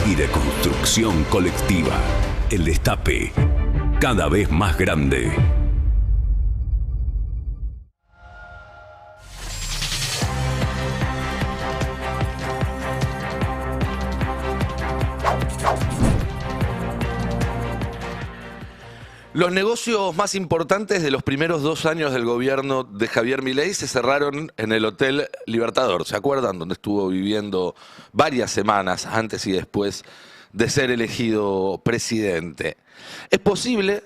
y de construcción colectiva. El Destape, cada vez más grande. Los negocios más importantes de los primeros 2 años del gobierno de Javier Milei se cerraron en el Hotel Libertador. ¿Se acuerdan? Donde estuvo viviendo varias semanas antes y después de ser elegido presidente. Es posible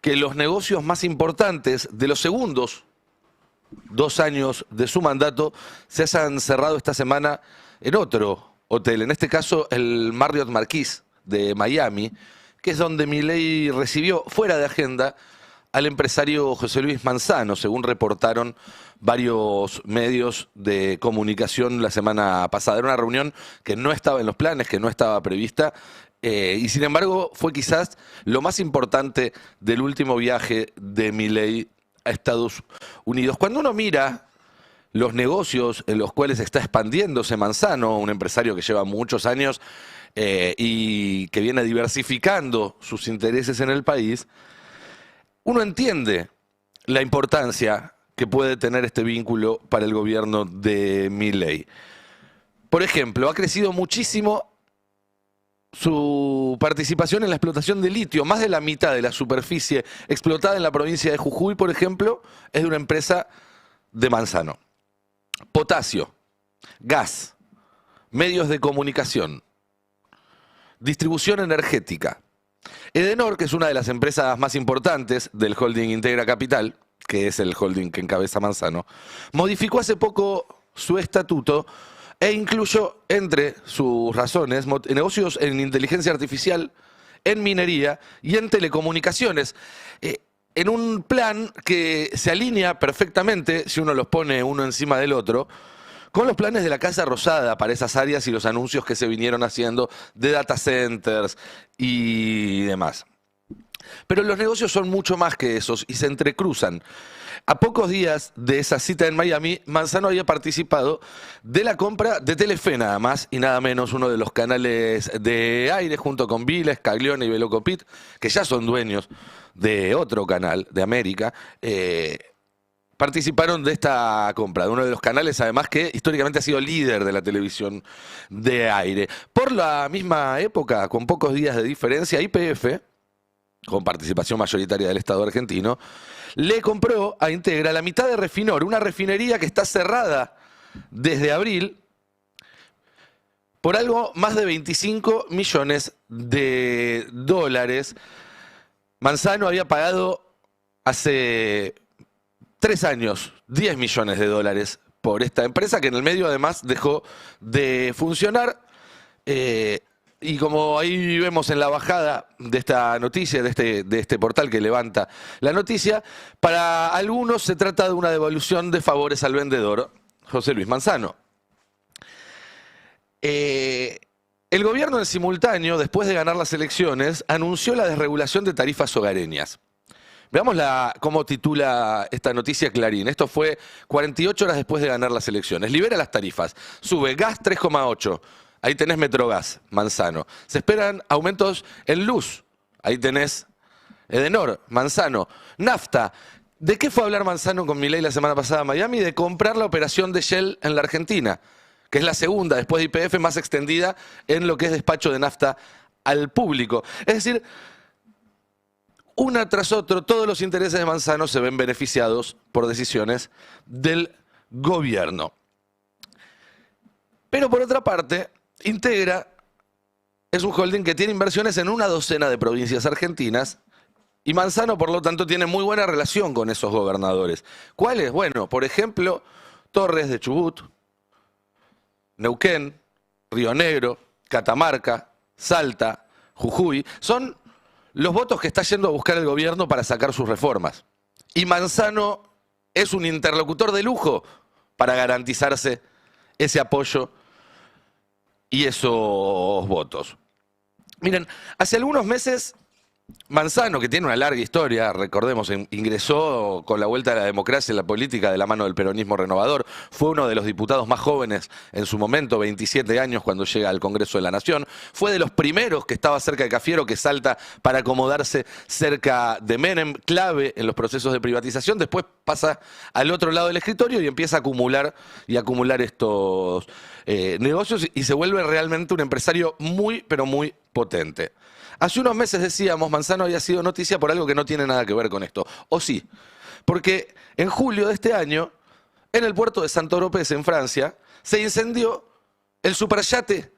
que los negocios más importantes de los segundos 2 años de su mandato se hayan cerrado esta semana en otro hotel, en este caso el Marriott Marquis de Miami, que es donde Milei recibió fuera de agenda al empresario José Luis Manzano, según reportaron varios medios de comunicación la semana pasada. Era una reunión que no estaba en los planes, que no estaba prevista, y sin embargo fue quizás lo más importante del último viaje de Milei a Estados Unidos. Cuando uno mira los negocios en los cuales está expandiéndose Manzano, un empresario que lleva muchos años y que viene diversificando sus intereses en el país, uno entiende la importancia que puede tener este vínculo para el gobierno de Milei. Por ejemplo, ha crecido muchísimo su participación en la explotación de litio. Más de la mitad de la superficie explotada en la provincia de Jujuy, por ejemplo, es de una empresa de Manzano. Potasio, gas, medios de comunicación, distribución energética. Edenor, que es una de las empresas más importantes del holding Integra Capital, que es el holding que encabeza Manzano, modificó hace poco su estatuto e incluyó entre sus razones negocios en inteligencia artificial, en minería y en telecomunicaciones, en un plan que se alinea perfectamente, si uno los pone uno encima del otro, con los planes de la Casa Rosada para esas áreas y los anuncios que se vinieron haciendo de data centers y demás. Pero los negocios son mucho más que esos y se entrecruzan. A pocos días de esa cita en Miami, Manzano había participado de la compra de Telefe, nada más y nada menos, uno de los canales de aire, junto con Viles, Caglione y Velocopit, que ya son dueños de otro canal de América. Participaron de esta compra, de uno de los canales, además, que históricamente ha sido líder de la televisión de aire. Por la misma época, con pocos días de diferencia, YPF, con participación mayoritaria del Estado argentino, le compró a Integra la mitad de Refinor, una refinería que está cerrada desde abril, por algo más de 25 millones de dólares. Manzano había pagado hace 3 años, 10 millones de dólares por esta empresa, que en el medio además dejó de funcionar. Y como ahí vemos en la bajada de esta noticia, de este portal que levanta la noticia, para algunos se trata de una devolución de favores al vendedor, José Luis Manzano. El gobierno en simultáneo, después de ganar las elecciones, anunció la desregulación de tarifas hogareñas. Veamos cómo titula esta noticia Clarín. Esto fue 48 horas después de ganar las elecciones. Libera las tarifas. Sube gas 3,8. Ahí tenés Metrogas, Manzano. Se esperan aumentos en luz. Ahí tenés Edenor, Manzano. Nafta. ¿De qué fue a hablar Manzano con Milei la semana pasada en Miami? De comprar la operación de Shell en la Argentina, que es la segunda, después de YPF, más extendida en lo que es despacho de nafta al público. Es decir, una tras otro, todos los intereses de Manzano se ven beneficiados por decisiones del gobierno. Pero por otra parte, Integra es un holding que tiene inversiones en una docena de provincias argentinas y Manzano, por lo tanto, tiene muy buena relación con esos gobernadores. ¿Cuáles? Bueno, por ejemplo, Torres de Chubut, Neuquén, Río Negro, Catamarca, Salta, Jujuy, son los votos que está yendo a buscar el gobierno para sacar sus reformas. Y Manzano es un interlocutor de lujo para garantizarse ese apoyo y esos votos. Miren, hace algunos meses Manzano, que tiene una larga historia, recordemos, ingresó con la vuelta a la democracia en la política de la mano del peronismo renovador, fue uno de los diputados más jóvenes en su momento, 27 años cuando llega al Congreso de la Nación, fue de los primeros que estaba cerca de Cafiero, que salta para acomodarse cerca de Menem, clave en los procesos de privatización, después pasa al otro lado del escritorio y empieza a acumular estos negocios y se vuelve realmente un empresario muy, pero muy potente. Hace unos meses decíamos, Manzano había sido noticia por algo que no tiene nada que ver con esto. O sí, porque en julio de este año, en el puerto de Saint-Tropez, en Francia, se incendió el superyate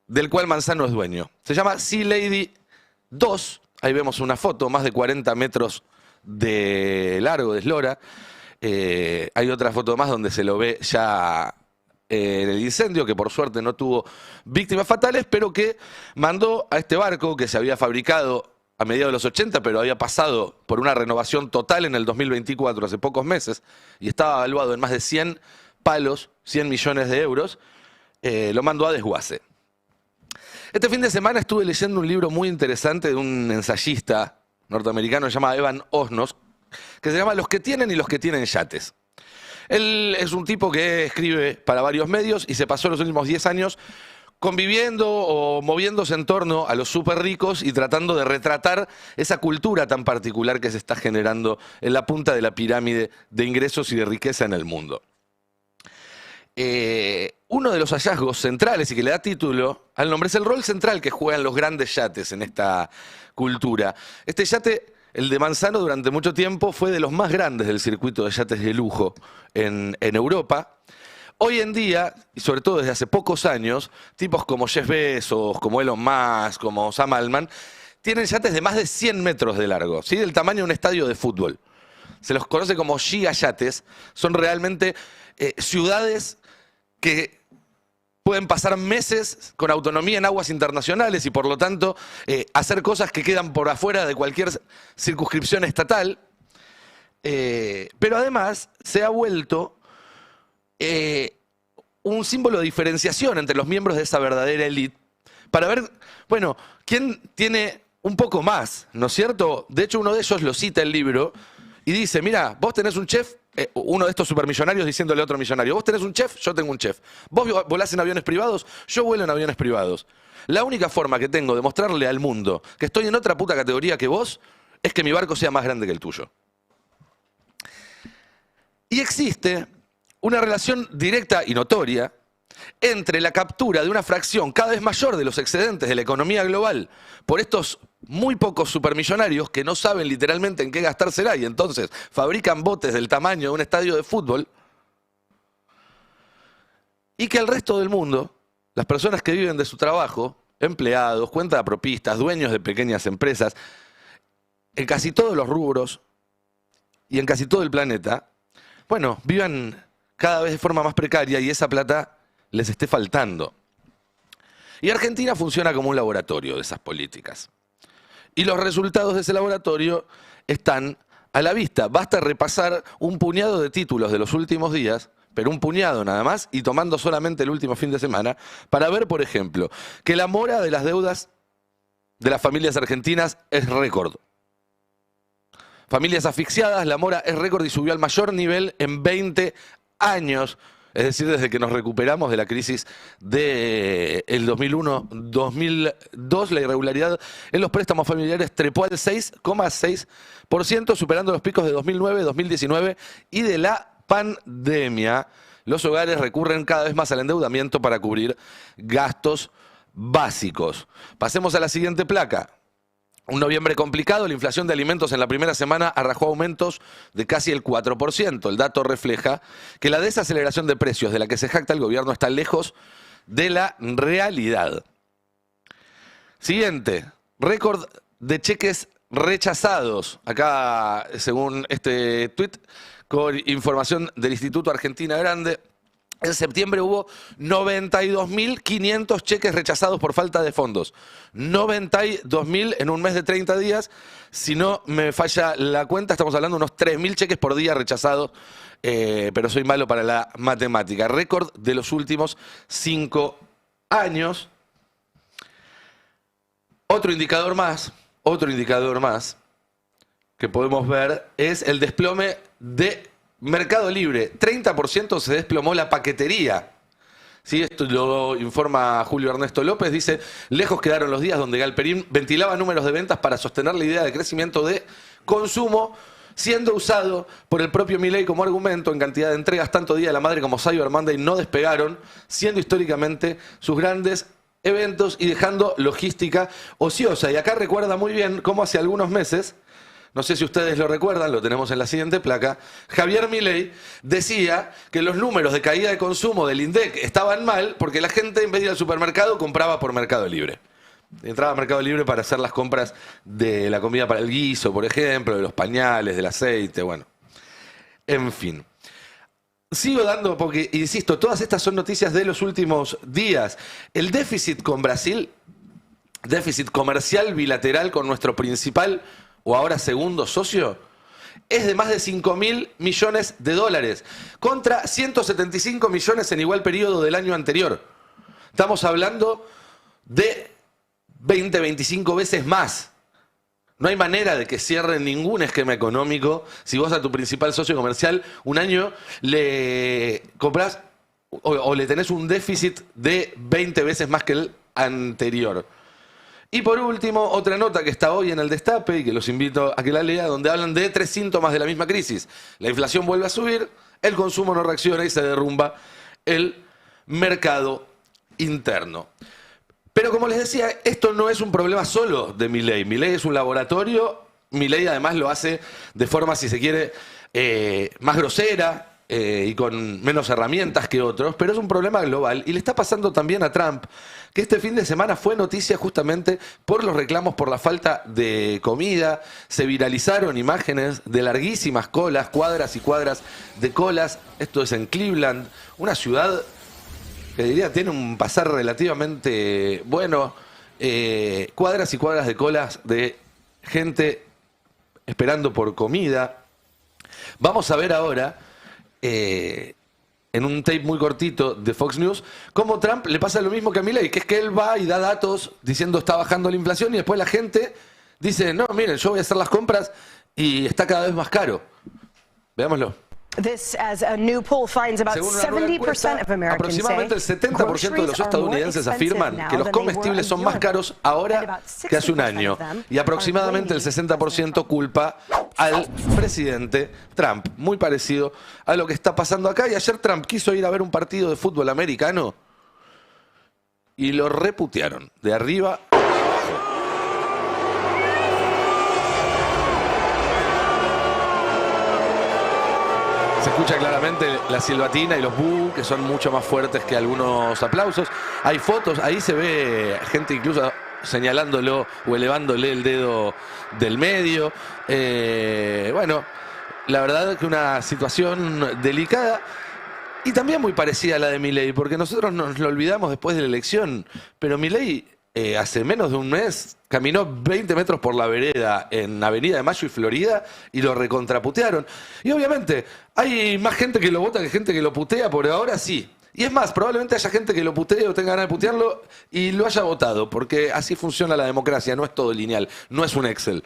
del cual Manzano es dueño. Se llama Sea Lady 2. Ahí vemos una foto, más de 40 metros de largo, de eslora. Hay otra foto más donde se lo ve ya en el incendio, que por suerte no tuvo víctimas fatales, pero que mandó a este barco que se había fabricado a mediados de los 80, pero había pasado por una renovación total en el 2024, hace pocos meses, y estaba evaluado en más de 100 palos, 100 millones de euros, lo mandó a desguace. Este fin de semana estuve leyendo un libro muy interesante de un ensayista norteamericano, se llama Evan Osnos, que se llama Los que tienen y los que tienen yates. Él es un tipo que escribe para varios medios y se pasó los últimos 10 años conviviendo o moviéndose en torno a los súper ricos y tratando de retratar esa cultura tan particular que se está generando en la punta de la pirámide de ingresos y de riqueza en el mundo. Uno de los hallazgos centrales y que le da título al nombre es el rol central que juegan los grandes yates en esta cultura. Este yate, el de Manzano, durante mucho tiempo fue de los más grandes del circuito de yates de lujo en Europa. Hoy en día, y sobre todo desde hace pocos años, tipos como Jeff Bezos, como Elon Musk, como Sam Altman, tienen yates de más de 100 metros de largo, ¿sí? Del tamaño de un estadio de fútbol. Se los conoce como gigayates. Son realmente ciudades que pueden pasar meses con autonomía en aguas internacionales y por lo tanto hacer cosas que quedan por afuera de cualquier circunscripción estatal. Pero además se ha vuelto un símbolo de diferenciación entre los miembros de esa verdadera élite para ver, bueno, quién tiene un poco más, ¿no es cierto? De hecho, uno de ellos lo cita el libro y dice, mira, vos tenés un chef, uno de estos supermillonarios diciéndole a otro millonario, vos tenés un chef, yo tengo un chef. Vos volás en aviones privados, yo vuelo en aviones privados. La única forma que tengo de mostrarle al mundo que estoy en otra puta categoría que vos es que mi barco sea más grande que el tuyo. Y existe una relación directa y notoria entre la captura de una fracción cada vez mayor de los excedentes de la economía global por estos muy pocos supermillonarios que no saben literalmente en qué gastársela y entonces fabrican botes del tamaño de un estadio de fútbol, y que el resto del mundo, las personas que viven de su trabajo, empleados, cuentapropistas, dueños de pequeñas empresas, en casi todos los rubros y en casi todo el planeta, bueno, vivan cada vez de forma más precaria y esa plata les esté faltando. Y Argentina funciona como un laboratorio de esas políticas. Y los resultados de ese laboratorio están a la vista. Basta repasar un puñado de títulos de los últimos días, pero un puñado nada más, y tomando solamente el último fin de semana, para ver, por ejemplo, que la mora de las deudas de las familias argentinas es récord. Familias asfixiadas, la mora es récord y subió al mayor nivel en 20 años. Es decir, desde que nos recuperamos de la crisis del 2001-2002, la irregularidad en los préstamos familiares trepó al 6,6%, superando los picos de 2009, 2019 y de la pandemia. Los hogares recurren cada vez más al endeudamiento para cubrir gastos básicos. Pasemos a la siguiente placa. Un noviembre complicado, la inflación de alimentos en la primera semana arrajó aumentos de casi el 4%. El dato refleja que la desaceleración de precios de la que se jacta el gobierno está lejos de la realidad. Siguiente, récord de cheques rechazados. Acá, según este tuit, con información del Instituto Argentina Grande, en septiembre hubo 92.500 cheques rechazados por falta de fondos. 92.000 en un mes de 30 días. Si no me falla la cuenta, estamos hablando de unos 3.000 cheques por día rechazados, pero soy malo para la matemática. Récord de los últimos 5 años. Otro indicador más otro indicador más que podemos ver es el desplome de Mercado Libre. 30% se desplomó la paquetería. Sí, esto lo informa Julio Ernesto López. Dice, lejos quedaron los días donde Galperín ventilaba números de ventas para sostener la idea de crecimiento de consumo, siendo usado por el propio Milei como argumento en cantidad de entregas. Tanto Día de la Madre como Cyber Monday no despegaron, siendo históricamente sus grandes eventos y dejando logística ociosa. Y acá recuerda muy bien cómo hace algunos meses, no sé si ustedes lo recuerdan, lo tenemos en la siguiente placa, Javier Milei decía que los números de caída de consumo del INDEC estaban mal porque la gente en vez de ir al supermercado compraba por Mercado Libre. Entraba a Mercado Libre para hacer las compras de la comida para el guiso, por ejemplo, de los pañales, del aceite, bueno. En fin. Sigo dando, porque, insisto, todas estas son noticias de los últimos días. El déficit con Brasil, déficit comercial bilateral con nuestro principal o ahora segundo socio, es de más de 5.000 millones de dólares, contra 175 millones en igual periodo del año anterior. Estamos hablando de 20, 25 veces más. No hay manera de que cierren ningún esquema económico si vos a tu principal socio comercial un año le comprás o le tenés un déficit de 20 veces más que el anterior. Y por último, otra nota que está hoy en el Destape y que los invito a que la lea, donde hablan de 3 síntomas de la misma crisis. La inflación vuelve a subir, el consumo no reacciona y se derrumba el mercado interno. Pero como les decía, esto no es un problema solo de Milei. Milei es un laboratorio, Milei además lo hace de forma, si se quiere, más grosera y con menos herramientas que otros, pero es un problema global y le está pasando también a Trump, que este fin de semana fue noticia justamente por los reclamos por la falta de comida. Se viralizaron imágenes de larguísimas colas, cuadras y cuadras de colas. Esto es en Cleveland, una ciudad que diría tiene un pasar relativamente bueno, cuadras y cuadras de colas de gente esperando por comida. Vamos a ver ahora, en un tape muy cortito de Fox News, cómo Trump le pasa lo mismo que a Milei, que es que él va y da datos diciendo está bajando la inflación y después la gente dice, no, miren, yo voy a hacer las compras y está cada vez más caro. Veámoslo. This, as a new poll finds, about Según una nueva 70% encuesta, of Americans aproximadamente el say 70% de los estadounidenses afirman que los comestibles son más caros ahora que hace un año. Y aproximadamente el 60% culpa al presidente Trump. Muy parecido a lo que está pasando acá. Y ayer Trump quiso ir a ver un partido de fútbol americano y lo reputearon de arriba. Se escucha claramente la silbatina y los bu, que son mucho más fuertes que algunos aplausos. Hay fotos, ahí se ve gente incluso señalándolo o elevándole el dedo del medio. Bueno, la verdad es que una situación delicada y también muy parecida a la de Milei, porque nosotros nos lo olvidamos después de la elección, pero Milei hace menos de un mes caminó 20 metros por la vereda en Avenida de Mayo y Florida y lo recontraputearon. Y obviamente hay más gente que lo vota que gente que lo putea, por ahora sí. Y es más, probablemente haya gente que lo putee o tenga ganas de putearlo y lo haya votado, porque así funciona la democracia, no es todo lineal, no es un Excel.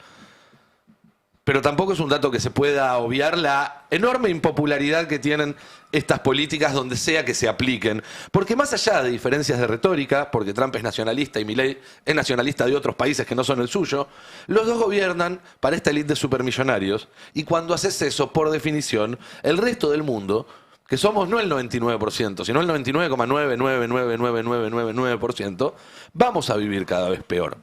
Pero tampoco es un dato que se pueda obviar la enorme impopularidad que tienen estas políticas donde sea que se apliquen. Porque más allá de diferencias de retórica, porque Trump es nacionalista y Milei es nacionalista de otros países que no son el suyo, los dos gobiernan para esta élite de supermillonarios. Y cuando haces eso, por definición, el resto del mundo, que somos no el 99%, sino el 99,9999999%, vamos a vivir cada vez peor.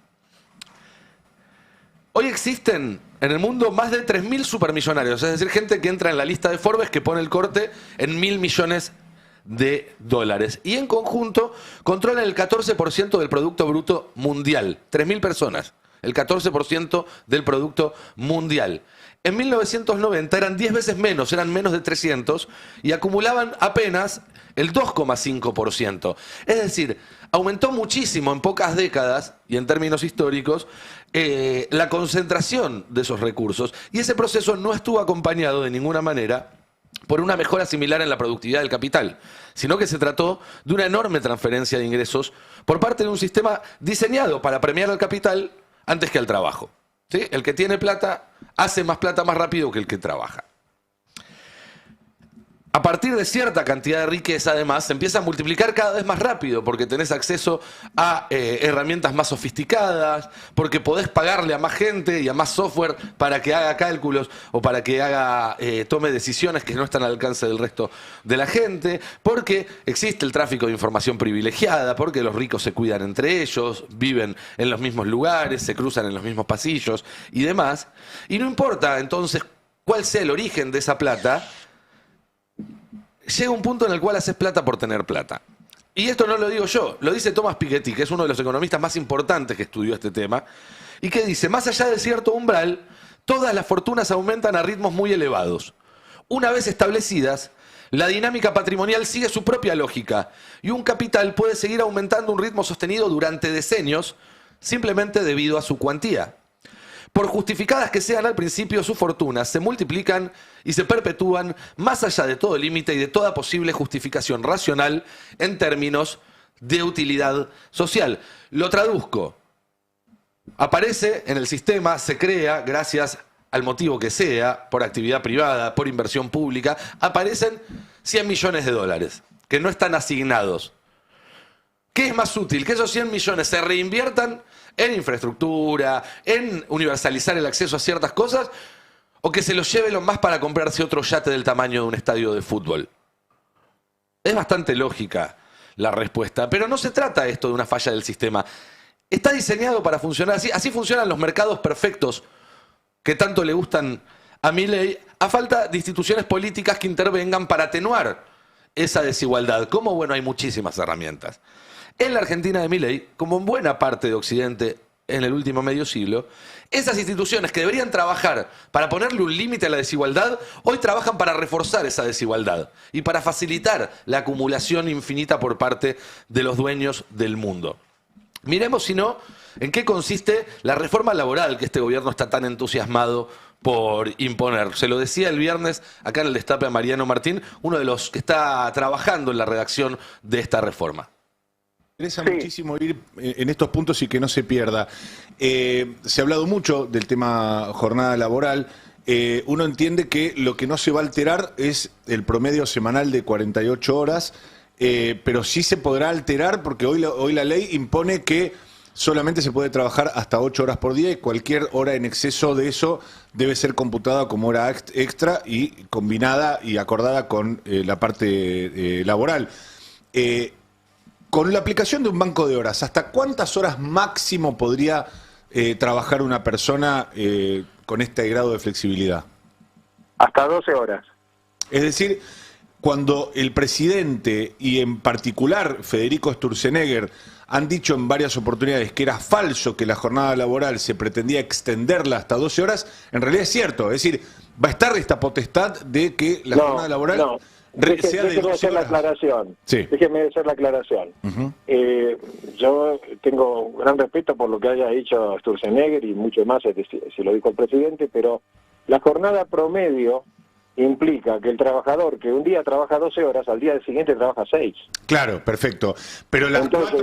Hoy existen en el mundo más de 3.000 supermillonarios, es decir, gente que entra en la lista de Forbes que pone el corte en 1.000 millones de dólares. Y en conjunto controlan el 14% del Producto Bruto Mundial. 3.000 personas, el 14% del Producto Mundial. En 1990 eran 10 veces menos, eran menos de 300 y acumulaban apenas el 2,5%. Es decir, aumentó muchísimo en pocas décadas y en términos históricos la concentración de esos recursos. Y ese proceso no estuvo acompañado de ninguna manera por una mejora similar en la productividad del capital, sino que se trató de una enorme transferencia de ingresos por parte de un sistema diseñado para premiar al capital antes que al trabajo. ¿Sí? El que tiene plata hace más plata más rápido que el que trabaja. A partir de cierta cantidad de riqueza, además, se empieza a multiplicar cada vez más rápido porque tenés acceso a herramientas más sofisticadas, porque podés pagarle a más gente y a más software para que haga cálculos o para que tome decisiones que no están al alcance del resto de la gente, porque existe el tráfico de información privilegiada, porque los ricos se cuidan entre ellos, viven en los mismos lugares, se cruzan en los mismos pasillos y demás. Y no importa entonces cuál sea el origen de esa plata, llega un punto en el cual haces plata por tener plata. Y esto no lo digo yo, lo dice Thomas Piketty, que es uno de los economistas más importantes que estudió este tema, y que dice, más allá de cierto umbral, todas las fortunas aumentan a ritmos muy elevados. Una vez establecidas, la dinámica patrimonial sigue su propia lógica, y un capital puede seguir aumentando a un ritmo sostenido durante decenios, simplemente debido a su cuantía. Por justificadas que sean al principio, sus fortunas se multiplican y se perpetúan más allá de todo límite y de toda posible justificación racional en términos de utilidad social. Lo traduzco. Aparece en el sistema, se crea, gracias al motivo que sea, por actividad privada, por inversión pública, aparecen 100 millones de dólares, que no están asignados. ¿Qué es más útil? Que esos 100 millones se reinviertan en infraestructura, en universalizar el acceso a ciertas cosas, o que se los lleve lo más para comprarse otro yate del tamaño de un estadio de fútbol. Es bastante lógica la respuesta, pero no se trata esto de una falla del sistema. Está diseñado para funcionar así. Así funcionan los mercados perfectos que tanto le gustan a Milei, a falta de instituciones políticas que intervengan para atenuar esa desigualdad. Como, bueno, hay muchísimas herramientas. En la Argentina de Milei, como en buena parte de Occidente en el último medio siglo, esas instituciones que deberían trabajar para ponerle un límite a la desigualdad, hoy trabajan para reforzar esa desigualdad y para facilitar la acumulación infinita por parte de los dueños del mundo. Miremos, si no, en qué consiste la reforma laboral que este gobierno está tan entusiasmado por imponer. Se lo decía el viernes acá en el Destape a Mariano Martín, uno de los que está trabajando en la redacción de esta reforma. Me interesa muchísimo ir en estos puntos y que no se pierda. Se ha hablado mucho del tema jornada laboral. Uno entiende que lo que no se va a alterar es el promedio semanal de 48 horas, pero sí se podrá alterar porque hoy la ley impone que solamente se puede trabajar hasta 8 horas por día y cualquier hora en exceso de eso debe ser computada como hora extra y combinada y acordada con la parte laboral. Con la aplicación de un banco de horas, ¿hasta cuántas horas máximo podría trabajar una persona con este grado de flexibilidad? Hasta 12 horas. Es decir, cuando el presidente y en particular Federico Sturzenegger han dicho en varias oportunidades que era falso que la jornada laboral se pretendía extenderla hasta 12 horas, en realidad es cierto. Es decir, va a estar esta potestad de que la jornada laboral... No. Déjeme hacer la aclaración. Sí. Déjeme hacer la aclaración. Yo tengo gran respeto por lo que haya dicho Sturzenegger y mucho más si lo dijo el presidente, pero la jornada promedio implica que el trabajador que un día trabaja 12 horas, al día siguiente trabaja 6. Claro, perfecto. Pero las cuatro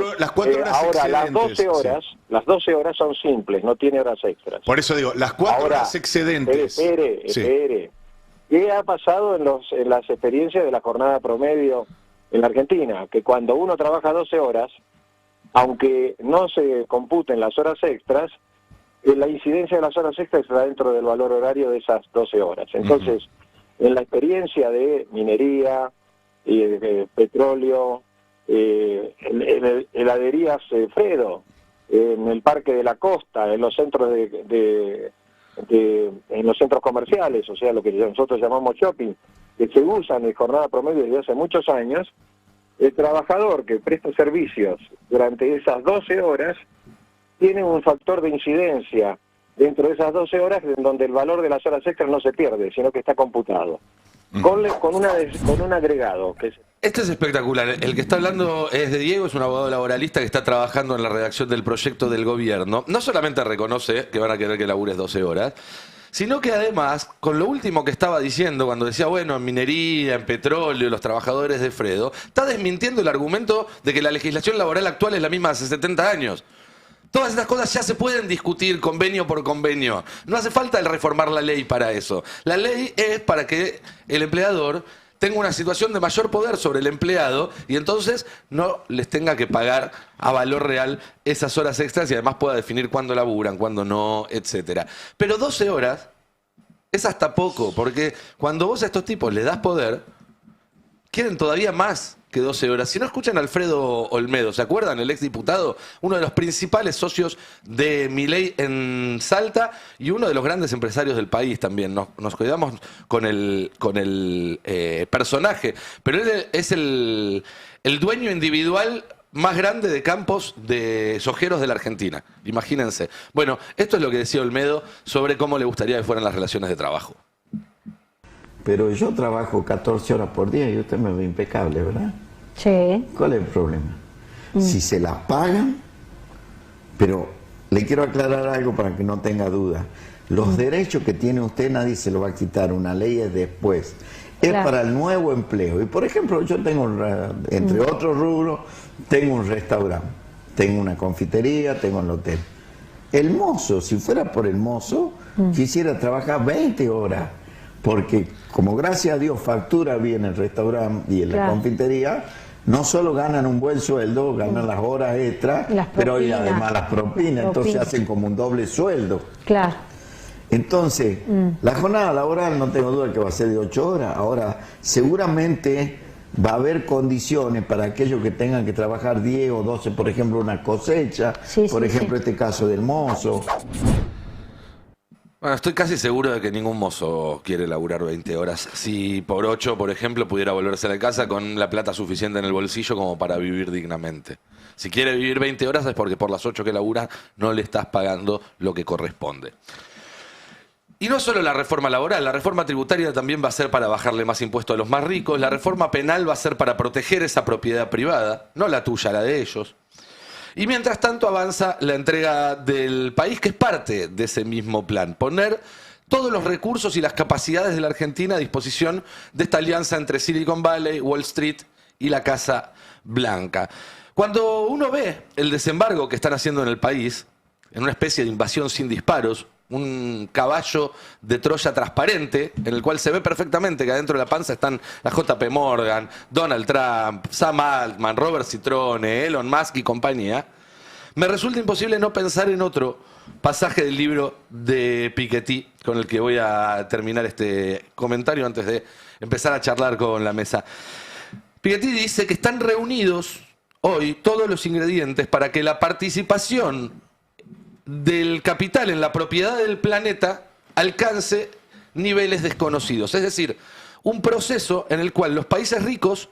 horas ahora, excedentes... las 12 horas son simples, no tiene horas extras. Por eso digo, las 4 horas excedentes... Espere. ¿Qué ha pasado en las experiencias de la jornada promedio en la Argentina? Que cuando uno trabaja 12 horas, aunque no se computen las horas extras, la incidencia de las horas extras está dentro del valor horario de esas 12 horas. Entonces, en la experiencia de minería, de petróleo, heladerías Fredo, en el Parque de la Costa, en los centros en los centros comerciales, o sea, lo que nosotros llamamos shopping, que se usan en jornada promedio desde hace muchos años, el trabajador que presta servicios durante esas 12 horas tiene un factor de incidencia dentro de esas 12 horas en donde el valor de las horas extras no se pierde, sino que está computado. Con un agregado. Este es espectacular. El que está hablando es de Diego, es un abogado laboralista que está trabajando en la redacción del proyecto del gobierno. No solamente reconoce que van a querer que labures 12 horas, sino que además, con lo último que estaba diciendo, cuando decía, bueno, en minería, en petróleo, los trabajadores de Fredo, está desmintiendo el argumento de que la legislación laboral actual es la misma hace 70 años. Todas estas cosas ya se pueden discutir convenio por convenio. No hace falta el reformar la ley para eso. La ley es para que el empleador tenga una situación de mayor poder sobre el empleado y entonces no les tenga que pagar a valor real esas horas extras y además pueda definir cuándo laburan, cuándo no, etcétera. Pero 12 horas es hasta poco, porque cuando vos a estos tipos les das poder, quieren todavía más que 12 horas. Si no escuchan a Alfredo Olmedo, ¿se acuerdan? El exdiputado, uno de los principales socios de Milei en Salta y uno de los grandes empresarios del país también. Nos cuidamos con el personaje, pero él es el dueño individual más grande de campos de sojeros de la Argentina. Imagínense. Bueno, esto es lo que decía Olmedo sobre cómo le gustaría que fueran las relaciones de trabajo. Pero yo trabajo 14 horas por día y usted me ve impecable, ¿verdad? Sí. ¿Cuál es el problema? Si se las pagan, pero le quiero aclarar algo para que no tenga duda. Los derechos que tiene usted nadie se lo va a quitar, una ley es después. Es para el nuevo empleo. Y por ejemplo, yo tengo, entre otros rubros, tengo un restaurante, tengo una confitería, tengo un hotel. El mozo, si fuera por el mozo, quisiera trabajar 20 horas. Porque como gracias a Dios factura bien el restaurante y en la confitería, no solo ganan un buen sueldo, ganan las horas extras, pero y además las propinas, entonces hacen como un doble sueldo. Claro. Entonces, la jornada laboral no tengo duda que va a ser de 8 horas. Ahora, seguramente va a haber condiciones para aquellos que tengan que trabajar 10 o 12, por ejemplo, una cosecha, por ejemplo, este caso del mozo. Bueno, estoy casi seguro de que ningún mozo quiere laburar 20 horas. Si por 8, por ejemplo, pudiera volverse a la casa con la plata suficiente en el bolsillo como para vivir dignamente. Si quiere vivir 20 horas es porque por las 8 que labura no le estás pagando lo que corresponde. Y no solo la reforma laboral, la reforma tributaria también va a ser para bajarle más impuestos a los más ricos, la reforma penal va a ser para proteger esa propiedad privada, no la tuya, la de ellos. Y mientras tanto avanza la entrega del país, que es parte de ese mismo plan. Poner todos los recursos y las capacidades de la Argentina a disposición de esta alianza entre Silicon Valley, Wall Street y la Casa Blanca. Cuando uno ve el desembarco que están haciendo en el país, en una especie de invasión sin disparos, un caballo de Troya transparente, en el cual se ve perfectamente que adentro de la panza están la JP Morgan, Donald Trump, Sam Altman, Robert Citrone, Elon Musk y compañía, me resulta imposible no pensar en otro pasaje del libro de Piketty, con el que voy a terminar este comentario antes de empezar a charlar con la mesa. Piketty dice que están reunidos hoy todos los ingredientes para que la participación del capital en la propiedad del planeta alcance niveles desconocidos. Es decir, un proceso en el cual los países ricos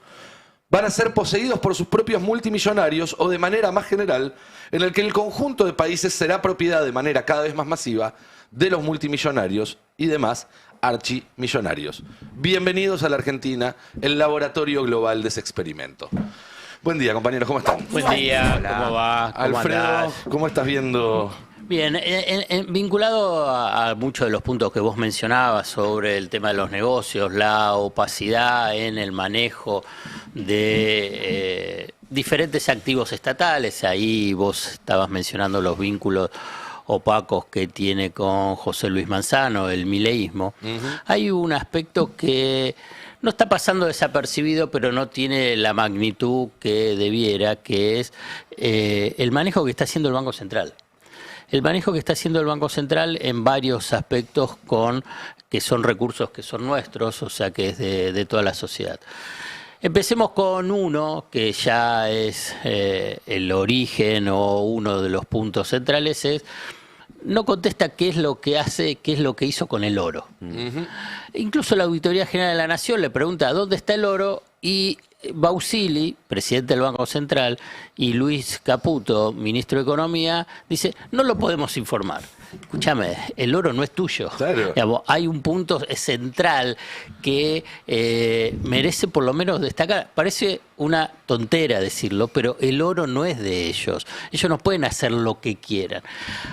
van a ser poseídos por sus propios multimillonarios o de manera más general, en el que el conjunto de países será propiedad de manera cada vez más masiva de los multimillonarios y demás archimillonarios. Bienvenidos a la Argentina, el laboratorio global de ese experimento. Buen día, compañeros, ¿cómo están? Buen día, ¿cómo va? ¿Cómo Alfredo, andás? ¿cómo estás viendo? Bien, vinculado a muchos de los puntos que vos mencionabas sobre el tema de los negocios, la opacidad en el manejo de diferentes activos estatales, ahí vos estabas mencionando los vínculos opacos que tiene con José Luis Manzano, el mileísmo. Hay un aspecto que no está pasando desapercibido, pero no tiene la magnitud que debiera, que es el manejo que está haciendo el Banco Central. El manejo que está haciendo el Banco Central en varios aspectos que son recursos que son nuestros, o sea que es de toda la sociedad. Empecemos con uno que ya es el origen o uno de los puntos centrales, no contesta qué es lo que hace, qué es lo que hizo con el oro. Incluso la Auditoría General de la Nación le pregunta ¿dónde está el oro? Y Bausili, presidente del Banco Central, y Luis Caputo, ministro de Economía, dice, no lo podemos informar. Escúchame, el oro no es tuyo. Claro. Digamos, hay un punto central que merece por lo menos destacar. Parece una tontera decirlo, pero el oro no es de ellos. Ellos no pueden hacer lo que quieran.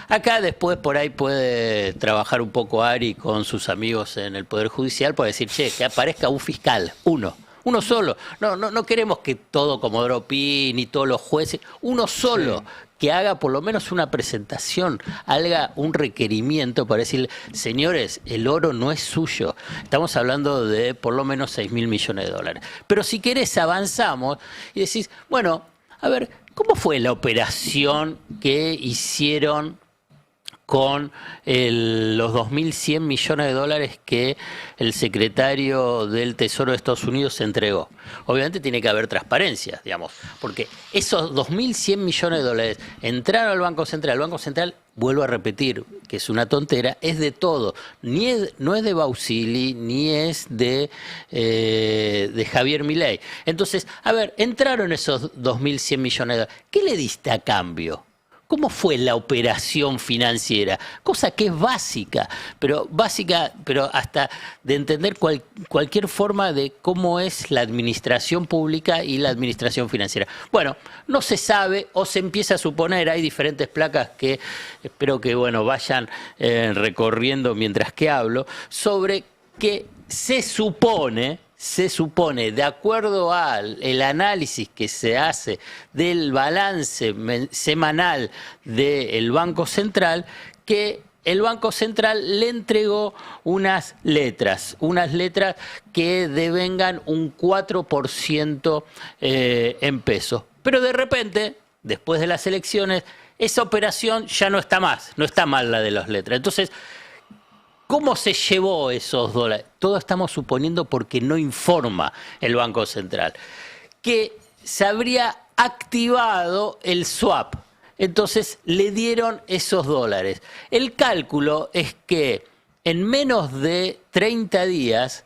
Acá después por ahí puede trabajar un poco Ari con sus amigos en el Poder Judicial para decir, che, que aparezca un fiscal, uno solo. No queremos que todo Comodoro Pi ni todos los jueces, uno solo que haga por lo menos una presentación, haga un requerimiento para decir, señores, el oro no es suyo. Estamos hablando de por lo menos 6.000 millones de dólares. Pero si querés avanzamos y decís, bueno, a ver, ¿cómo fue la operación que hicieron con los 2.100 millones de dólares que el secretario del Tesoro de Estados Unidos se entregó? Obviamente tiene que haber transparencia, digamos, porque esos 2.100 millones de dólares entraron al Banco Central. El Banco Central, vuelvo a repetir, que es una tontera, es de todo. No es de Bausili, ni es de Javier Milei. Entonces, a ver, entraron esos 2.100 millones de dólares. ¿Qué le diste a cambio? ¿Cómo fue la operación financiera? Cosa que es básica, pero hasta de entender cualquier forma de cómo es la administración pública y la administración financiera. Bueno, no se sabe o se empieza a suponer, hay diferentes placas que espero que vayan recorriendo mientras que hablo, sobre que se supone, de acuerdo al análisis que se hace del balance semanal del Banco Central, que el Banco Central le entregó unas letras que devengan un 4% en pesos. Pero de repente, después de las elecciones, esa operación ya no está mal la de las letras. Entonces, ¿cómo se llevó esos dólares? Todo estamos suponiendo porque no informa el Banco Central. Que se habría activado el swap. Entonces le dieron esos dólares. El cálculo es que en menos de 30 días,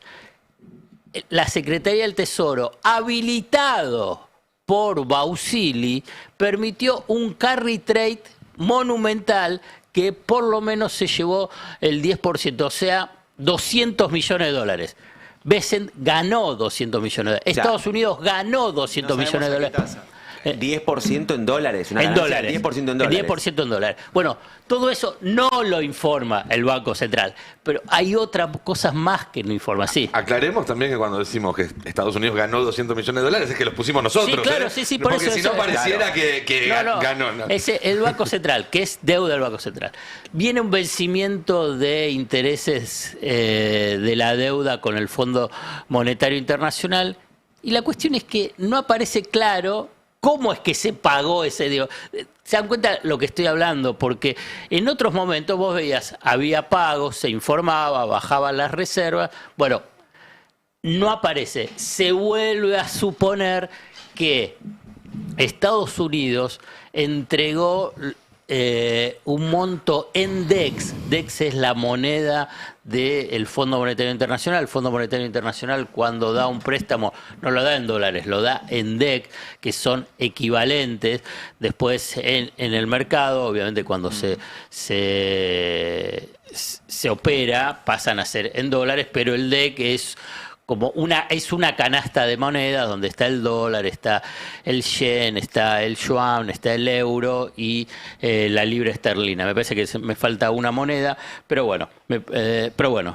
la Secretaría del Tesoro, habilitado por Bausili, permitió un carry trade monumental que por lo menos se llevó el 10%, o sea, 200 millones de dólares. Besen ganó 200 millones de dólares. Estados Unidos ganó 200 millones de dólares. 10% en dólares. En dólares. 10% en dólares. 10% en dólares. Bueno, todo eso no lo informa el Banco Central, pero hay otras cosas más que no informa. Sí. Aclaremos también que cuando decimos que Estados Unidos ganó 200 millones de dólares es que los pusimos nosotros. Sí, claro, sí, por porque eso. Porque si no pareciera claro. que ganó. No. El Banco Central, que es deuda del Banco Central. Viene un vencimiento de intereses de la deuda con el Fondo Monetario Internacional y la cuestión es que no aparece claro ¿cómo es que se pagó ese dinero? ¿Se dan cuenta lo que estoy hablando? Porque en otros momentos vos veías, había pagos, se informaba, bajaban las reservas. Bueno, no aparece. Se vuelve a suponer que Estados Unidos entregó un monto en DEX. DEX es la moneda del Fondo Monetario Internacional. El Fondo Monetario Internacional, cuando da un préstamo, no lo da en dólares, lo da en DEX, que son equivalentes. Después en el mercado, obviamente cuando se opera, pasan a ser en dólares, pero el DEX es como una canasta de monedas donde está el dólar, está el yen, está el yuan, está el euro y la libra esterlina. Me parece que me falta una moneda, pero bueno,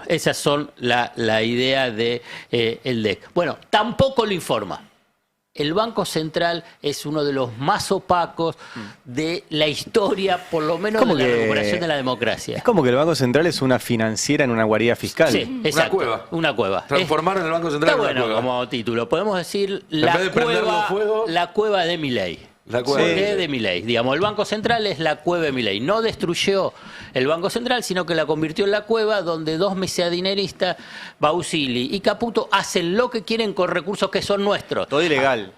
esas son la idea de el DEC. Bueno, tampoco lo informa. El Banco Central es uno de los más opacos de la historia, por lo menos de la recuperación de la democracia. Es como que el Banco Central es una financiera en una guarida fiscal. Sí, exacto. Una cueva. Transformaron el Banco Central en una cueva. Como título. Podemos decir la cueva de Milei. La cueva de Milei. Digamos, el Banco Central es la cueva de Milei. No destruyó el Banco Central, sino que la convirtió en la cueva donde dos mesadineristas, Bausili y Caputo, hacen lo que quieren con recursos que son nuestros. Todo ilegal.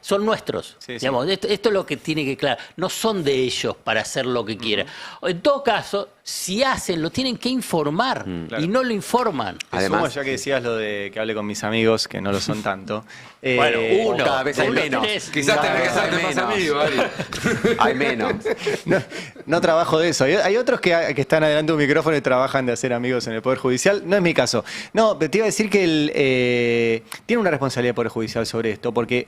Son nuestros. Sí, digamos, esto es lo que tiene que claro. No son de ellos para hacer lo que quieran. En todo caso, si hacen, lo tienen que informar. Y no lo informan. Además, ya que decías lo de que hable con mis amigos, que no lo son tanto. Bueno, uno. Cada vez hay menos. Quizás tenés que hacerte más amigo, Ari. Hay menos. No trabajo de eso. Hay otros que están adelante de un micrófono y trabajan de hacer amigos en el Poder Judicial. No es mi caso. No, te iba a decir que tiene una responsabilidad el Poder Judicial sobre esto, porque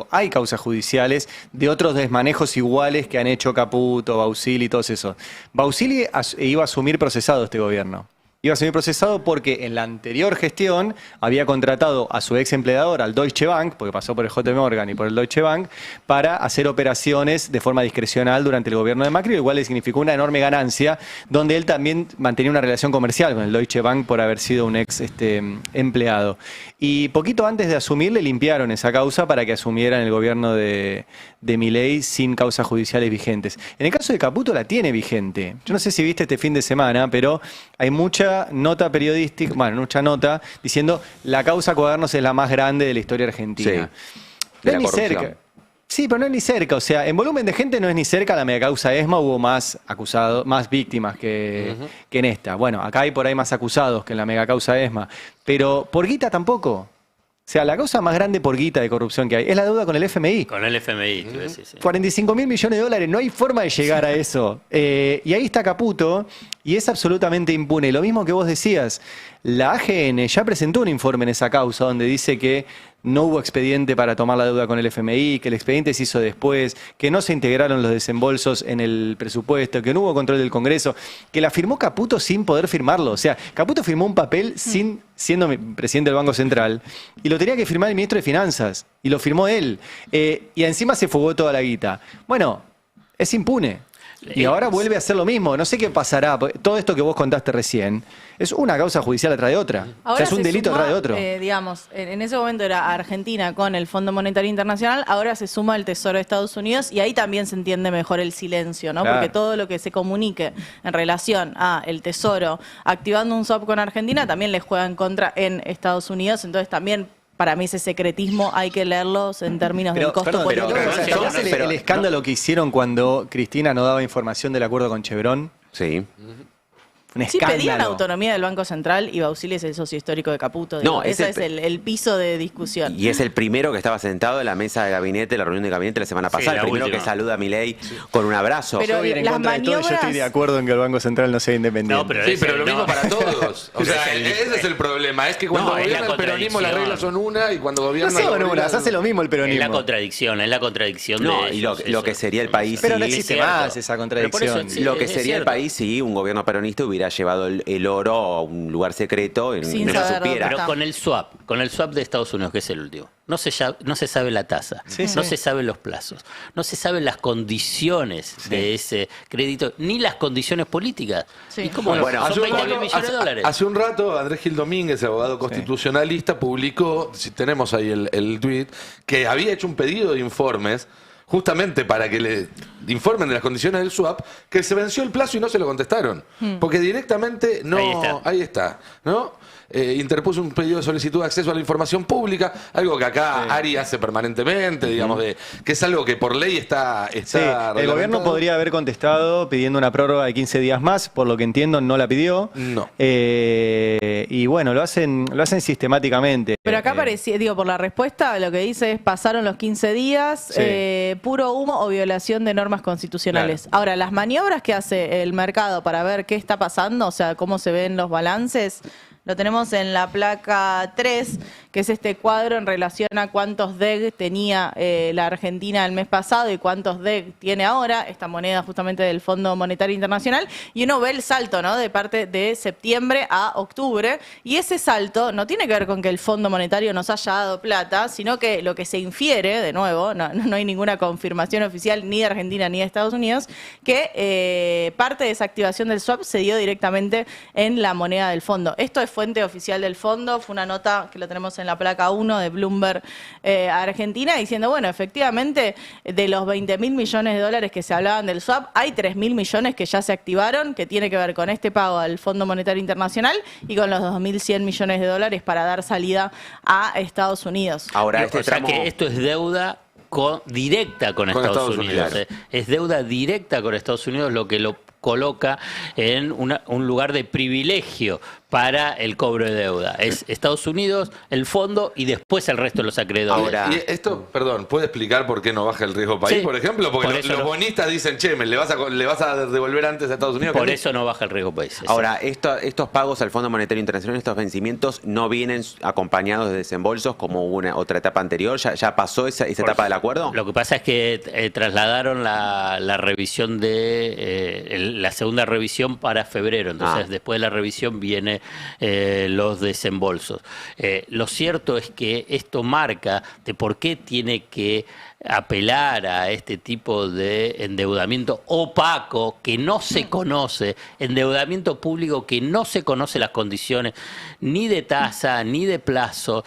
hay causas judiciales de otros desmanejos iguales que han hecho Caputo, Bausili y todos esos. Bausili iba a asumir procesado este gobierno. iba a asumir procesado porque en la anterior gestión había contratado a su ex empleador, al Deutsche Bank, porque pasó por el JP Morgan y por el Deutsche Bank, para hacer operaciones de forma discrecional durante el gobierno de Macri, lo cual le significó una enorme ganancia, donde él también mantenía una relación comercial con el Deutsche Bank por haber sido un ex empleado. Y poquito antes de asumir le limpiaron esa causa para que asumiera en el gobierno de Milei sin causas judiciales vigentes. En el caso de Caputo la tiene vigente. Yo no sé si viste este fin de semana, pero hay mucha nota periodística, bueno, mucha nota diciendo la causa Cuadernos es la más grande de la historia argentina. Sí, no es ni cerca. Sí, pero no es ni cerca. O sea, en volumen de gente no es ni cerca la megacausa ESMA. Hubo más acusados, más víctimas que en esta. Bueno, acá hay por ahí más acusados que en la megacausa ESMA. Pero por guita tampoco. O sea, la causa más grande por guita de corrupción que hay es la deuda con el FMI. Con el FMI, te iba a decir, sí. 45.000 millones de dólares, no hay forma de llegar a eso. Y ahí está Caputo y es absolutamente impune. Lo mismo que vos decías, la AGN ya presentó un informe en esa causa donde dice que no hubo expediente para tomar la deuda con el FMI, que el expediente se hizo después, que no se integraron los desembolsos en el presupuesto, que no hubo control del Congreso, que la firmó Caputo sin poder firmarlo. O sea, Caputo firmó un papel sin siendo presidente del Banco Central y lo tenía que firmar el ministro de Finanzas y lo firmó él. Y encima se fugó toda la guita. Bueno, es impune. Y ahora vuelve a hacer lo mismo. No sé qué pasará. Todo esto que vos contaste recién es una causa judicial atrás de otra. Ahora o sea, es un delito atrás de otro. Digamos, en ese momento era Argentina con el Fondo Monetario Internacional, ahora se suma el Tesoro de Estados Unidos y ahí también se entiende mejor el silencio, ¿no? Claro. Porque todo lo que se comunique en relación a el Tesoro activando un swap con Argentina también le juega en contra en Estados Unidos, entonces también para mí ese secretismo hay que leerlos en términos del costo político. El escándalo que hicieron cuando Cristina no daba información del acuerdo con Chevron. Sí. Un Sí, escándalo. pedían autonomía del Banco Central y Bausil es el socio histórico de Caputo. No, Ese es el piso de discusión. Y es el primero que estaba sentado en la mesa de gabinete, la reunión de gabinete la semana pasada, la el primero última. que saluda a Milei con un abrazo. Pero Yo voy a ir en las contra de todo, yo estoy de acuerdo en que el Banco Central no sea independiente. No, pero Sí, ese pero lo no. mismo para todos. O sea, ese es el problema. Es que cuando No, es la gobierna el peronismo las reglas son una y cuando No gobierna... sé, Bonuras, hace lo mismo el Es peronismo. la contradicción, No, de y ellos, lo que eso. sería el país Pero sí, no es existe cierto. más esa Pero por eso contradicción. sí, lo que es sería el cierto. país si un gobierno peronista hubiera llevado el oro a un lugar secreto y Sin no se saber dónde supiera. está. Pero con el swap de Estados Unidos, que es el último, no se sabe la tasa, no se saben los plazos, no se saben las condiciones de ese crédito, ni las condiciones políticas. Sí. ¿Y cómo? Bueno, Son hace un 20.000 rato- millones de dólares. Hace un rato Andrés Gil Domínguez, abogado constitucionalista, publicó, si tenemos ahí el tweet, que había hecho un pedido de informes justamente para que le informen de las condiciones del swap, que se venció el plazo y no se lo contestaron. Porque directamente no... Ahí está, ¿no? Interpuso un pedido de solicitud de acceso a la información pública, algo que acá Ari hace permanentemente, digamos, que es algo que por ley está Sí, el gobierno reglamentado. podría haber contestado pidiendo una prórroga de 15 días más, por lo que entiendo no la pidió. No. Y bueno, lo hacen sistemáticamente. Pero acá parecía, digo, por la respuesta, lo que dice es pasaron los 15 días, Sí. puro humo o violación de normas constitucionales. Ahora, las maniobras que hace el mercado para ver qué está pasando, o sea, cómo se ven los balances, lo tenemos en la placa 3, que es este cuadro en relación a cuántos DEG tenía la Argentina el mes pasado y cuántos DEG tiene ahora, esta moneda justamente del Fondo Monetario Internacional, y uno ve el salto, ¿no?, de parte de septiembre a octubre, y ese salto no tiene que ver con que el Fondo Monetario nos haya dado plata, sino que lo que se infiere, de nuevo, no hay ninguna confirmación oficial ni de Argentina ni de Estados Unidos, que parte de esa activación del swap se dio directamente en la moneda del fondo. Esto es fuente oficial del fondo, fue una nota que lo tenemos en la placa 1 de Bloomberg Argentina, diciendo, bueno, efectivamente, de los 20.000 millones de dólares que se hablaban del swap, hay 3.000 millones que ya se activaron, que tiene que ver con este pago al Fondo Monetario Internacional y con los 2.100 millones de dólares para dar salida a Estados Unidos. Ahora, O sea que esto es deuda directa con Estados Unidos. Unidos. Es deuda directa con Estados Unidos, lo que lo coloca en un lugar de privilegio para el cobro de deuda. Es Estados Unidos, el fondo y después el resto de los acreedores. Ahora, Y esto, perdón, ¿puede explicar por qué no baja el riesgo país, Sí. por ejemplo? Porque Por eso los no. bonistas dicen, che, le vas a devolver antes a Estados Unidos. Por que eso no baja el riesgo país. Ahora, estos pagos al Fondo Monetario Internacional, estos vencimientos, no vienen acompañados de desembolsos como hubo una otra etapa anterior. ¿Ya pasó esa etapa del acuerdo? Lo que pasa es que trasladaron la revisión la segunda revisión para febrero. Entonces, después de la revisión viene los desembolsos. Lo cierto es que esto marca de por qué tiene que apelar a este tipo de endeudamiento opaco que no se conoce, endeudamiento público que no se conoce las condiciones ni de tasa ni de plazo,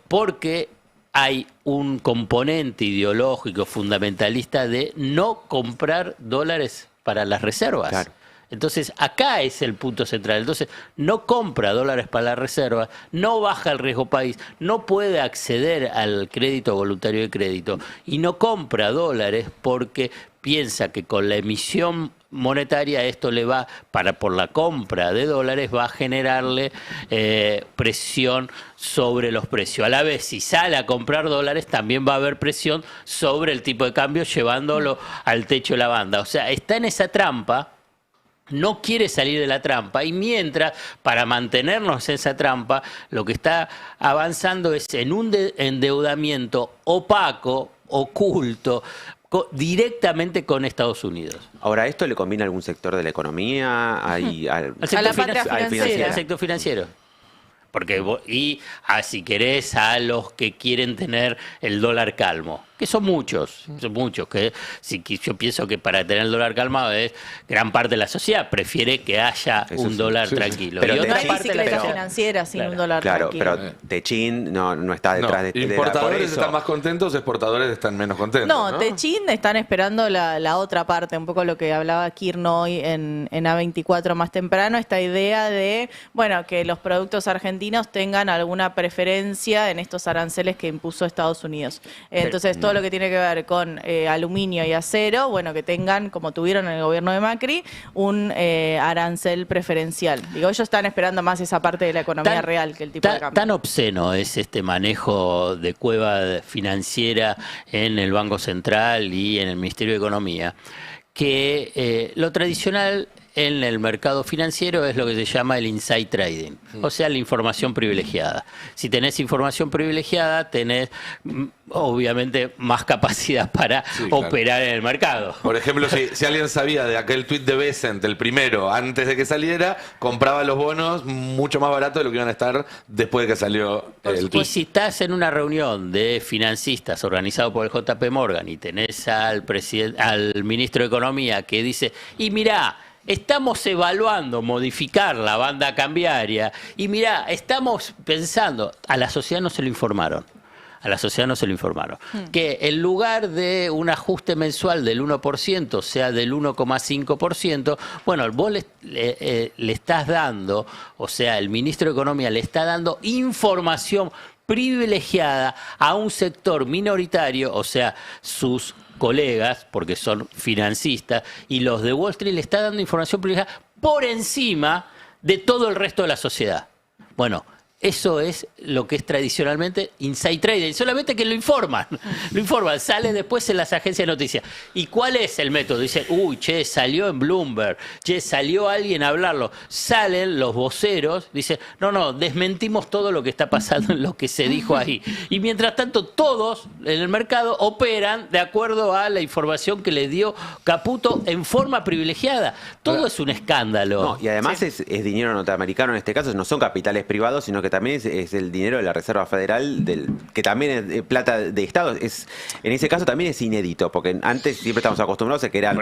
porque hay un componente ideológico fundamentalista de no comprar dólares para las reservas. Claro. Entonces, acá es el punto central. Entonces, no compra dólares para la reserva, no baja el riesgo país, no puede acceder al crédito voluntario de crédito y no compra dólares porque piensa que con la emisión monetaria esto le va, por la compra de dólares, va a generarle presión sobre los precios. A la vez, si sale a comprar dólares, también va a haber presión sobre el tipo de cambio, llevándolo al techo de la banda. O sea, está en esa trampa. No quiere salir de la trampa y mientras, para mantenernos en esa trampa, lo que está avanzando es en un endeudamiento opaco, oculto, directamente con Estados Unidos. Ahora, ¿esto le conviene a algún sector de la economía? Al la patria financiera. Al sector financiero. Porque si querés, a los que quieren tener el dólar calmo, que son muchos, que yo pienso que para tener el dólar calmado gran parte de la sociedad prefiere que haya un dólar tranquilo. Pero y No otra hay parte de la bicicleta sociedad, financiera sin un dólar Claro, tranquilo. pero Techín no está detrás de importadores por eso. están más contentos, exportadores están menos contentos. No, Techín están esperando la otra parte, un poco lo que hablaba Kirno hoy en A24 más temprano, esta idea de, bueno, que los productos argentinos tengan alguna preferencia en estos aranceles que impuso Estados Unidos. Entonces, todo lo que tiene que ver con aluminio y acero, bueno, que tengan, como tuvieron en el gobierno de Macri, un arancel preferencial. Digo, ellos están esperando más esa parte de la economía real que el tipo de cambio. Tan obsceno es este manejo de cueva financiera en el Banco Central y en el Ministerio de Economía, que lo tradicional en el mercado financiero es lo que se llama el inside trading, o sea, la información privilegiada. Si tenés información privilegiada, tenés obviamente más capacidad para operar en el mercado. Por ejemplo, si alguien sabía de aquel tuit de Besant, el primero, antes de que saliera, compraba los bonos mucho más barato de lo que iban a estar después de que salió el Y tuit. si estás en una reunión de financistas organizado por el JP Morgan y tenés al ministro de Economía que dice, y mirá, estamos evaluando modificar la banda cambiaria y mirá, estamos pensando, a la sociedad no se lo informaron. Que en lugar de un ajuste mensual del 1%, sea del 1,5%, bueno, vos le estás dando, o sea, el ministro de Economía le está dando información privilegiada a un sector minoritario, o sea, sus colegas, porque son financistas, y los de Wall Street le está dando información privilegiada por encima de todo el resto de la sociedad. Bueno, eso es lo que es tradicionalmente inside trading, solamente que lo informan, sale después en las agencias de noticias. ¿Y cuál es el método? Dicen, salió en Bloomberg, salió alguien a hablarlo. Salen los voceros, dicen, no, desmentimos todo lo que está pasando en lo que se dijo ahí. Y mientras tanto, todos en el mercado operan de acuerdo a la información que le dio Caputo en forma privilegiada. Todo es un escándalo. No, y además es dinero norteamericano en este caso, no son capitales privados, sino que también es el dinero de la Reserva Federal, que también es plata de Estado. En ese caso también es inédito, porque antes siempre estamos acostumbrados a que eran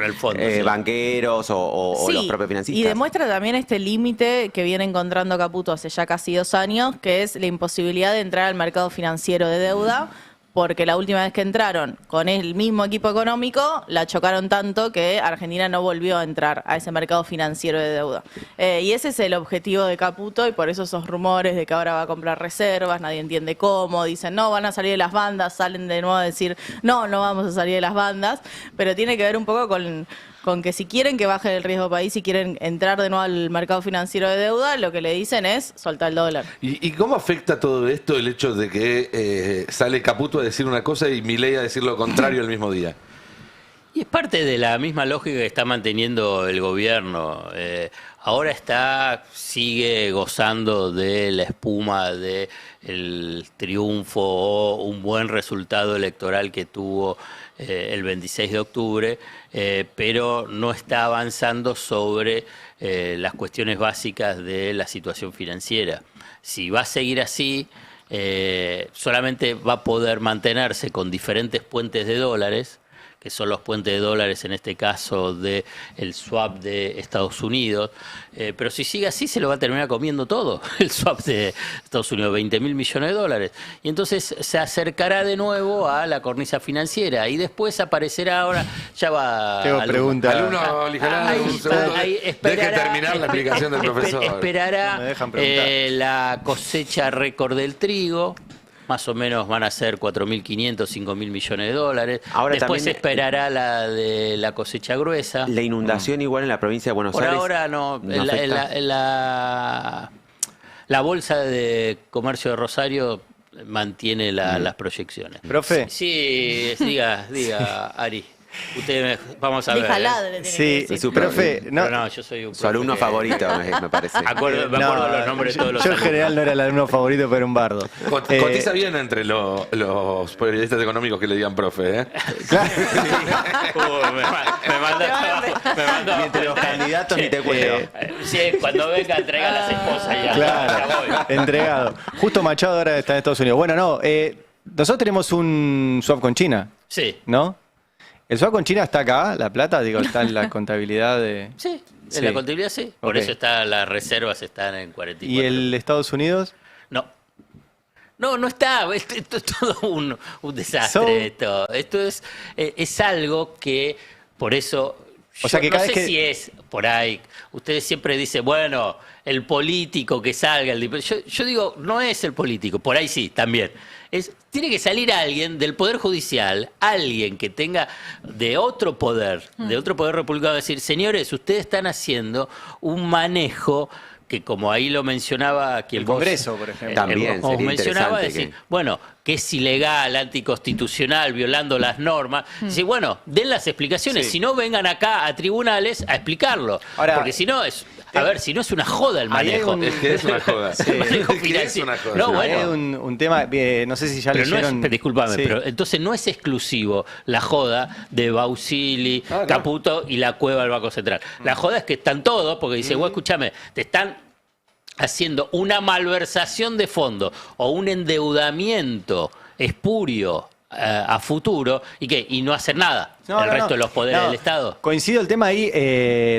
banqueros o los propios financistas. Y demuestra también este límite que viene encontrando Caputo hace ya casi 2 años, que es la imposibilidad de entrar al mercado financiero de deuda, porque la última vez que entraron con el mismo equipo económico, la chocaron tanto que Argentina no volvió a entrar a ese mercado financiero de deuda. Y ese es el objetivo de Caputo, y por eso esos rumores de que ahora va a comprar reservas, nadie entiende cómo, dicen, no, van a salir de las bandas, salen de nuevo a decir, no vamos a salir de las bandas, pero tiene que ver un poco con con que si quieren que baje el riesgo país, si quieren entrar de nuevo al mercado financiero de deuda, lo que le dicen es soltar el dólar. ¿Y cómo afecta todo esto el hecho de que sale Caputo a decir una cosa y Milei a decir lo contrario el mismo día? Y es parte de la misma lógica que está manteniendo el gobierno. Ahora sigue gozando de la espuma del triunfo o un buen resultado electoral que tuvo el 26 de octubre, pero no está avanzando sobre las cuestiones básicas de la situación financiera. Si va a seguir así, solamente va a poder mantenerse con diferentes puentes de dólares, que son los puentes de dólares, en este caso del swap de Estados Unidos, pero si sigue así se lo va a terminar comiendo todo, el swap de Estados Unidos, 20.000 millones de dólares. Y entonces se acercará de nuevo a la cornisa financiera y después aparecerá ahora, ya va... Tengo pregunta. Alumno Lijarán, un segundo, deje terminar la explicación del profesor. Esperará No me dejan preguntar. la cosecha récord del trigo. Más o menos van a ser 4.500, 5.000 millones de dólares. Ahora después también esperará la de la cosecha gruesa. La inundación igual en la provincia de Buenos Aires. Por ahora no. La Bolsa de Comercio de Rosario mantiene las proyecciones. ¿Profe? Sí, diga, Ari. Usted, vamos a ver. Ladre, tiene que Sí, decir. profe, no, No, yo soy un Su alumno profe que- favorito, me parece. me acuerdo los nombres de todos los yo en alumnos. general no era el alumno favorito, pero era un bardo. Cotiza bien entre los periodistas económicos que le digan profe, ¿eh? Me mandó. Y entre los candidatos ni te cuento. Sí, cuando venga traiga a las esposas ya. Ya Claro, voy. entregado. Justo Machado ahora está en Estados Unidos. Bueno, no, nosotros tenemos un swap con China, Sí, ¿no? El swap con China está acá, La Plata, digo, está en la contabilidad de... sí. Sí. En la contabilidad sí. Por Ok. eso las reservas están en 44. ¿Y el Estados Unidos? No. No está. Esto es todo un desastre. So- Esto es algo que, por eso, O sea, que no cada sé vez que- si es por ahí. Ustedes siempre dicen, bueno, el político que salga. Yo digo, no es el político. Por ahí sí, también. Tiene que salir alguien del Poder Judicial, alguien que tenga de otro poder republicano, decir, señores, ustedes están haciendo un manejo que, como ahí lo mencionaba quien El vos- Congreso, por ejemplo. También vos sería mencionaba, interesante decir, bueno, que es ilegal, anticonstitucional, violando las normas. Decir, bueno, den las explicaciones, Sí. si no vengan acá a tribunales a explicarlo. Ahora, porque si no es, a ver, si no es una joda el ahí hay manejo. un- Es que es una joda. El manejo Es que es financiero. una joda. No, Sí. bueno, Hay un tema, no sé si ya pero no leyeron... es, discúlpame, Sí. pero entonces no es exclusivo la joda de Bausili, no. Caputo y la cueva del Banco Central. La joda es que están todos, porque dice, bueno, escúchame, te están haciendo una malversación de fondos o un endeudamiento espurio a futuro y no hacer nada. El resto de los poderes del Estado. Coincido el tema ahí,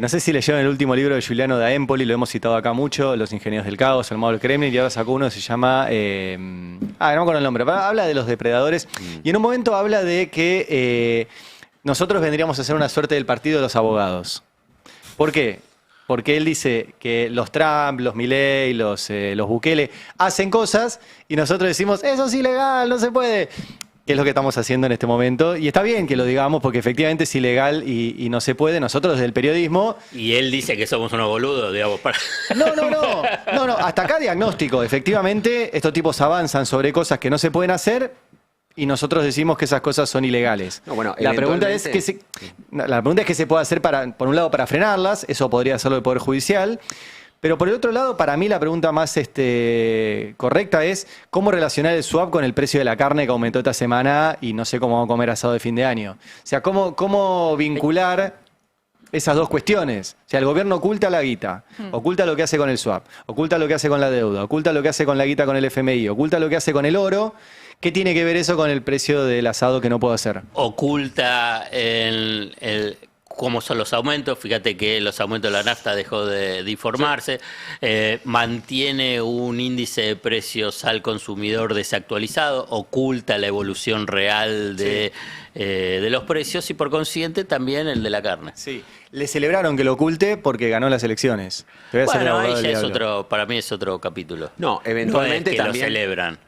no sé si leyeron el último libro de Giuliano da Empoli, lo hemos citado acá mucho, Los Ingenieros del Caos, El Mago del Kremlin, y ahora sacó uno que se llama, no me acuerdo el nombre, pero habla de los depredadores, y en un momento habla de que nosotros vendríamos a ser una suerte del partido de los abogados. ¿Por qué? Porque él dice que los Trump, los Milei, los Bukele hacen cosas y nosotros decimos, eso es ilegal, no se puede. Que es lo que estamos haciendo en este momento. Y está bien que lo digamos porque efectivamente es ilegal y no se puede. Nosotros desde el periodismo... Y él dice que somos unos boludos, digamos. No, hasta acá diagnóstico. Efectivamente, estos tipos avanzan sobre cosas que no se pueden hacer y nosotros decimos que esas cosas son ilegales. No, bueno, la pregunta es qué se puede hacer por un lado para frenarlas, eso podría hacerlo el Poder Judicial. Pero por el otro lado, para mí la pregunta más correcta es cómo relacionar el swap con el precio de la carne que aumentó esta semana y no sé cómo vamos a comer asado de fin de año. O sea, cómo vincular esas dos cuestiones. O sea, el gobierno oculta la guita, oculta lo que hace con el swap, oculta lo que hace con la deuda, oculta lo que hace con la guita con el FMI, oculta lo que hace con el oro. ¿Qué tiene que ver eso con el precio del asado que no puedo hacer? Oculta cómo son los aumentos. Fíjate que los aumentos de la nafta dejó de informarse. Mantiene un índice de precios al consumidor desactualizado. Oculta la evolución real de los precios y por consiguiente también el de la carne. Sí. Le celebraron que lo oculte porque ganó las elecciones. Te voy a hacer el Bueno, abogado ahí del ya es diablo. para mí es otro capítulo. No, eventualmente no es que también... lo celebran.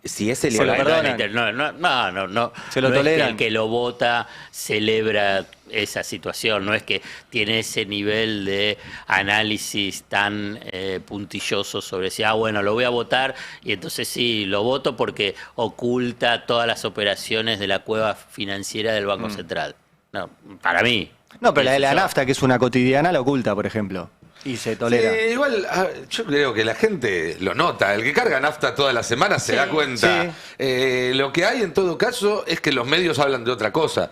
si ese Se lo liberal... perdonan. No. Se lo no es que toleran. el que lo vota celebra esa situación, no es que tiene ese nivel de análisis tan puntilloso sobre si, bueno, lo voy a votar y entonces sí, lo voto porque oculta todas las operaciones de la cueva financiera del Banco Central. No, para mí. No, pero la de la Eso. nafta, que es una cotidiana, la oculta, por ejemplo. Y se tolera. Sí, igual, yo creo que la gente lo nota. El que carga nafta toda la semana se da cuenta. Lo que hay en todo caso es que los medios hablan de otra cosa,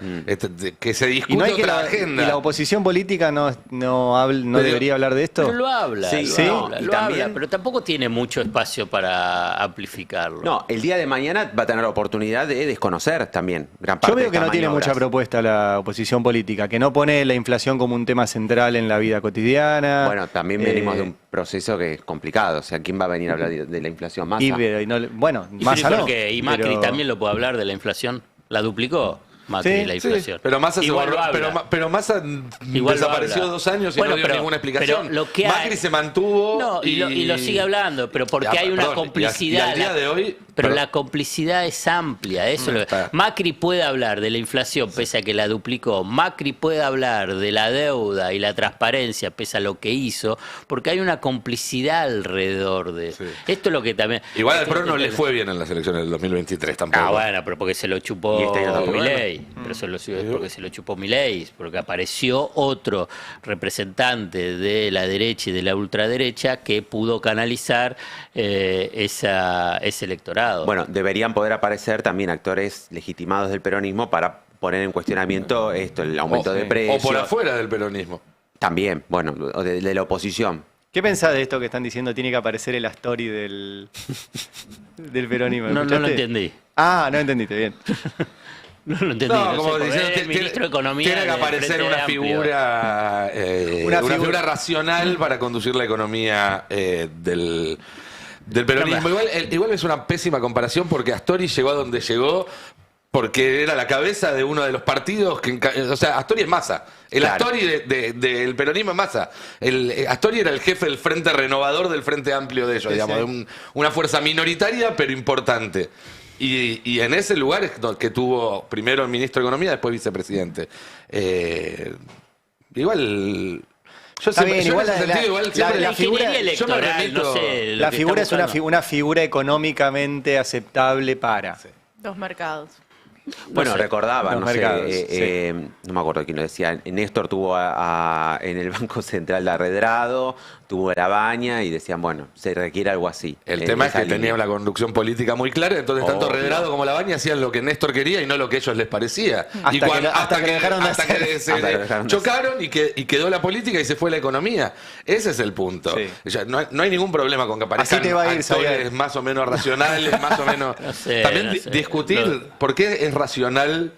que se discute Y no hay que otra la, agenda. y la oposición política no Pero- debería hablar de esto. Pero lo habla, Sí, lo sí. habla, Y lo también- habla, pero tampoco tiene mucho espacio para amplificarlo. No, el día de mañana va a tener la oportunidad de desconocer también gran parte Yo veo de que estas no tiene maniobras. mucha propuesta la oposición política, que no pone la inflación como un tema central en la vida cotidiana. Bueno, también venimos de un proceso que es complicado. O sea, ¿quién va a venir a hablar de la inflación? Massa. Bueno, ¿Y Massa por no. qué? ¿Y Macri pero- también lo puede hablar de la inflación? ¿La duplicó Macri Sí, la sí, inflación? Pero Massa se Igual borró, lo habla. pero Massa Igual lo desapareció habla. 2 años y Bueno, no dio pero- ninguna explicación. pero lo que Macri hay- se mantuvo No, y lo sigue hablando, pero porque Ya, hay una perdón, complicidad. y al día de hoy... Pero perdón. la complicidad es amplia. Eso es lo que- Está. Macri puede hablar de la inflación pese a que la duplicó. Macri puede hablar de la deuda y la transparencia pese a lo que hizo, porque hay una complicidad alrededor de Sí. esto. Es lo que también. Igual al PRO no le fue bien en las elecciones del 2023 tampoco. Bueno, pero porque se lo chupó Y este año tampoco. Milei. Pero eso es porque se lo chupó Milei, porque apareció otro representante de la derecha y de la ultraderecha que pudo canalizar ese electorado. Bueno, deberían poder aparecer también actores legitimados del peronismo para poner en cuestionamiento esto, el aumento de precios. O por afuera del peronismo. También, bueno, o de la oposición. ¿Qué pensás de esto que están diciendo? Tiene que aparecer el Astori del peronismo. no lo ¿Escuchaste? entendí. Ah, no entendiste, bien. No lo entendí. No, no como sé, porque diciendo, es el ministro de Economía. tiene que del aparecer Frente una Amplio. figura, Una una figura figura racional para conducir la economía del peronismo. Igual es una pésima comparación porque Astori llegó a donde llegó porque era la cabeza de uno de los partidos o sea, Astori es Massa. El Claro. Astori del peronismo es Massa. Astori era el jefe del Frente Renovador del Frente Amplio de ellos, digamos, de una fuerza minoritaria pero importante. Y en ese lugar es que tuvo primero el ministro de Economía, después vicepresidente. Igual... Yo Está bien, yo igual en ese la- sentido, igual siempre- La figura- ingeniería yo me electoral, remito- no sé. lo La que figura está es buscando. una figura económicamente aceptable para. Los mercados. Bueno, sé. recordaba, Los no mercados, sé, no me acuerdo quién lo decía, Néstor tuvo en el Banco Central de Arredrado, tuvo a La Baña y decían, bueno, se requiere algo así. El tema es que tenía una conducción política muy clara, entonces tanto Obvio. Redrado como La Baña hacían lo que Néstor quería y no lo que a ellos les parecía. Hasta que dejaron de hasta que hacer. se Hasta que dejaron de chocaron y quedó la política y se fue la economía. Ese es el punto. Sí. O sea, no hay ningún problema con que aparezcan Así te va a ir, actores Sayal. más o menos racionales, más o menos... No sé, También no sé. discutir por qué es racional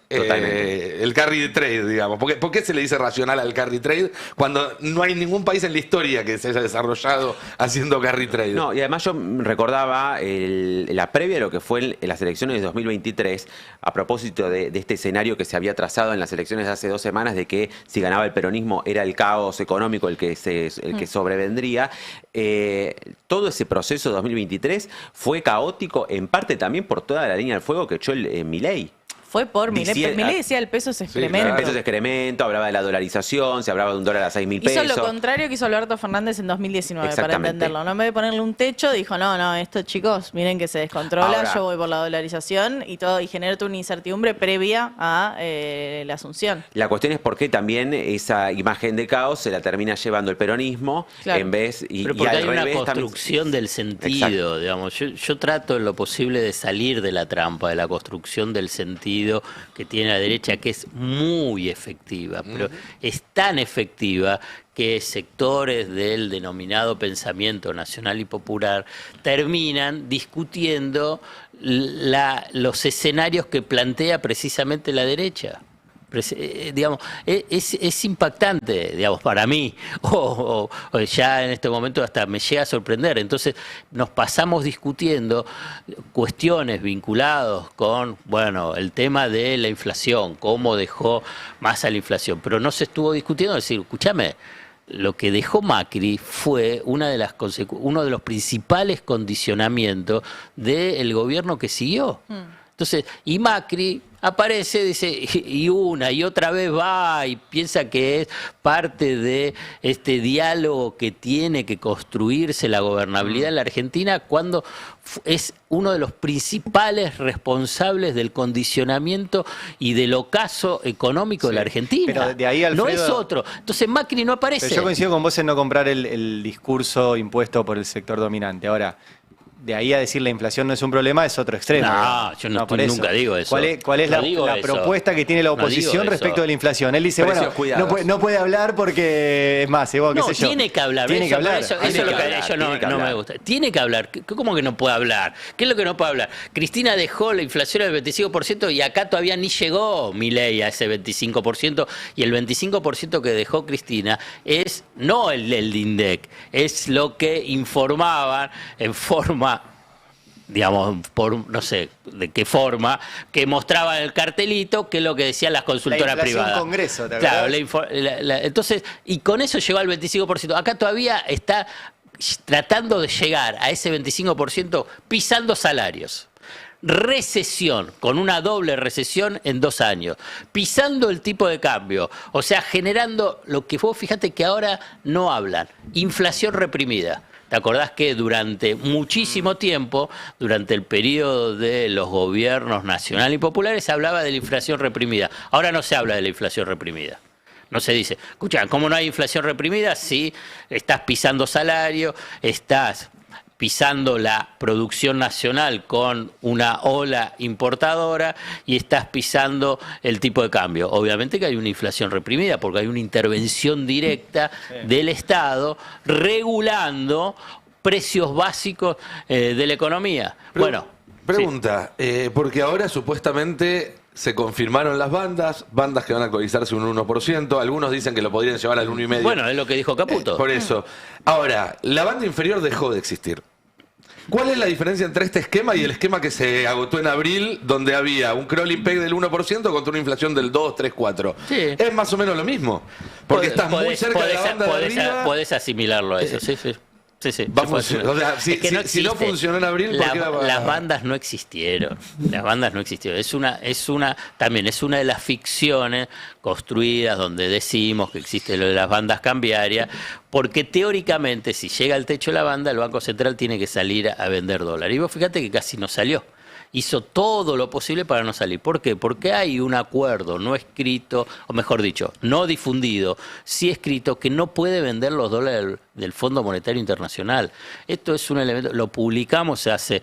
Totalmente. el carry trade, digamos. ¿Por qué se le dice racional al carry trade cuando no hay ningún país en la historia que se haya desarrollado haciendo carry trade? No, y además yo recordaba la previa de lo que fue en las elecciones de 2023, a propósito de este escenario que se había trazado en las elecciones de hace 2 semanas, de que si ganaba el peronismo era el caos económico el que sobrevendría. Todo ese proceso de 2023 fue caótico, en parte también por toda la línea del fuego que echó Milei. Fue por Milei. Diciendo- Milei decía el peso es excremento. claro. Pesos de excremento, hablaba de la dolarización, se hablaba de $1 a 6.000 Hizo pesos. lo contrario que hizo Alberto Fernández en 2019, para Exactamente. entenderlo. No, en vez de ponerle un techo, dijo, no, esto chicos, miren que se descontrola, Ahora- yo voy por la dolarización y todo, y genera toda una incertidumbre previa a la asunción. La cuestión es por qué también esa imagen de caos se la termina llevando el peronismo Claro. en vez Pero y porque al hay una revés también- construcción del sentido, Exacto. digamos. Yo trato en lo posible de salir de la trampa, de la construcción del sentido que tiene la derecha, que es muy efectiva, pero es tan efectiva que sectores del denominado pensamiento nacional y popular terminan discutiendo los escenarios que plantea precisamente la derecha. Digamos, es impactante, digamos, para mí, o ya en este momento hasta me llega a sorprender. Entonces nos pasamos discutiendo cuestiones vinculadas con, bueno, el tema de la inflación, cómo dejó más a la inflación, pero no se estuvo discutiendo, decir, escúchame, lo que dejó Macri fue uno de los principales condicionamientos del gobierno que siguió. Entonces, y Macri aparece, dice, y una y otra vez va y piensa que es parte de este diálogo que tiene que construirse la gobernabilidad en la Argentina, cuando es uno de los principales responsables del condicionamiento y del ocaso económico de la Argentina. Pero de ahí, Alfredo, no es otro. Entonces Macri no aparece. Pero yo coincido con vos en no comprar el discurso impuesto por el sector dominante. Ahora, de ahí a decir la inflación no es un problema es otro extremo. No, yo nunca digo eso. ¿Cuál es la propuesta que tiene la oposición respecto de la inflación? Él dice, bueno, no puede hablar porque es más, qué sé yo. Tiene que hablar. Tiene que hablar. Eso es lo que a ellos no me gusta. Tiene que hablar. ¿Cómo que no puede hablar? ¿Qué es lo que no puede hablar? Cristina dejó la inflación al 25% y acá todavía ni llegó Milei a ese 25%, y el 25% que dejó Cristina es no el del INDEC, es lo que informaban en forma, digamos, por no sé de qué forma, que mostraba el cartelito, que es lo que decían las consultoras privadas. Congreso, ¿te claro, entonces, y con eso llegó al 25%. Acá todavía está tratando de llegar a ese 25% pisando salarios. Recesión, con una doble recesión en 2 años, pisando el tipo de cambio, o sea, generando lo que vos fíjate que ahora no hablan, inflación reprimida. ¿Te acordás que durante muchísimo tiempo, durante el periodo de los gobiernos nacional y populares, se hablaba de la inflación reprimida? Ahora no se habla de la inflación reprimida. No se dice, escucha, ¿cómo no hay inflación reprimida? Si estás pisando salario, estás pisando la producción nacional con una ola importadora y estás pisando el tipo de cambio. Obviamente que hay una inflación reprimida porque hay una intervención directa del Estado regulando precios básicos de la economía. Pregunta, porque ahora supuestamente se confirmaron las bandas que van a actualizarse un 1%, algunos dicen que lo podrían llevar al 1,5%. Bueno, es lo que dijo Caputo. Por eso. Ahora, la banda inferior dejó de existir. ¿Cuál es la diferencia entre este esquema y el esquema que se agotó en abril, donde había un crawling peg del 1% contra una inflación del 2, 3, 4? Sí. Es más o menos lo mismo, porque estás muy cerca de la banda de arriba. Podés asimilarlo a eso, sí. Sí. Va a funcionar. O sea, si no funcionó en abril, ¿por qué las bandas no existieron. Las bandas no existieron. También es una de las ficciones construidas donde decimos que existe lo de las bandas cambiarias, porque teóricamente si llega al techo de la banda, el Banco Central tiene que salir a vender dólares. Y vos fíjate que casi no salió. Hizo todo lo posible para no salir. ¿Por qué? Porque hay un acuerdo no escrito, o mejor dicho, no difundido, sí escrito, que no puede vender los dólares del Fondo Monetario Internacional. Esto es un elemento, lo publicamos hace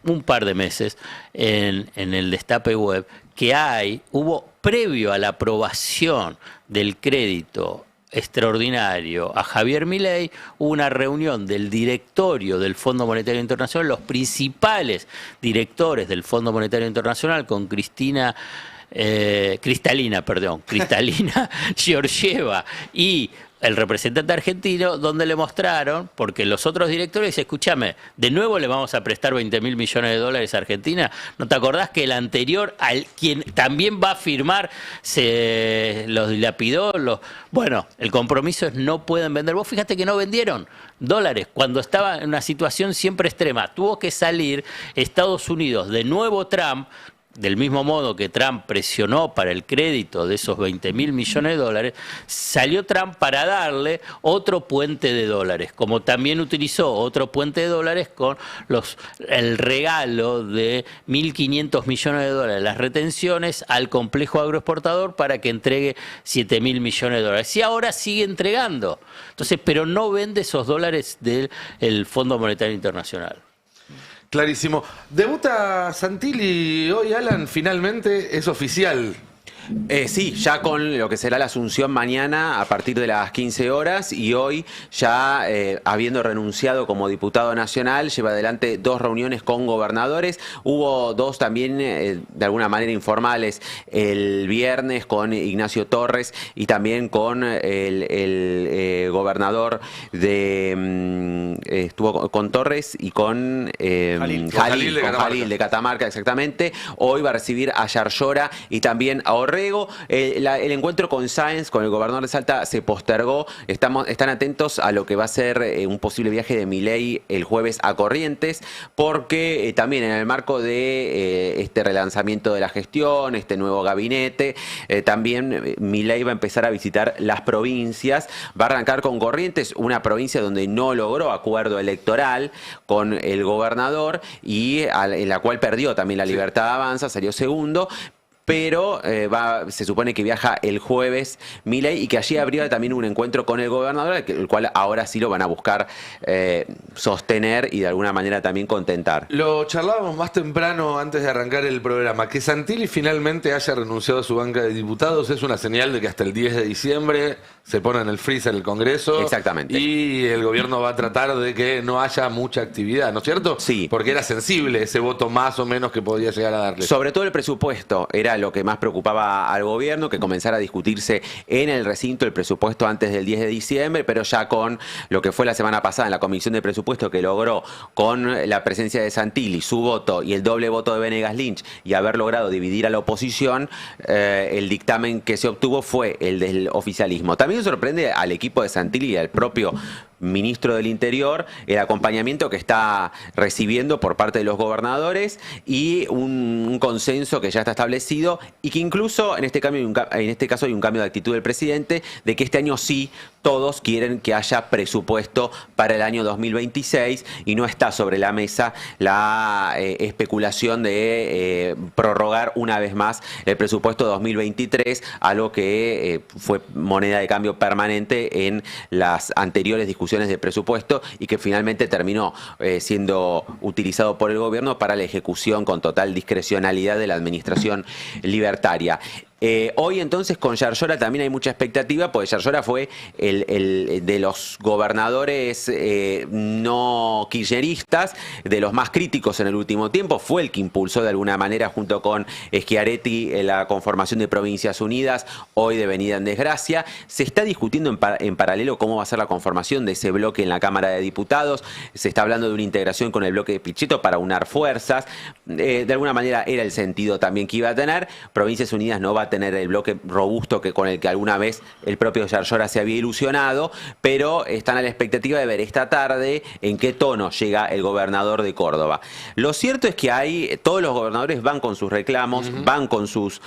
un par de meses en el Destape Web, que hubo previo a la aprobación del crédito extraordinario a Javier Milei, una reunión del directorio del Fondo Monetario Internacional, los principales directores del Fondo Monetario Internacional, con Cristalina Georgieva y el representante argentino, donde le mostraron, porque los otros directores dicen, escúchame, de nuevo le vamos a prestar 20.000 millones de dólares a Argentina. ¿No te acordás que el anterior, al quien también va a firmar, se los dilapidó? Bueno, el compromiso es no pueden vender. Vos fíjate que no vendieron dólares cuando estaba en una situación siempre extrema. Tuvo que salir Estados Unidos, de nuevo Trump, del mismo modo que Trump presionó para el crédito de esos 20.000 millones de dólares, salió Trump para darle otro puente de dólares, como también utilizó otro puente de dólares con el regalo de 1.500 millones de dólares, las retenciones al complejo agroexportador para que entregue 7.000 millones de dólares. Y ahora sigue entregando. Entonces, pero no vende esos dólares del Fondo Monetario Internacional. Clarísimo. Debuta Santilli hoy, Alan, finalmente es oficial. Sí, ya con lo que será la asunción mañana a partir de las 15 horas y hoy ya habiendo renunciado como diputado nacional, lleva adelante 2 reuniones con gobernadores. Hubo 2 también de alguna manera informales el viernes con Ignacio Torres y también con el gobernador de... estuvo con Torres y con Jalil de Catamarca, exactamente. Hoy va a recibir a Yarlora y también ahora Dorrego. El encuentro con Sáenz, con el gobernador de Salta, se postergó. Están atentos a lo que va a ser un posible viaje de Milei el jueves a Corrientes, porque también en el marco de este relanzamiento de la gestión, este nuevo gabinete, también Milei va a empezar a visitar las provincias. Va a arrancar con Corrientes, una provincia donde no logró acuerdo electoral con el gobernador y en la cual perdió también la Libertad Avanza, salió segundo. Pero se supone que viaja el jueves Milei y que allí habría también un encuentro con el gobernador, el cual ahora sí lo van a buscar sostener y de alguna manera también contentar. Lo charlábamos más temprano antes de arrancar el programa. Que Santilli finalmente haya renunciado a su banca de diputados es una señal de que hasta el 10 de diciembre se pone en el freezer el Congreso. Exactamente. Y el gobierno va a tratar de que no haya mucha actividad, ¿no es cierto? Sí. Porque era sensible ese voto más o menos que podía llegar a darle. Sobre todo el presupuesto era lo que más preocupaba al gobierno, que comenzara a discutirse en el recinto el presupuesto antes del 10 de diciembre, pero ya con lo que fue la semana pasada en la Comisión de Presupuesto, que logró con la presencia de Santilli, su voto y el doble voto de Venegas Lynch, y haber logrado dividir a la oposición, el dictamen que se obtuvo fue el del oficialismo. También sorprende al equipo de Santilli y al propio ministro del Interior el acompañamiento que está recibiendo por parte de los gobernadores y un consenso que ya está establecido y que incluso en este caso hay un cambio de actitud del presidente de que este año sí todos quieren que haya presupuesto para el año 2026 y no está sobre la mesa la especulación de prorrogar una vez más el presupuesto 2023, algo que fue moneda de cambio permanente en las anteriores discusiones de presupuesto y que finalmente terminó siendo utilizado por el gobierno para la ejecución con total discrecionalidad de la administración libertaria. Hoy entonces con Yarlora también hay mucha expectativa, porque Yarlora fue el de los gobernadores no kirchneristas, de los más críticos en el último tiempo, fue el que impulsó de alguna manera junto con Schiaretti la conformación de Provincias Unidas, hoy devenida en desgracia. Se está discutiendo en paralelo cómo va a ser la conformación de ese bloque en la Cámara de Diputados, se está hablando de una integración con el bloque de Pichetto para unar fuerzas, de alguna manera era el sentido también que iba a tener. Provincias Unidas no va a tener el bloque robusto con el que alguna vez el propio Yarlora se había ilusionado, pero están a la expectativa de ver esta tarde en qué tono llega el gobernador de Córdoba. Lo cierto es que todos los gobernadores van con sus reclamos, van con sus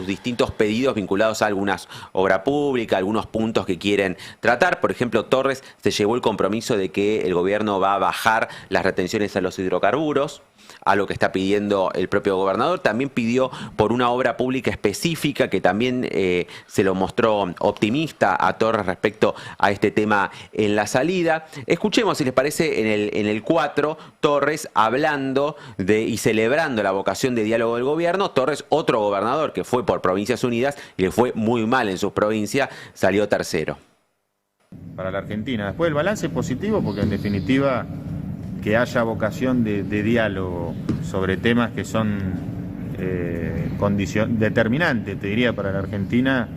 distintos pedidos vinculados a algunas obra pública, algunos puntos que quieren tratar. Por ejemplo, Torres se llevó el compromiso de que el gobierno va a bajar las retenciones a los hidrocarburos, a lo que está pidiendo el propio gobernador. También pidió por una obra pública específica que también se lo mostró optimista a Torres respecto a este tema en la salida. Escuchemos, si les parece, en el 4, Torres hablando y celebrando la vocación de diálogo del gobierno. Torres, otro gobernador que fue por Provincias Unidas y le fue muy mal en su provincia, salió tercero. Para la Argentina. Después el balance es positivo porque en definitiva que haya vocación de diálogo sobre temas que son determinantes, te diría, para la Argentina,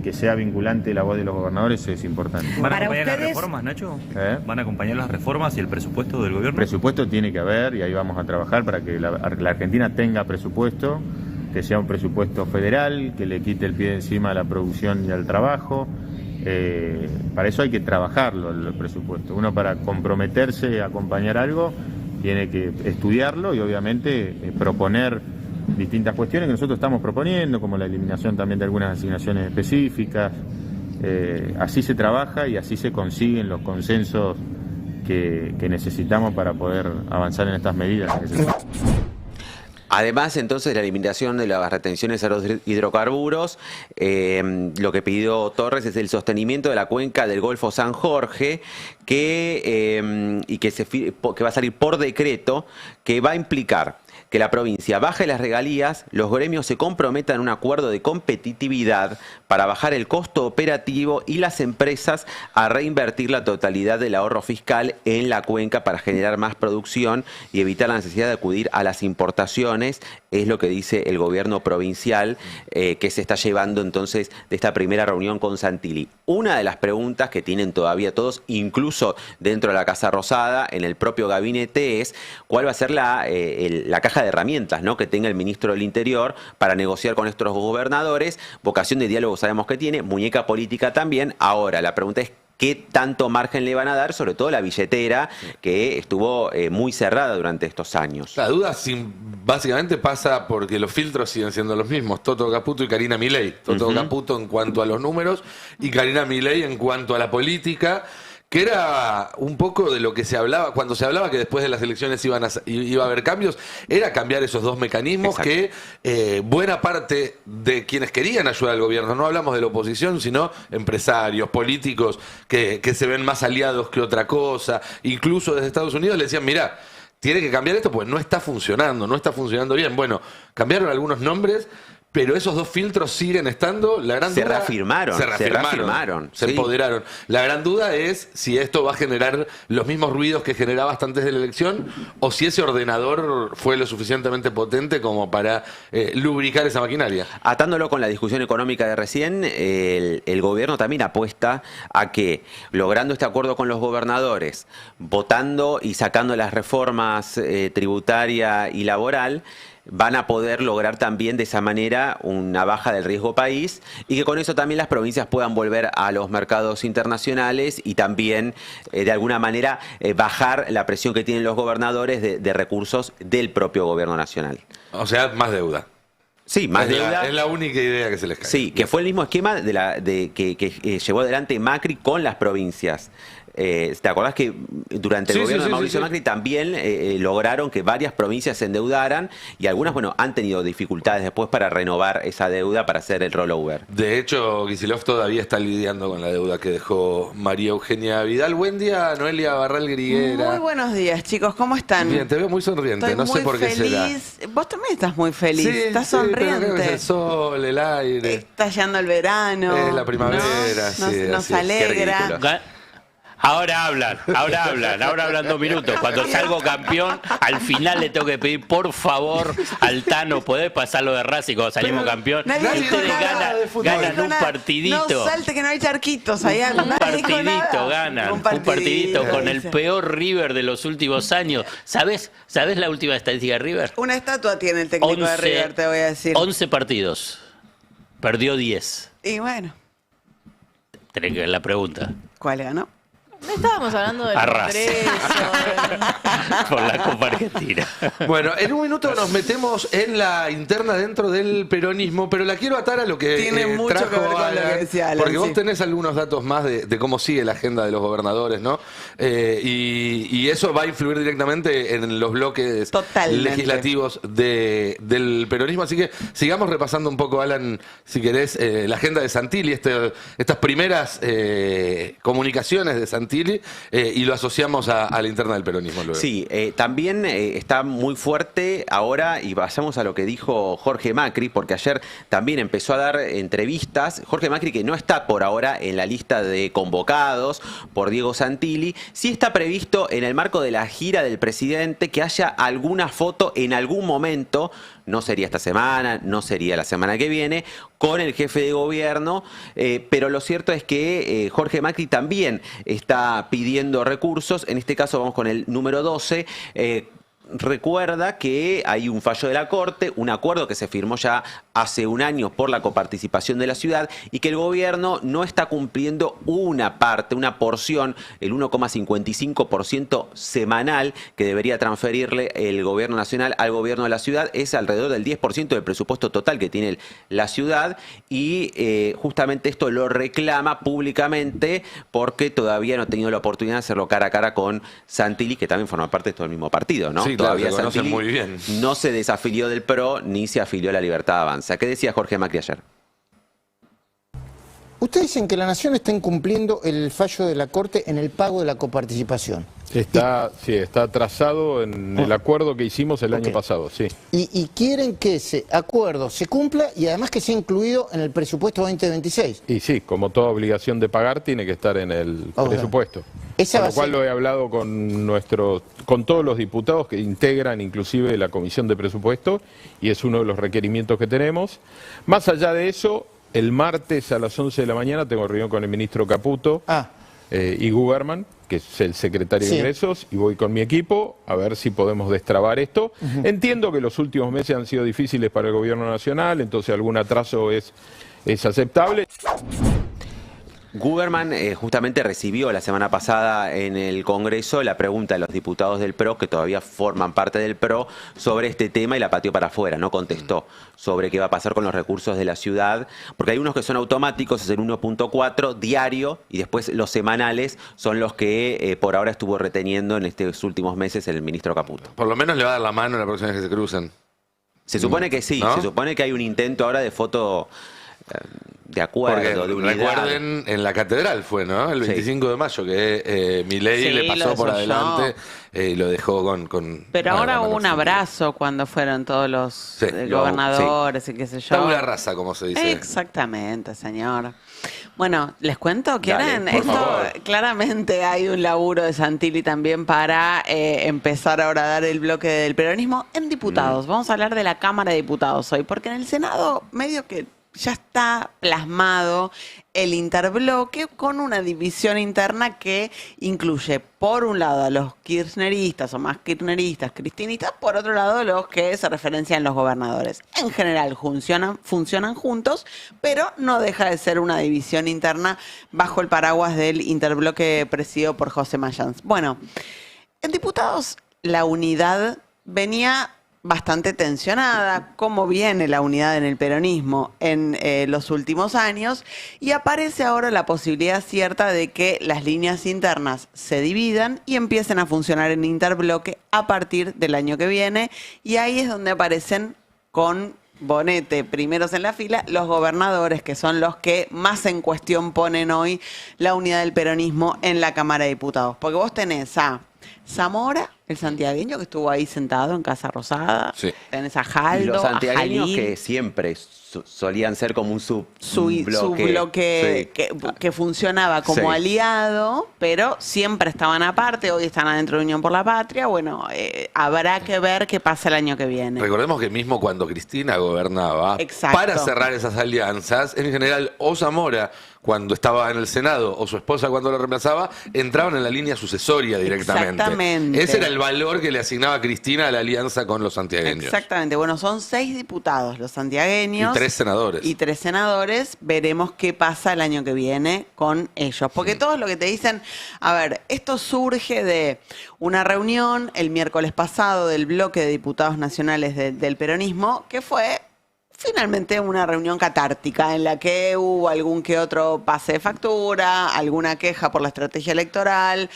que sea vinculante la voz de los gobernadores es importante. ¿Van a acompañar las reformas, Nacho? ¿Van a acompañar las reformas y el presupuesto del gobierno? Presupuesto tiene que haber y ahí vamos a trabajar para que la Argentina tenga presupuesto, que sea un presupuesto federal, que le quite el pie de encima a la producción y al trabajo. Para eso hay que trabajarlo el presupuesto. Uno, para comprometerse a acompañar algo, tiene que estudiarlo y obviamente proponer distintas cuestiones que nosotros estamos proponiendo, como la eliminación también de algunas asignaciones específicas. Así se trabaja y así se consiguen los consensos que necesitamos para poder avanzar en estas medidas. Además, entonces, la eliminación de las retenciones a los hidrocarburos, lo que pidió Torres es el sostenimiento de la cuenca del Golfo San Jorge, que va a salir por decreto, que va a implicar que la provincia baje las regalías, los gremios se comprometan a un acuerdo de competitividad para bajar el costo operativo y las empresas a reinvertir la totalidad del ahorro fiscal en la cuenca para generar más producción y evitar la necesidad de acudir a las importaciones es lo que dice el gobierno provincial que se está llevando entonces de esta primera reunión con Santilli. Una de las preguntas que tienen todavía todos, incluso dentro de la Casa Rosada, en el propio gabinete, es cuál va a ser la caja de herramientas, ¿no?, que tenga el ministro del Interior para negociar con estos gobernadores. Vocación de diálogo sabemos que tiene, muñeca política también. Ahora, la pregunta es qué tanto margen le van a dar, sobre todo la billetera, que estuvo muy cerrada durante estos años. La duda básicamente pasa porque los filtros siguen siendo los mismos, Toto Caputo y Karina Milei. Toto Caputo en cuanto a los números y Karina Milei en cuanto a la política, que era un poco de lo que se hablaba, cuando se hablaba que después de las elecciones iba a haber cambios, era cambiar esos dos mecanismos. Exacto. Que buena parte de quienes querían ayudar al gobierno, no hablamos de la oposición, sino empresarios, políticos, que se ven más aliados que otra cosa, incluso desde Estados Unidos le decían, mirá, tiene que cambiar esto, pues no está funcionando bien. Bueno, cambiaron algunos nombres, pero esos dos filtros siguen estando. La gran duda, se reafirmaron, se empoderaron. La gran duda es si esto va a generar los mismos ruidos que generaba antes de la elección, o si ese ordenador fue lo suficientemente potente como para lubricar esa maquinaria. Atándolo con la discusión económica de recién, el gobierno también apuesta a que, logrando este acuerdo con los gobernadores, votando y sacando las reformas tributaria y laboral, van a poder lograr también de esa manera una baja del riesgo país, y que con eso también las provincias puedan volver a los mercados internacionales y también de alguna manera bajar la presión que tienen los gobernadores de recursos del propio gobierno nacional. O sea, más deuda. Sí, más deuda. Es la única idea que se les cae. Sí, que fue el mismo esquema que llevó adelante Macri con las provincias. ¿Te acordás que durante el gobierno de Mauricio Macri también lograron que varias provincias se endeudaran, y algunas, bueno, han tenido dificultades después para renovar esa deuda para hacer el rollover? De hecho, Kicillof todavía está lidiando con la deuda que dejó María Eugenia Vidal. Buen día, Noelia Barral Griguera. Muy buenos días, chicos, ¿cómo están? Bien, te veo muy sonriente, Estoy no sé por qué feliz. será. Vos también estás muy feliz, estás sonriente. Pero creo que es el sol, el aire. Está llegando el verano. Es la primavera, nos alegra. Ahora hablan 2 minutos. Cuando salgo campeón, al final le tengo que pedir, por favor, al Tano, ¿podés pasarlo de Racing cuando salimos campeón? Ustedes ganan un partidito. No salte que no hay charquitos allá. Un partidito ganan, un partidito con el peor River de los últimos años. ¿Sabés la última estadística de River? Una estatua tiene el técnico de River, te voy a decir. 11 partidos. Perdió 10. Y bueno. Tenés que ver la pregunta. ¿Cuál ganó? No estábamos hablando del Congreso. Por la Copa Argentina. Bueno, en un minuto nos metemos en la interna dentro del peronismo, pero la quiero atar a lo que tiene mucho trajo que ver con Alan, lo que decía Alan, porque vos tenés algunos datos más de cómo sigue la agenda de los gobernadores, ¿no? Y eso va a influir directamente en los bloques legislativos del peronismo. Así que sigamos repasando un poco, Alan, si querés, la agenda de Santilli, estas primeras comunicaciones de Santilli. Y lo asociamos a la interna del peronismo luego. Sí, también está muy fuerte ahora, y pasamos a lo que dijo Jorge Macri, porque ayer también empezó a dar entrevistas. Jorge Macri, que no está por ahora en la lista de convocados por Diego Santilli, sí está previsto en el marco de la gira del presidente que haya alguna foto en algún momento, no sería esta semana, no sería la semana que viene, con el jefe de gobierno, pero lo cierto es que Jorge Macri también está pidiendo recursos. En este caso vamos con el número 12. Recuerda que hay un fallo de la Corte, un acuerdo que se firmó ya hace un año por la coparticipación de la ciudad, y que el gobierno no está cumpliendo una parte, una porción, el 1,55% semanal que debería transferirle el gobierno nacional al gobierno de la ciudad. Es alrededor del 10% del presupuesto total que tiene la ciudad, y justamente esto lo reclama públicamente porque todavía no ha tenido la oportunidad de hacerlo cara a cara con Santilli, que también forma parte de todo el mismo partido, ¿no? Sí, todavía claro, se conocen muy bien. No se desafilió del PRO ni se afilió a la Libertad Avanza. ¿Qué decía Jorge Macri ayer? Ustedes dicen que la Nación está incumpliendo el fallo de la Corte en el pago de la coparticipación. Está atrasado en el acuerdo que hicimos el año pasado, sí. Y quieren que ese acuerdo se cumpla y además que sea incluido en el presupuesto 2026. Y sí, como toda obligación de pagar, tiene que estar en el presupuesto. Con lo cual lo he hablado con con todos los diputados que integran inclusive la Comisión de Presupuesto, y es uno de los requerimientos que tenemos. Más allá de eso, el martes a las 11 de la mañana tengo reunión con el ministro Caputo y Guberman, que es el secretario de Ingresos, y voy con mi equipo a ver si podemos destrabar esto. Entiendo que los últimos meses han sido difíciles para el gobierno nacional, entonces algún atraso es aceptable. Guberman justamente recibió la semana pasada en el Congreso la pregunta de los diputados del PRO, que todavía forman parte del PRO, sobre este tema y la pateó para afuera, no contestó sobre qué va a pasar con los recursos de la ciudad, porque hay unos que son automáticos, es el 1.4 diario, y después los semanales son los que por ahora estuvo reteniendo en estos últimos meses el ministro Caputo. Por lo menos le va a dar la mano la próxima vez que se crucen. Se supone que sí, ¿no? Se supone que hay un intento ahora de foto de acuerdo, de unidad. Recuerden, en la catedral fue, ¿no? El 25 de mayo, que Milei le pasó por adelante y lo dejó con Pero ahora hubo un abrazo cuando fueron todos los gobernadores y qué sé yo. Tabula rasa, como se dice. Exactamente, señor. Bueno, les cuento que ahora en por esto favor. claramente hay un laburo de Santilli también para empezar ahora a dar el bloque del peronismo en diputados. Vamos a hablar de la Cámara de Diputados hoy, porque en el Senado medio que ya está plasmado el interbloque con una división interna que incluye, por un lado, a los kirchneristas o más kirchneristas, cristinistas, por otro lado, los que se referencian los gobernadores. En general funcionan juntos, pero no deja de ser una división interna bajo el paraguas del interbloque presidido por José Mayans. Bueno, en diputados la unidad venía bastante tensionada, cómo viene la unidad en el peronismo en los últimos años, y aparece ahora la posibilidad cierta de que las líneas internas se dividan y empiecen a funcionar en interbloque a partir del año que viene, y ahí es donde aparecen con bonete primeros en la fila los gobernadores, que son los que más en cuestión ponen hoy la unidad del peronismo en la Cámara de Diputados, porque vos tenés a Zamora, el santiagueño que estuvo ahí sentado en Casa Rosada. Sí. Tenés a Jaldo, y los santiagueños a Jalil, que siempre solían ser como un subbloque bloque que funcionaba como Sí. aliado, pero siempre estaban aparte. Hoy están adentro de Unión por la Patria. Bueno, habrá que ver qué pasa el año que viene. Recordemos que mismo cuando Cristina gobernaba, Exacto. para cerrar esas alianzas, en general, o Zamora, cuando estaba en el Senado, o su esposa cuando lo reemplazaba, entraban en la línea sucesoria directamente. Exactamente. Ese era el valor que le asignaba Cristina a la alianza con los santiagueños. Exactamente. Bueno, son 6 diputados los santiagueños. Y 3 senadores. Y 3 senadores. Veremos qué pasa el año que viene con ellos. Porque todos lo que te dicen, a ver, esto surge de una reunión el miércoles pasado del bloque de diputados nacionales del peronismo, que fue finalmente una reunión catártica en la que hubo algún que otro pase de factura, alguna queja por la estrategia electoral,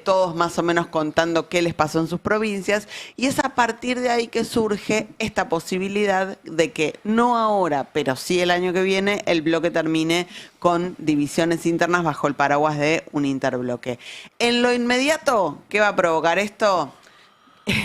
todos más o menos contando qué les pasó en sus provincias, y es a partir de ahí que surge esta posibilidad de que no ahora, pero sí el año que viene, el bloque termine con divisiones internas bajo el paraguas de un interbloque. En lo inmediato, ¿qué va a provocar esto?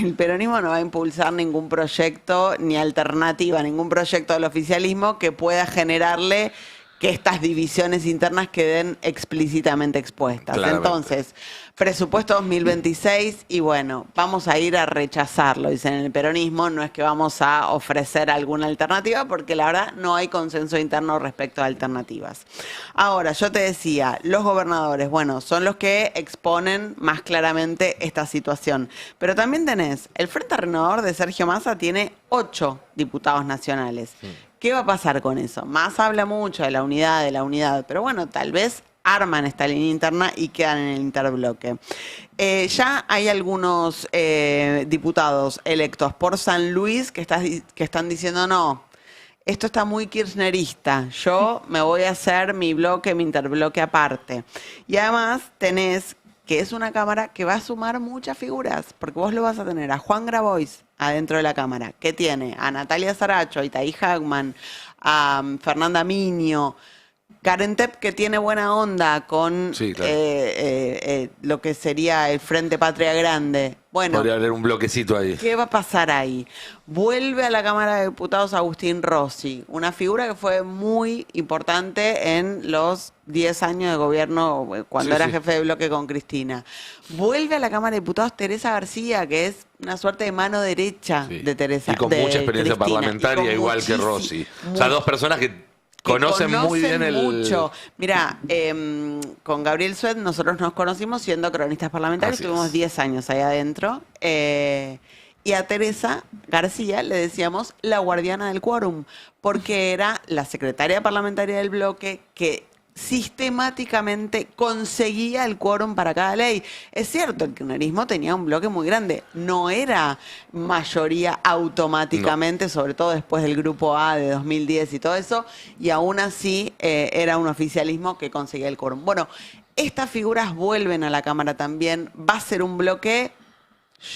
El peronismo no va a impulsar ningún proyecto ni alternativa, ningún proyecto del oficialismo que pueda generarle que estas divisiones internas queden explícitamente expuestas. Claramente. Entonces, presupuesto 2026 y bueno, vamos a ir a rechazarlo, dicen en el peronismo, no es que vamos a ofrecer alguna alternativa porque la verdad no hay consenso interno respecto a alternativas. Ahora, yo te decía, los gobernadores, bueno, son los que exponen más claramente esta situación, pero también tenés, el Frente Renovador de Sergio Massa tiene 8 diputados nacionales. ¿Qué va a pasar con eso? Massa habla mucho de la unidad, pero bueno, tal vez arman esta línea interna y quedan en el interbloque. Ya hay algunos diputados electos por San Luis que están diciendo no, esto está muy kirchnerista, yo me voy a hacer mi bloque, mi interbloque aparte. Y además tenés que es una cámara que va a sumar muchas figuras, porque vos lo vas a tener a Juan Grabois adentro de la cámara, que tiene a Natalia Saracho, a Itaí Hagman, a Fernanda Miño, Karen Tepp, que tiene buena onda con Sí, claro. lo que sería el Frente Patria Grande. Bueno, Podría haber un bloquecito ahí. ¿qué va a pasar ahí? Vuelve a la Cámara de Diputados Agustín Rossi, una figura que fue muy importante en los 10 años de gobierno cuando Sí, era sí. jefe de bloque con Cristina. Vuelve a la Cámara de Diputados Teresa García, que es una suerte de mano derecha de Teresa. Y con de mucha experiencia Cristina, parlamentaria, y con igual que muchísimo- Rossi. O sea, dos personas que conocen muy bien el... mucho. Mira, con Gabriel Sued nosotros nos conocimos siendo cronistas parlamentarios, Así estuvimos es. 10 años ahí adentro. Y a Teresa García le decíamos la guardiana del quórum, porque era la secretaria parlamentaria del bloque que sistemáticamente conseguía el quórum para cada ley. Es cierto, el kirchnerismo tenía un bloque muy grande, no era mayoría automáticamente, sobre todo después del Grupo A de 2010 y todo eso, y aún así era un oficialismo que conseguía el quórum. Bueno, estas figuras vuelven a la Cámara también, va a ser un bloque,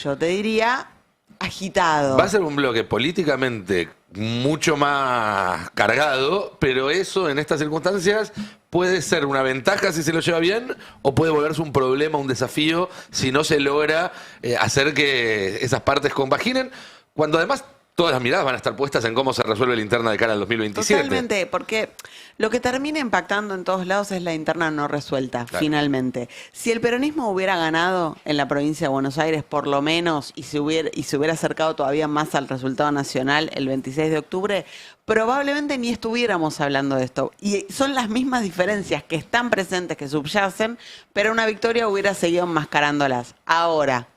yo te diría, agitado. Va a ser un bloque políticamente mucho más cargado, pero eso en estas circunstancias puede ser una ventaja si se lo lleva bien o puede volverse un problema, un desafío si no se logra hacer que esas partes compaginen, cuando además todas las miradas van a estar puestas en cómo se resuelve la interna de cara al 2027. Totalmente, porque lo que termina impactando en todos lados es la interna no resuelta, Claro. finalmente. Si el peronismo hubiera ganado en la provincia de Buenos Aires, por lo menos, y se hubiera acercado todavía más al resultado nacional el 26 de octubre, probablemente ni estuviéramos hablando de esto. Y son las mismas diferencias que están presentes, que subyacen, pero una victoria hubiera seguido enmascarándolas. Ahora,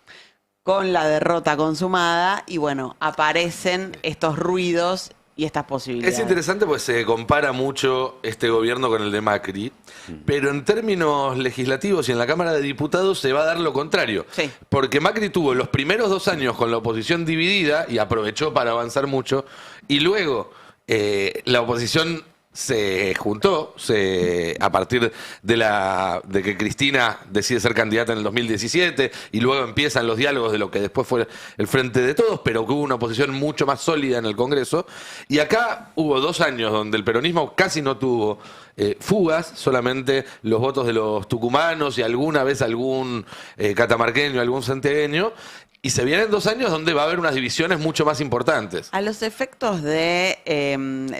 con la derrota consumada, y bueno, aparecen estos ruidos y estas posibilidades. Es interesante porque se compara mucho este gobierno con el de Macri, pero en términos legislativos y en la Cámara de Diputados se va a dar lo contrario. Sí. Porque Macri tuvo los primeros 2 años con la oposición dividida y aprovechó para avanzar mucho, y luego la oposición se juntó a partir de que Cristina decide ser candidata en el 2017 y luego empiezan los diálogos de lo que después fue el Frente de Todos, pero que hubo una oposición mucho más sólida en el Congreso. Y acá hubo 2 años donde el peronismo casi no tuvo fugas, solamente los votos de los tucumanos y alguna vez algún catamarqueño, algún santiagueño. Y se vienen 2 años donde va a haber unas divisiones mucho más importantes. A los efectos de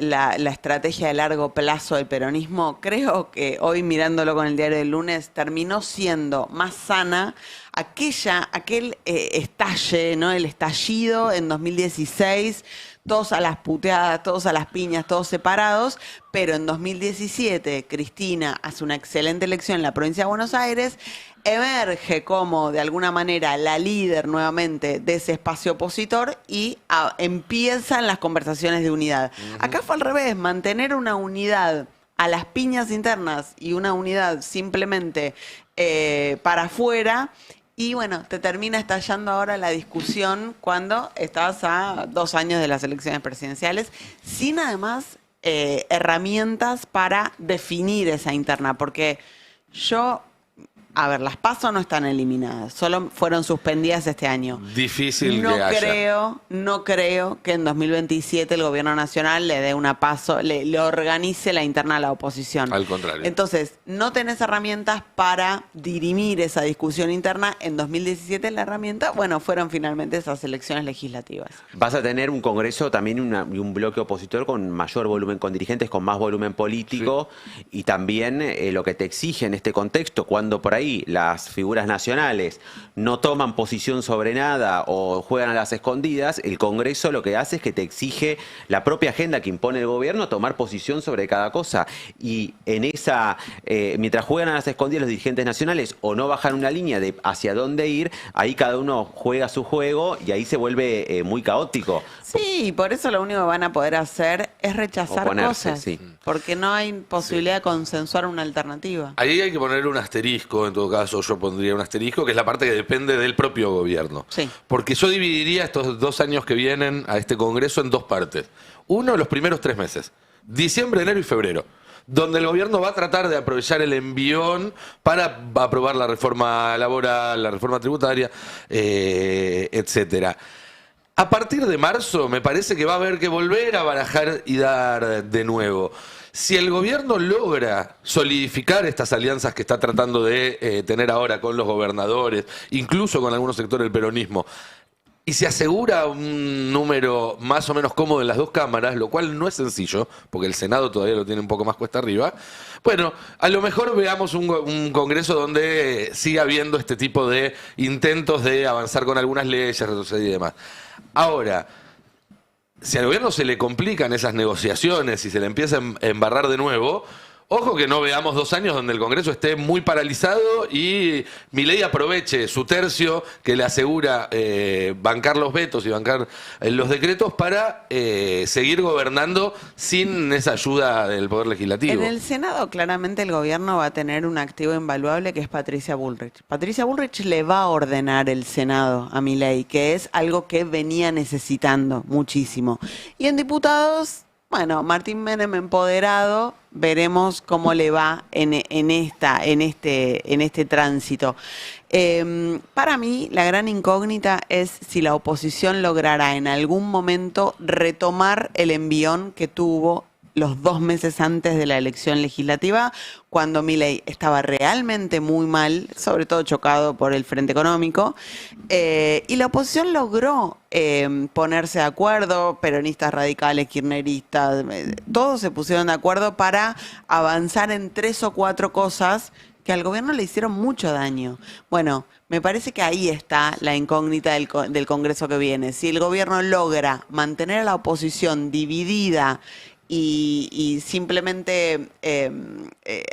la estrategia de largo plazo del peronismo, creo que hoy mirándolo con el diario del lunes, terminó siendo más sana aquel estalle, ¿no? El estallido en 2016, todos a las puteadas, todos a las piñas, todos separados, pero en 2017 Cristina hace una excelente elección en la provincia de Buenos Aires, emerge como de alguna manera la líder nuevamente de ese espacio opositor y empiezan las conversaciones de unidad. Acá fue al revés, mantener una unidad a las piñas internas y una unidad simplemente para afuera. Y bueno, te termina estallando ahora la discusión cuando estabas a 2 años de las elecciones presidenciales, sin además herramientas para definir esa interna, porque las PASO no están eliminadas, solo fueron suspendidas este año. Difícil No que haya. no creo que en 2027 el gobierno nacional le dé una PASO, le organice la interna a la oposición. Al contrario. Entonces, no tenés herramientas para dirimir esa discusión interna. En 2017 la herramienta, fueron finalmente esas elecciones legislativas. Vas a tener un Congreso también y un bloque opositor con mayor volumen, con dirigentes con más volumen político, y también lo que te exige en este contexto, cuando por ahí las figuras nacionales no toman posición sobre nada o juegan a las escondidas, el Congreso lo que hace es que te exige la propia agenda que impone el gobierno tomar posición sobre cada cosa. Y en esa, mientras juegan a las escondidas los dirigentes nacionales o no bajan una línea de hacia dónde ir, ahí cada uno juega su juego y ahí se vuelve muy caótico. Sí, por eso lo único que van a poder hacer es rechazar Oponerse, cosas, sí. porque no hay posibilidad de consensuar una alternativa. Ahí hay que poner un asterisco, en todo caso yo pondría un asterisco, que es la parte que depende del propio gobierno. Sí. Porque yo dividiría estos 2 años que vienen a este Congreso en 2 partes. Uno, los primeros 3 meses, diciembre, enero y febrero, donde el gobierno va a tratar de aprovechar el envión para aprobar la reforma laboral, la reforma tributaria, etcétera. A partir de marzo me parece que va a haber que volver a barajar y dar de nuevo. Si el gobierno logra solidificar estas alianzas que está tratando de tener ahora con los gobernadores, incluso con algunos sectores del peronismo, y se asegura un número más o menos cómodo en las dos cámaras, lo cual no es sencillo, porque el Senado todavía lo tiene un poco más cuesta arriba, bueno, a lo mejor veamos un Congreso donde siga habiendo este tipo de intentos de avanzar con algunas leyes, retroceder y demás. Ahora, si al gobierno se le complican esas negociaciones y se le empieza a embarrar de nuevo, ojo que no veamos 2 años donde el Congreso esté muy paralizado y Milei aproveche su tercio que le asegura bancar los vetos y bancar los decretos para seguir gobernando sin esa ayuda del Poder Legislativo. En el Senado claramente el gobierno va a tener un activo invaluable que es Patricia Bullrich. Patricia Bullrich le va a ordenar el Senado a Milei, que es algo que venía necesitando muchísimo. Y en diputados... Bueno, Martín Menem empoderado, veremos cómo le va en este tránsito. Para mí, la gran incógnita es si la oposición logrará en algún momento retomar el envión que tuvo los 2 meses antes de la elección legislativa, cuando Milei estaba realmente muy mal, sobre todo chocado por el frente económico, y la oposición logró ponerse de acuerdo, peronistas radicales, kirchneristas, todos se pusieron de acuerdo para avanzar en 3 o 4 cosas que al gobierno le hicieron mucho daño. Bueno, me parece que ahí está la incógnita del Congreso que viene. Si el gobierno logra mantener a la oposición dividida y simplemente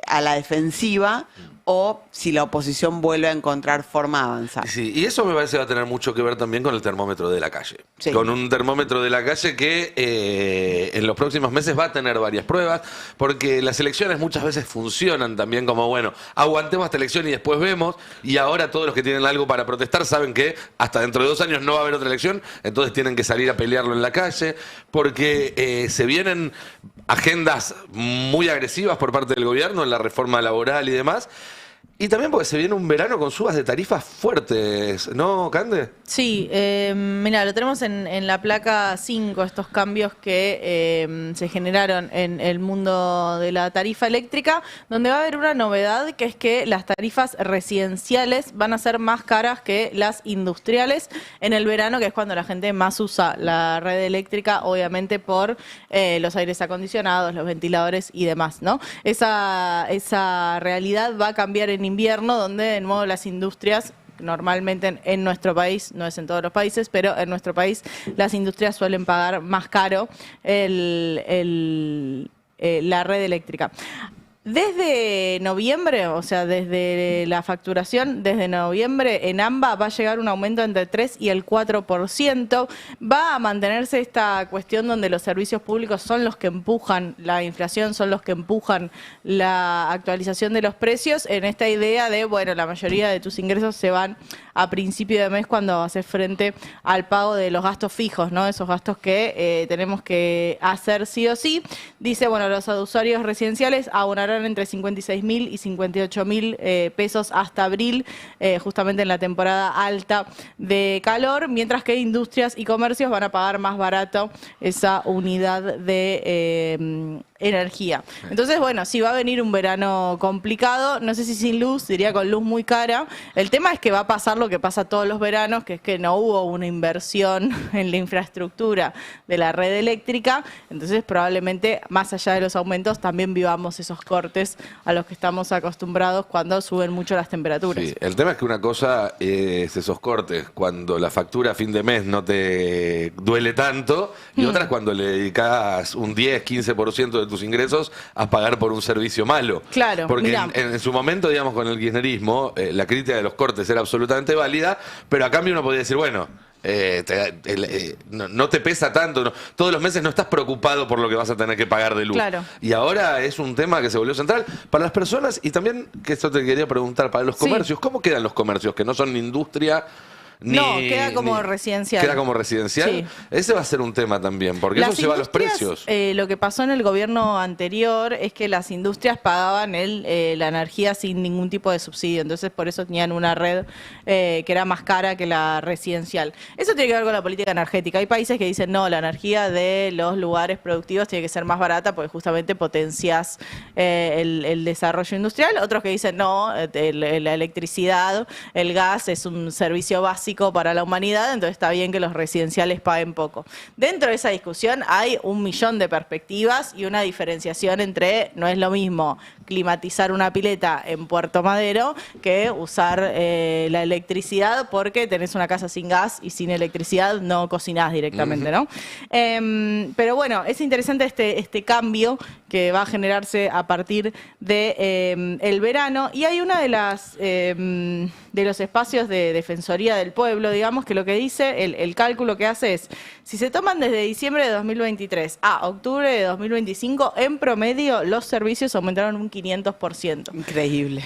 a la defensiva, o si la oposición vuelve a encontrar forma de avanzar. Sí, y eso me parece que va a tener mucho que ver también con el termómetro de la calle. Sí. Con un termómetro de la calle que en los próximos meses va a tener varias pruebas, porque las elecciones muchas veces funcionan también como, bueno, aguantemos esta elección y después vemos, y ahora todos los que tienen algo para protestar saben que hasta dentro de 2 años no va a haber otra elección, entonces tienen que salir a pelearlo en la calle, porque se vienen agendas muy agresivas por parte del gobierno en la reforma laboral y demás. Y también porque se viene un verano con subas de tarifas fuertes, ¿no, Cande? Sí, mira, lo tenemos en la placa 5, estos cambios que se generaron en el mundo de la tarifa eléctrica, donde va a haber una novedad, que es que las tarifas residenciales van a ser más caras que las industriales en el verano, que es cuando la gente más usa la red eléctrica, obviamente por los aires acondicionados, los ventiladores y demás, ¿no? Esa realidad va a cambiar en invierno, donde de nuevo las industrias, normalmente en nuestro país, no es en todos los países, pero en nuestro país las industrias suelen pagar más caro la red eléctrica. Desde noviembre, o sea, desde la facturación, desde noviembre en AMBA va a llegar un aumento entre el 3 y el 4%. Va a mantenerse esta cuestión donde los servicios públicos son los que empujan la inflación, son los que empujan la actualización de los precios, en esta idea de, bueno, la mayoría de tus ingresos se van a principio de mes cuando haces frente al pago de los gastos fijos, ¿no? Esos gastos que tenemos que hacer sí o sí. Dice, bueno, los usuarios residenciales abonarán entre 56.000 y 58.000 pesos hasta abril, justamente en la temporada alta de calor, mientras que industrias y comercios van a pagar más barato esa unidad de energía. Entonces, bueno, sí va a venir un verano complicado, no sé si sin luz, diría con luz muy cara. El tema es que va a pasar lo que pasa todos los veranos, que es que no hubo una inversión en la infraestructura de la red eléctrica, entonces probablemente más allá de los aumentos también vivamos esos cortes a los que estamos acostumbrados cuando suben mucho las temperaturas. Sí, el tema es que una cosa es esos cortes cuando la factura a fin de mes no te duele tanto, y otra es cuando le dedicas un 10-15% de tus ingresos a pagar por un servicio malo. Claro, porque en su momento, digamos, con el kirchnerismo, la crítica de los cortes era absolutamente válida, pero a cambio uno podía decir, bueno, no te pesa tanto, no, todos los meses no estás preocupado por lo que vas a tener que pagar de luz. Claro. Y ahora es un tema que se volvió central para las personas, y también, que esto te quería preguntar, para los comercios, ¿cómo quedan los comercios que no son industria? No, queda como residencial. ¿Queda como residencial? Sí. Ese va a ser un tema también, porque eso lleva a los precios. Lo que pasó en el gobierno anterior es que las industrias pagaban la energía sin ningún tipo de subsidio, entonces por eso tenían una red que era más cara que la residencial. Eso tiene que ver con la política energética. Hay países que dicen, no, la energía de los lugares productivos tiene que ser más barata porque justamente potencias el desarrollo industrial. Otros que dicen, no, la electricidad, el gas es un servicio básico para la humanidad, entonces está bien que los residenciales paguen poco. Dentro de esa discusión hay 1.000.000 de perspectivas y una diferenciación entre, no es lo mismo climatizar una pileta en Puerto Madero que usar la electricidad porque tenés una casa sin gas y sin electricidad no cocinás directamente, ¿no? Pero bueno, es interesante este cambio que va a generarse a partir de el verano, y hay una de los espacios de Defensoría del Pueblo, digamos, que lo que dice, el cálculo que hace es, si se toman desde diciembre de 2023 a octubre de 2025, en promedio los servicios aumentaron un 500%. Increíble.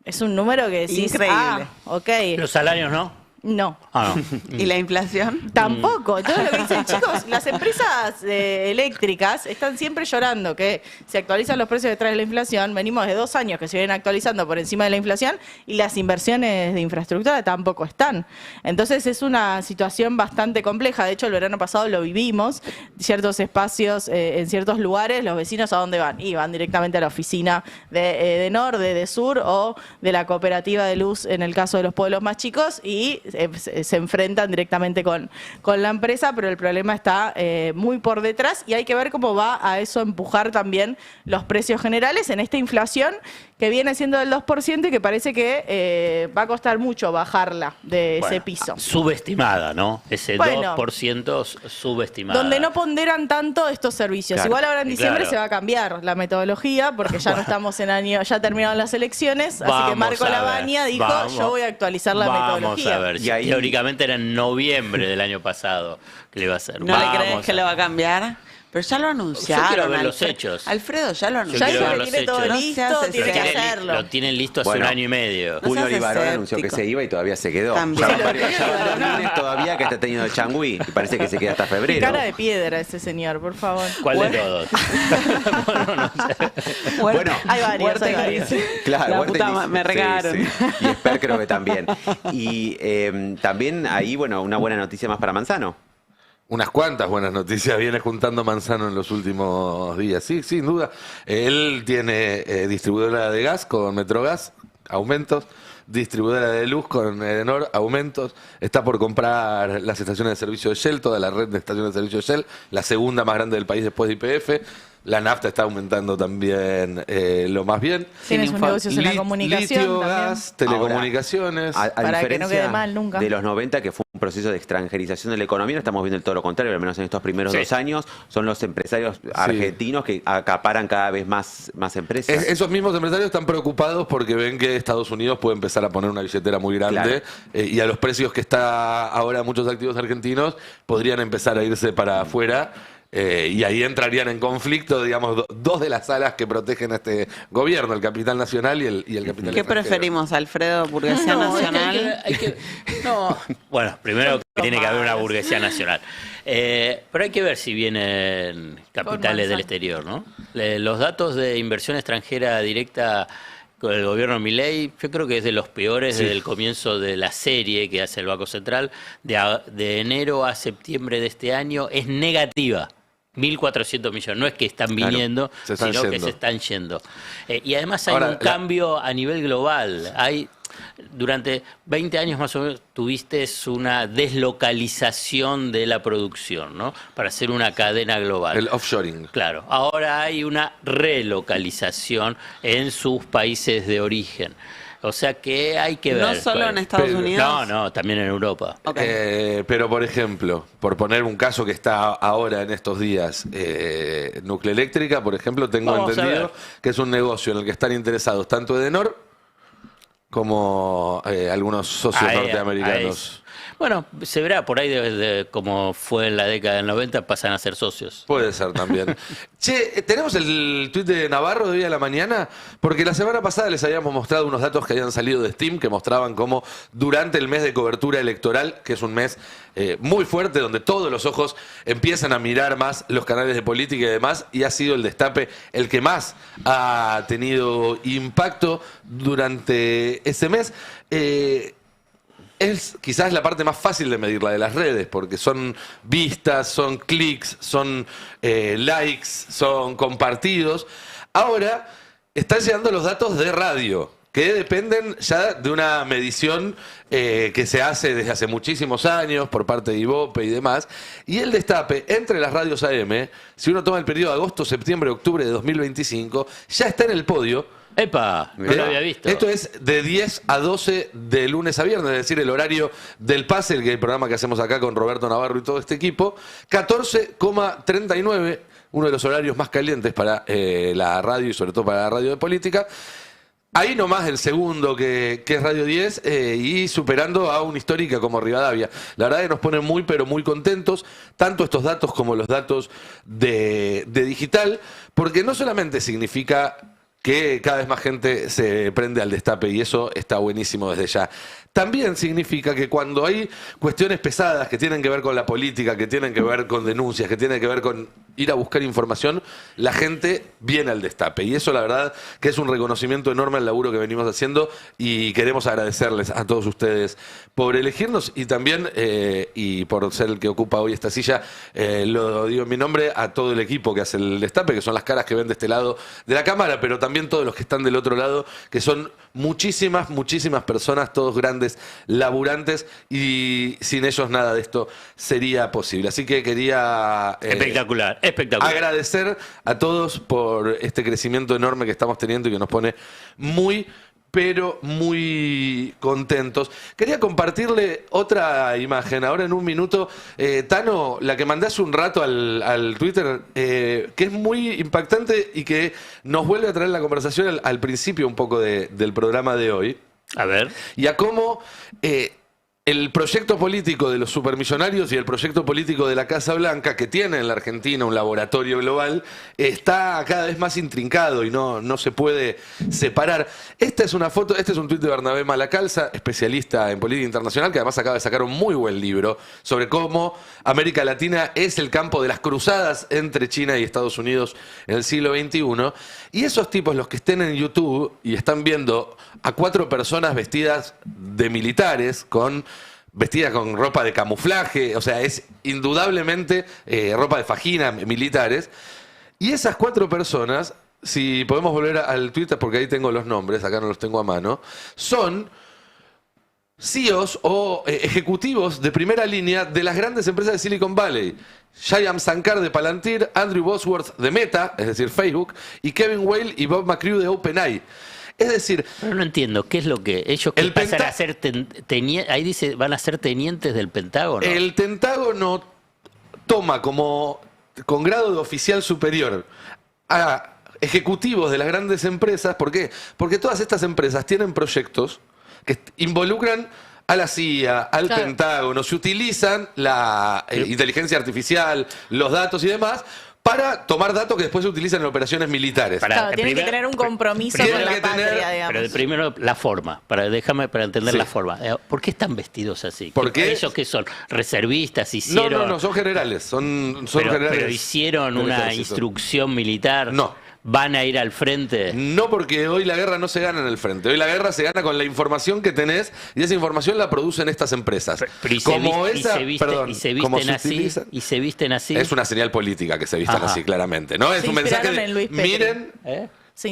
Es un número que decís, increíble. Ok. Los salarios no. No. Ah, no. ¿Y la inflación? Tampoco. Entonces lo que dicen, chicos, las empresas eléctricas están siempre llorando que se actualizan los precios detrás de la inflación. Venimos de 2 años que se vienen actualizando por encima de la inflación y las inversiones de infraestructura tampoco están. Entonces es una situación bastante compleja. De hecho, el verano pasado lo vivimos. Ciertos espacios, en ciertos lugares, los vecinos ¿a dónde van? Y van directamente a la oficina de Enor, de Sur o de la cooperativa de luz en el caso de los pueblos más chicos, y se enfrentan directamente con la empresa, pero el problema está muy por detrás y hay que ver cómo va a eso empujar también los precios generales en esta inflación que viene siendo del 2% y que parece que va a costar mucho bajarla de ese piso. Subestimada, ¿no? Ese 2% subestimada. Donde no ponderan tanto estos servicios. Claro, Igual ahora en diciembre claro. se va a cambiar la metodología porque ya no estamos en año, ya terminaron las elecciones, así que Marco Lavagna dijo, yo voy a actualizar la metodología. Vamos a ver, teóricamente era en noviembre del año pasado que le iba a hacer. ¿No le crees que lo va a cambiar? Pero ya lo anunciaron. Yo quiero ver los hechos. Alfredo, ya lo anunciaron. Ya lo tiene todo listo, tiene que hacerlo. Lo tienen listo hace un año y medio. Julio Olivarón anunció que se iba y todavía se quedó. Ya van 2 lunes todavía que está teniendo el changüí y parece que se queda hasta febrero. Qué cara de piedra ese señor, por favor. ¿Cuál de todos? Bueno, hay varios. Claro, la puta me regaron. Sí. Y Esper creo que también. Y también ahí, bueno, una buena noticia más para Manzano. Unas cuantas buenas noticias viene juntando Manzano en los últimos días. Sí, sin duda. Él tiene distribuidora de gas con Metrogas, aumentos. Distribuidora de luz con Edenor, aumentos. Está por comprar las estaciones de servicio de Shell, toda la red de estaciones de servicio de Shell, la segunda más grande del país después de YPF. La nafta está aumentando también lo más bien. Tienes un negocio en la comunicación litio, también. gas, telecomunicaciones. Ahora, a Para diferencia que no quede mal nunca. de los 90, que fue un proceso de extranjerización de la economía, no estamos viendo todo lo contrario, al menos en estos primeros 2 años. Son los empresarios argentinos que acaparan cada vez más empresas. Esos mismos empresarios están preocupados porque ven que Estados Unidos puede empezar a poner una billetera muy grande y a los precios que está ahora muchos activos argentinos podrían empezar a irse para afuera. Y ahí entrarían en conflicto, digamos, 2 de las alas que protegen a este gobierno, el capital nacional y el capital ¿Qué extranjero. preferimos, Alfredo? ¿Burguesía nacional? No, bueno, primero tiene que haber una burguesía nacional. Pero hay que ver si vienen capitales del exterior, ¿no? Los datos de inversión extranjera directa con el gobierno Milei, yo creo que es de los peores desde el comienzo de la serie que hace el Banco Central. De enero a septiembre de este año es negativa. 1.400 millones. No es que están viniendo, sino que se están yendo. Y además hay un cambio a nivel global. Durante 20 años más o menos tuviste una deslocalización de la producción, ¿no? Para hacer una cadena global. El offshoring. Claro. Ahora hay una relocalización en sus países de origen. O sea que hay que ver. ¿No solo en Estados Unidos? No, también en Europa. Pero, por ejemplo, por poner un caso que está ahora en estos días, Nucleeléctrica, por ejemplo, tengo entendido que es un negocio en el que están interesados tanto Edenor como algunos socios norteamericanos. Bueno, se verá, por ahí como fue en la década del 90, pasan a ser socios. Puede ser también. Che, ¿tenemos el tuit de Navarro de hoy a la mañana? Porque la semana pasada les habíamos mostrado unos datos que habían salido de Steam que mostraban cómo durante el mes de cobertura electoral, que es un mes muy fuerte, donde todos los ojos empiezan a mirar más los canales de política y demás, y ha sido el Destape el que más ha tenido impacto durante ese mes. Es quizás la parte más fácil de medir, la de las redes, porque son vistas, son clics, son likes, son compartidos. Ahora están llegando los datos de radio, que dependen ya de una medición que se hace desde hace muchísimos años por parte de Ibope y demás. Y el Destape, entre las radios AM, si uno toma el periodo de agosto, septiembre, octubre de 2025, ya está en el podio. ¡Epa! No lo había visto. Esto es de 10 a 12 de lunes a viernes, es decir, el horario del pase, el programa que hacemos acá con Roberto Navarro y todo este equipo. 14,39, uno de los horarios más calientes para la radio y sobre todo para la radio de política. Ahí nomás el segundo, que es Radio 10, y superando a una histórica como Rivadavia. La verdad que nos pone muy, pero muy contentos, tanto estos datos como los datos de digital, porque no solamente significa que cada vez más gente se prende al Destape, y eso está buenísimo desde ya. También significa que cuando hay cuestiones pesadas que tienen que ver con la política, que tienen que ver con denuncias, que tienen que ver con ir a buscar información, la gente viene al Destape. Y eso la verdad que es un reconocimiento enorme al laburo que venimos haciendo, y queremos agradecerles a todos ustedes por elegirnos y también, y por ser el que ocupa hoy esta silla, lo digo en mi nombre, a todo el equipo que hace el Destape, que son las caras que ven de este lado de la cámara, pero también todos los que están del otro lado, que son muchísimas personas, todos grandes laburantes, y sin ellos nada de esto sería posible. Así que quería espectacular. Agradecer a todos por este crecimiento enorme que estamos teniendo y que nos pone muy, pero muy contentos. Quería compartirle otra imagen. Ahora en un minuto, Tano, la que mandé hace un rato al Twitter, que es muy impactante y que nos vuelve a traer la conversación al principio un poco del programa de hoy. A ver. Y a cómo el proyecto político de los supermillonarios y el proyecto político de la Casa Blanca, que tiene en la Argentina un laboratorio global, está cada vez más intrincado y no se puede separar. Esta es una foto, este es un tuit de Bernabé Malacalza, especialista en política internacional, que además acaba de sacar un muy buen libro sobre cómo América Latina es el campo de las cruzadas entre China y Estados Unidos en el siglo XXI. Y esos tipos, los que estén en YouTube y están viendo a 4 personas vestidas de militares, vestidas con ropa de camuflaje, o sea, es indudablemente ropa de fajina, militares. Y esas 4 personas, si podemos volver al Twitter, porque ahí tengo los nombres, acá no los tengo a mano, son CEOs o ejecutivos de primera línea de las grandes empresas de Silicon Valley. Shyam Sankar de Palantir, Andrew Bosworth de Meta, es decir, Facebook, y Kevin Whale y Bob McCrew de OpenAI. Es decir... Pero no entiendo, ¿qué es lo que ellos que pasan a ser ahí dice, van a ser tenientes del Pentágono? El Pentágono toma con grado de oficial superior a ejecutivos de las grandes empresas. ¿Por qué? Porque todas estas empresas tienen proyectos que involucran a la CIA, al Pentágono, se utilizan la inteligencia artificial, los datos y demás, para tomar datos que después se utilizan en operaciones militares. Tienen que tener un compromiso con la patria, digamos. Pero primero la forma, para entender la forma. ¿Por qué están vestidos así? ¿Por qué? ¿Ellos qué son? ¿Reservistas? ¿Hicieron? No, son generales. Son generales. ¿Pero hicieron una instrucción militar? No. ¿Van a ir al frente? No, porque hoy la guerra no se gana en el frente. Hoy la guerra se gana con la información que tenés, y esa información la producen estas empresas. ¿Y se visten así? Es una señal política que se vistan así, claramente. ¿No? Es un mensaje de miren.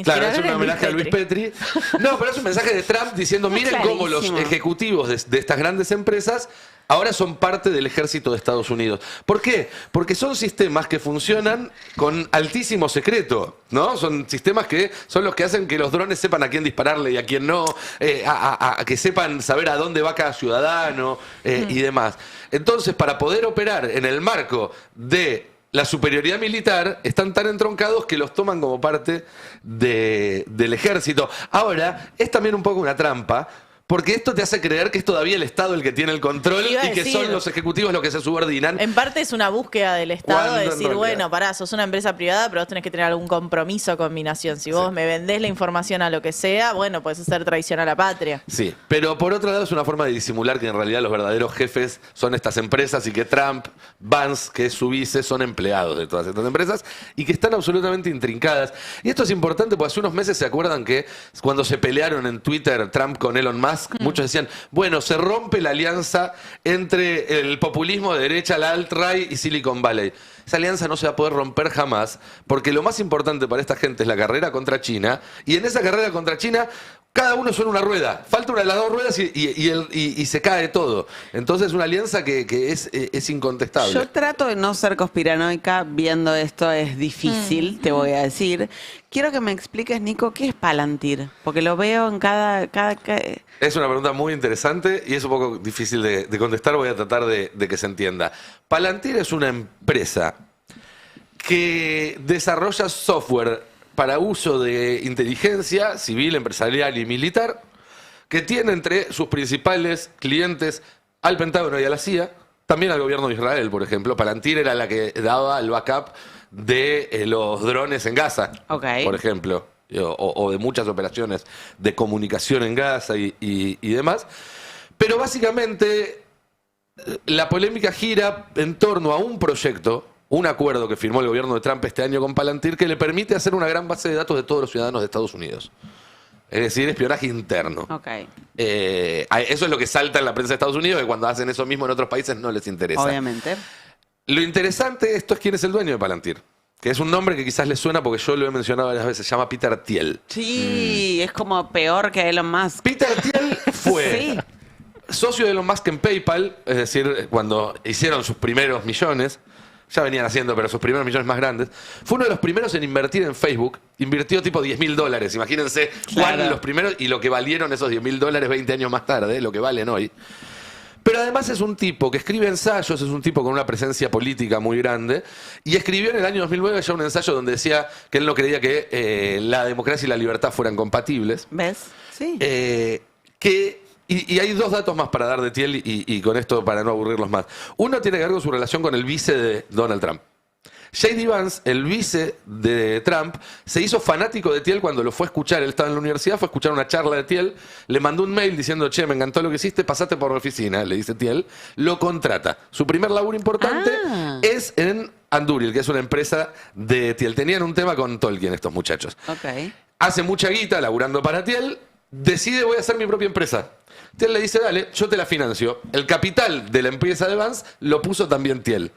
Claro, es un homenaje a Luis Petri. No, pero es un mensaje de Trump diciendo, miren cómo los ejecutivos de estas grandes empresas ahora son parte del ejército de Estados Unidos. ¿Por qué? Porque son sistemas que funcionan con altísimo secreto, ¿no? Son sistemas que son los que hacen que los drones sepan a quién dispararle y a quién no, que sepan saber a dónde va cada ciudadano y demás. Entonces, para poder operar en el marco de la superioridad militar, están tan entroncados que los toman como parte del ejército. Ahora, es también un poco una trampa, Porque esto te hace creer que es todavía el Estado el que tiene el control Iba a y que decir, son los ejecutivos los que se subordinan. En parte es una búsqueda del Estado Cuando de en decir, realidad- bueno, pará, sos una empresa privada, pero vos tenés que tener algún compromiso con mi nación. Si vos me vendés la información a lo que sea, bueno, puedes hacer traición a la patria. Sí, pero por otro lado es una forma de disimular que en realidad los verdaderos jefes son estas empresas y que Trump, Vance, que es su vice, son empleados de todas estas empresas y que están absolutamente intrincadas. Y esto es importante porque hace unos meses se acuerdan que cuando se pelearon en Twitter Trump con Elon Musk, muchos decían, bueno, se rompe la alianza entre el populismo de derecha, la alt-right y Silicon Valley. Esa alianza no se va a poder romper jamás, porque lo más importante para esta gente es la carrera contra China, y en esa carrera contra China cada uno suena una rueda, falta una de las dos ruedas y se cae todo. Entonces es una alianza que es incontestable. Yo trato de no ser conspiranoica, viendo esto es difícil, te voy a decir. Quiero que me expliques, Nico, ¿qué es Palantir? Porque lo veo en cada... Es una pregunta muy interesante y es un poco difícil de contestar, voy a tratar de que se entienda. Palantir es una empresa que desarrolla software para uso de inteligencia civil, empresarial y militar, que tiene entre sus principales clientes al Pentágono y a la CIA, también al gobierno de Israel, por ejemplo. Palantir era la que daba el backup de los drones en Gaza, por ejemplo, o de muchas operaciones de comunicación en Gaza y demás. Pero básicamente la polémica gira en torno a un proyecto, un acuerdo que firmó el gobierno de Trump este año con Palantir que le permite hacer una gran base de datos de todos los ciudadanos de Estados Unidos. Es decir, espionaje interno. Eso es lo que salta en la prensa de Estados Unidos, que cuando hacen eso mismo en otros países no les interesa. Obviamente. Lo interesante de esto es quién es el dueño de Palantir, que es un nombre que quizás les suena porque yo lo he mencionado varias veces, se llama Peter Thiel. Sí, es como peor que Elon Musk. Peter Thiel fue socio de Elon Musk en PayPal, es decir, cuando hicieron sus primeros millones, ya venían haciendo, pero sus primeros millones más grandes. Fue uno de los primeros en invertir en Facebook. Invirtió tipo $10.000. Imagínense cuáles los primeros y lo que valieron esos $10.000 20 años más tarde, lo que valen hoy. Pero además es un tipo que escribe ensayos, es un tipo con una presencia política muy grande, y escribió en el año 2009 ya un ensayo donde decía que él no creía que la democracia y la libertad fueran compatibles. ¿Ves? Sí. Y hay dos datos más para dar de Thiel y con esto para no aburrirlos más. Uno tiene que ver con su relación con el vice de Donald Trump. J.D. Vance, el vice de Trump, se hizo fanático de Thiel cuando lo fue a escuchar. Él estaba en la universidad, fue a escuchar una charla de Thiel, le mandó un mail diciendo, che, me encantó lo que hiciste, pasate por mi oficina, le dice Thiel, lo contrata. Su primer laburo importante es en Anduril, que es una empresa de Thiel. Tenían un tema con Tolkien estos muchachos. Hace mucha guita laburando para Thiel, decide voy a hacer mi propia empresa. Thiel le dice, dale, yo te la financio. El capital de la empresa de Vance lo puso también Thiel.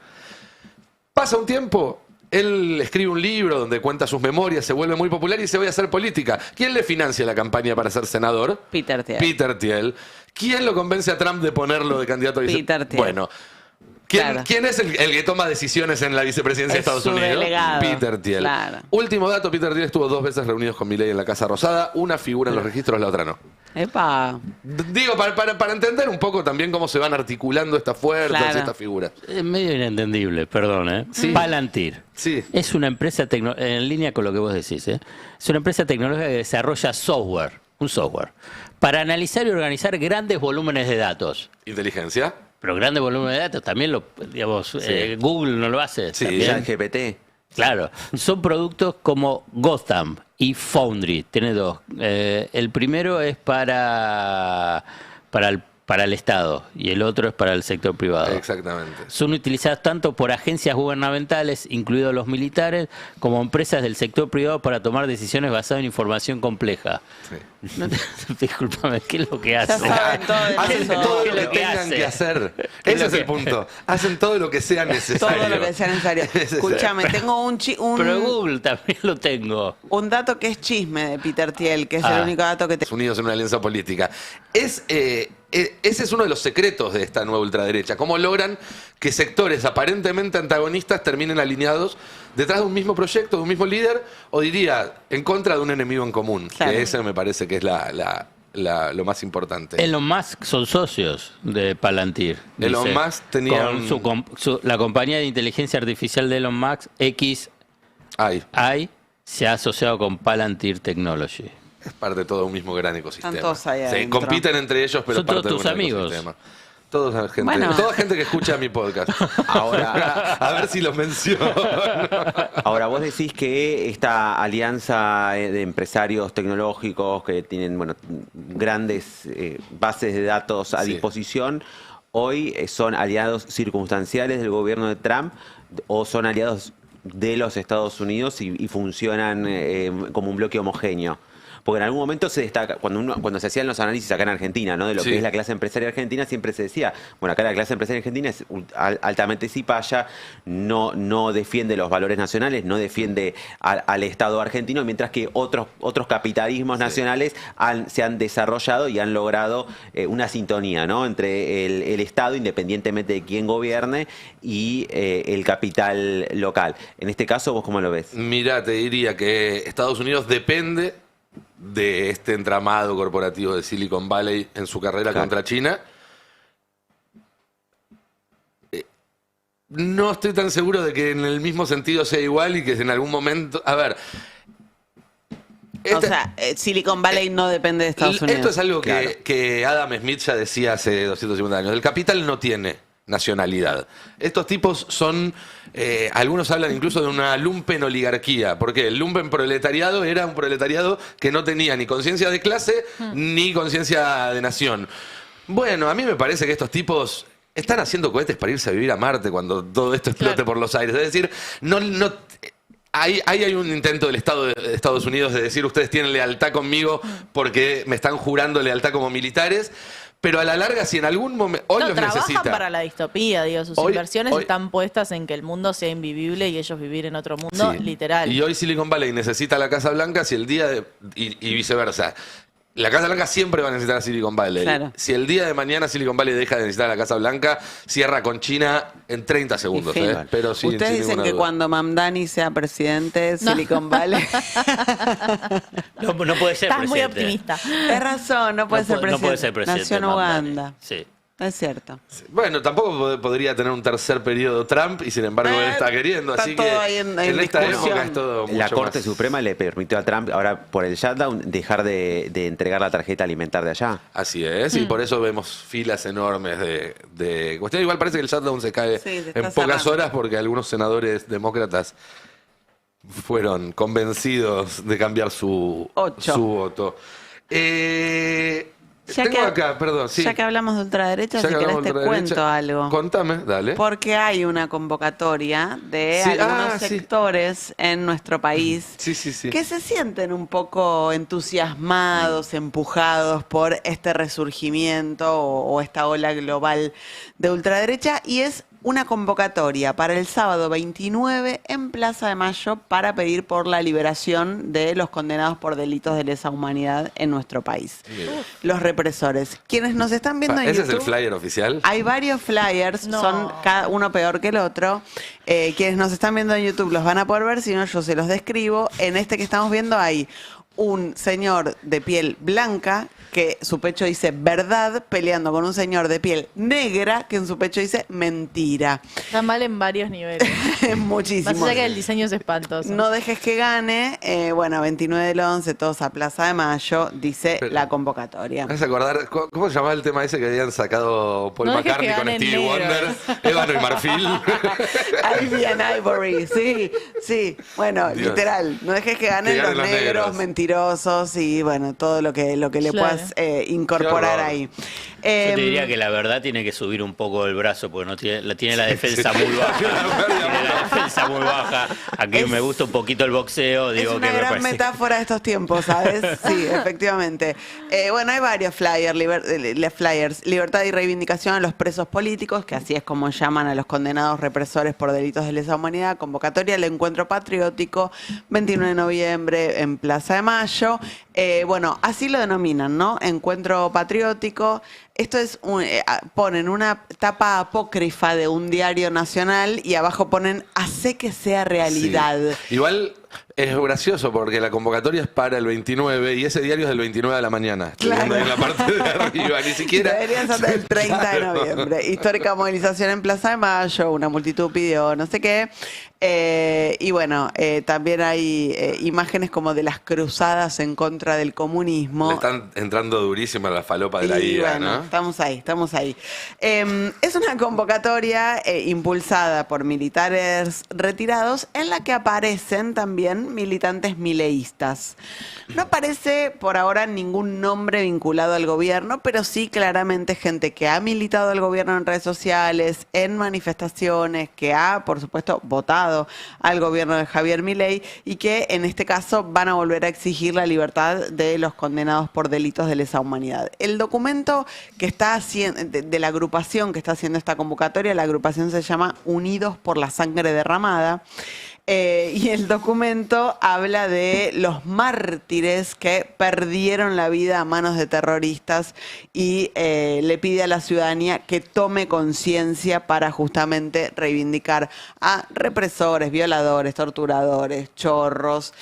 Pasa un tiempo, él escribe un libro donde cuenta sus memorias, se vuelve muy popular y dice, voy a hacer política. ¿Quién le financia la campaña para ser senador? Peter Thiel. Peter Thiel. ¿Quién lo convence a Trump de ponerlo de candidato a Peter Thiel. Bueno, ¿quién es el que toma decisiones en la vicepresidencia de Estados Unidos? Delegado. Peter Thiel. Claro. Último dato, Peter Thiel estuvo 2 veces reunidos con Milei en la Casa Rosada, una figura en los registros, la otra no. Epa. Digo, para entender un poco también cómo se van articulando estas fuerzas y estas figuras. Es medio inentendible, perdón, ¿eh? Palantir. Es una empresa en línea con lo que vos decís, ¿eh? Es una empresa tecnológica que desarrolla software, un software, para analizar y organizar grandes volúmenes de datos. ¿Inteligencia? Pero grandes volúmenes de datos también Google no lo hace. Sí, también. GPT. Claro, son productos como Gotham y Foundry, tiene dos. El primero es para el Estado y el otro es para el sector privado. Exactamente. Son utilizados tanto por agencias gubernamentales, incluidos los militares, como empresas del sector privado para tomar decisiones basadas en información compleja. Discúlpame, ¿qué es lo que hacen? Hacen todo lo que tengan que hacer. Ese es el punto. Hacen todo lo que sea necesario. Todo lo que sea necesario. Escúchame, tengo un Pero Google también lo tengo. Un dato que es chisme de Peter Thiel, que es el único dato que Unidos en una alianza política. Ese es uno de los secretos de esta nueva ultraderecha. Cómo logran que sectores aparentemente antagonistas terminen alineados detrás de un mismo proyecto, de un mismo líder, o diría, en contra de un enemigo en común. Claro. Que ese me parece que es lo más importante. Elon Musk son socios de Palantir. Elon dice, Musk tenía con la compañía de inteligencia artificial de Elon Musk, XAI, se ha asociado con Palantir Technology. Es parte de todo un mismo gran ecosistema. Están todos ahí Sí, adentro. compiten entre ellos, pero Son parte todos de tus un amigos. ecosistema. Toda gente que escucha mi podcast. Ahora, a ver si los menciono. Ahora, vos decís que esta alianza de empresarios tecnológicos que tienen grandes bases de datos a disposición, hoy son aliados circunstanciales del gobierno de Trump o son aliados de los Estados Unidos y funcionan como un bloque homogéneo. Porque en algún momento se destaca, cuando se hacían los análisis acá en Argentina, ¿no? De lo que es la clase empresaria argentina, siempre se decía, bueno, acá la clase empresaria argentina es altamente cipaya, no defiende los valores nacionales, no defiende al Estado argentino, mientras que otros capitalismos nacionales se han desarrollado y han logrado una sintonía, ¿no? Entre el Estado, independientemente de quién gobierne, y el capital local. En este caso, ¿vos cómo lo ves? Mira, te diría que Estados Unidos depende de este entramado corporativo de Silicon Valley en su carrera contra China. No estoy tan seguro de que en el mismo sentido sea igual y que en algún momento... A ver... O sea, Silicon Valley no depende de Estados Unidos. Esto es algo que Adam Smith ya decía hace 250 años. El capital no tiene nacionalidad. Estos tipos son... algunos hablan incluso de una lumpen oligarquía, porque el lumpen proletariado era un proletariado que no tenía ni conciencia de clase ni conciencia de nación. Bueno, a mí me parece que estos tipos están haciendo cohetes para irse a vivir a Marte cuando todo esto explote por los aires. Es decir, hay un intento del Estado de Estados Unidos de decir ustedes tienen lealtad conmigo porque me están jurando lealtad como militares. Pero a la larga, si en algún momento... Hoy los trabajan necesita. para la distopía, digo. Sus inversiones están puestas en que el mundo sea invivible y ellos vivir en otro mundo, literal. Y hoy Silicon Valley necesita la Casa Blanca si el día de... y viceversa. La Casa Blanca siempre va a necesitar a Silicon Valley. Claro. Si el día de mañana Silicon Valley deja de necesitar a la Casa Blanca, cierra con China en 30 segundos. Pero sí, ustedes dicen que cuando Mamdani sea presidente, Silicon Valley... No puede ser presidente. Estás muy optimista. Tienes razón, no puede ser presidente. No puede ser presidente. Nació en Uganda. Sí. Es cierto. Bueno, tampoco podría tener un tercer periodo Trump y sin embargo él está queriendo. Así que en esta época es todo mucho La Corte más. Suprema le permitió a Trump, ahora por el shutdown, dejar de entregar la tarjeta alimentar de allá. Así es, y por eso vemos filas enormes de cuestiones. Igual parece que el shutdown se cae en pocas horas porque algunos senadores demócratas fueron convencidos de cambiar su voto. Ya que hablamos de ultraderecha, si querés te cuento algo. Contame, dale. Porque hay una convocatoria de algunos sectores en nuestro país que se sienten un poco entusiasmados, empujados por este resurgimiento o esta ola global de ultraderecha, y es una convocatoria para el sábado 29 en Plaza de Mayo para pedir por la liberación de los condenados por delitos de lesa humanidad en nuestro país. Los represores. Quienes nos están viendo en ¿Ese YouTube, es el flyer oficial? hay varios flyers, son cada uno peor que el otro. Quienes nos están viendo en YouTube los van a poder ver, si no yo se los describo. En este que estamos viendo hay un señor de piel blanca que su pecho dice verdad, peleando con un señor de piel negra que en su pecho dice mentira. Está mal en varios niveles. Muchísimo. Más allá que el diseño es espantoso. No dejes que gane. 29 del 11, todos a Plaza de Mayo, dice la convocatoria. ¿Me vas a acordar? ¿Cómo se llamaba el tema ese que habían sacado Paul No dejes McCartney que con ganen Stevie Wonder? negros. Ébano y Marfil. Ivy and Ivory, sí. Bueno, Dios. literal. No dejes que ganen los negros, mentirosos y bueno, todo lo que le puedas incorporar ahí. Yo te diría que la verdad tiene que subir un poco el brazo porque no tiene la defensa muy baja. Tiene la defensa muy baja. Aquí me gusta un poquito el boxeo. Digo Es una que me gran parece... metáfora de estos tiempos, ¿sabes? Sí, efectivamente. Hay varios flyers. Libertad y reivindicación a los presos políticos, que así es como llaman a los condenados represores por delitos de lesa humanidad. Convocatoria al encuentro patriótico, 29 de noviembre en Plaza de Mayo. Así lo denominan, ¿no? Encuentro patriótico. Esto es, ponen una tapa apócrifa de un diario nacional y abajo ponen, hace que sea realidad. Sí. Igual, Es gracioso porque la convocatoria es para el 29 y ese diario es del 29 de la mañana. Estoy viendo ahí en la parte de arriba, ni siquiera. Deberían ser del 30 de noviembre. Histórica movilización en Plaza de Mayo, una multitud pidió no sé qué. Y bueno, también hay imágenes como de las cruzadas en contra del comunismo. Le están entrando durísimo a la falopa de la Y ida, bueno, ¿no? estamos ahí. Es una convocatoria impulsada por militares retirados en la que aparecen también militantes mileístas. No aparece por ahora ningún nombre vinculado al gobierno, pero sí claramente gente que ha militado al gobierno en redes sociales, en manifestaciones, que ha, por supuesto, votado al gobierno de Javier Milei y que en este caso van a volver a exigir la libertad de los condenados por delitos de lesa humanidad. El documento que está haciendo, de la agrupación que está haciendo esta convocatoria, la agrupación se llama Unidos por la Sangre Derramada. Y el documento habla de los mártires que perdieron la vida a manos de terroristas y le pide a la ciudadanía que tome conciencia para justamente reivindicar a represores, violadores, torturadores, chorros,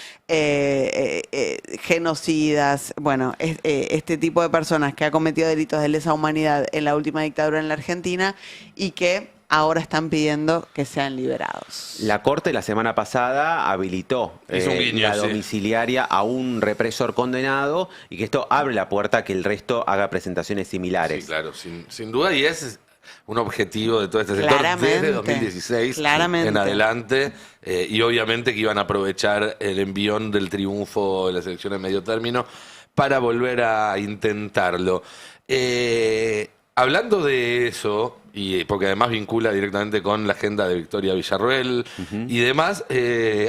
genocidas, bueno, este tipo de personas que ha cometido delitos de lesa humanidad en la última dictadura en la Argentina y que ahora están pidiendo que sean liberados. La Corte la semana pasada habilitó la domiciliaria a un represor condenado y que esto abre la puerta a que el resto haga presentaciones similares. Sí, claro, sin duda, y es un objetivo de todo este sector desde 2016 en adelante, y obviamente que iban a aprovechar el envión del triunfo de las elecciones de medio término para volver a intentarlo. Hablando de eso, y porque además vincula directamente con la agenda de Victoria Villarroel y demás,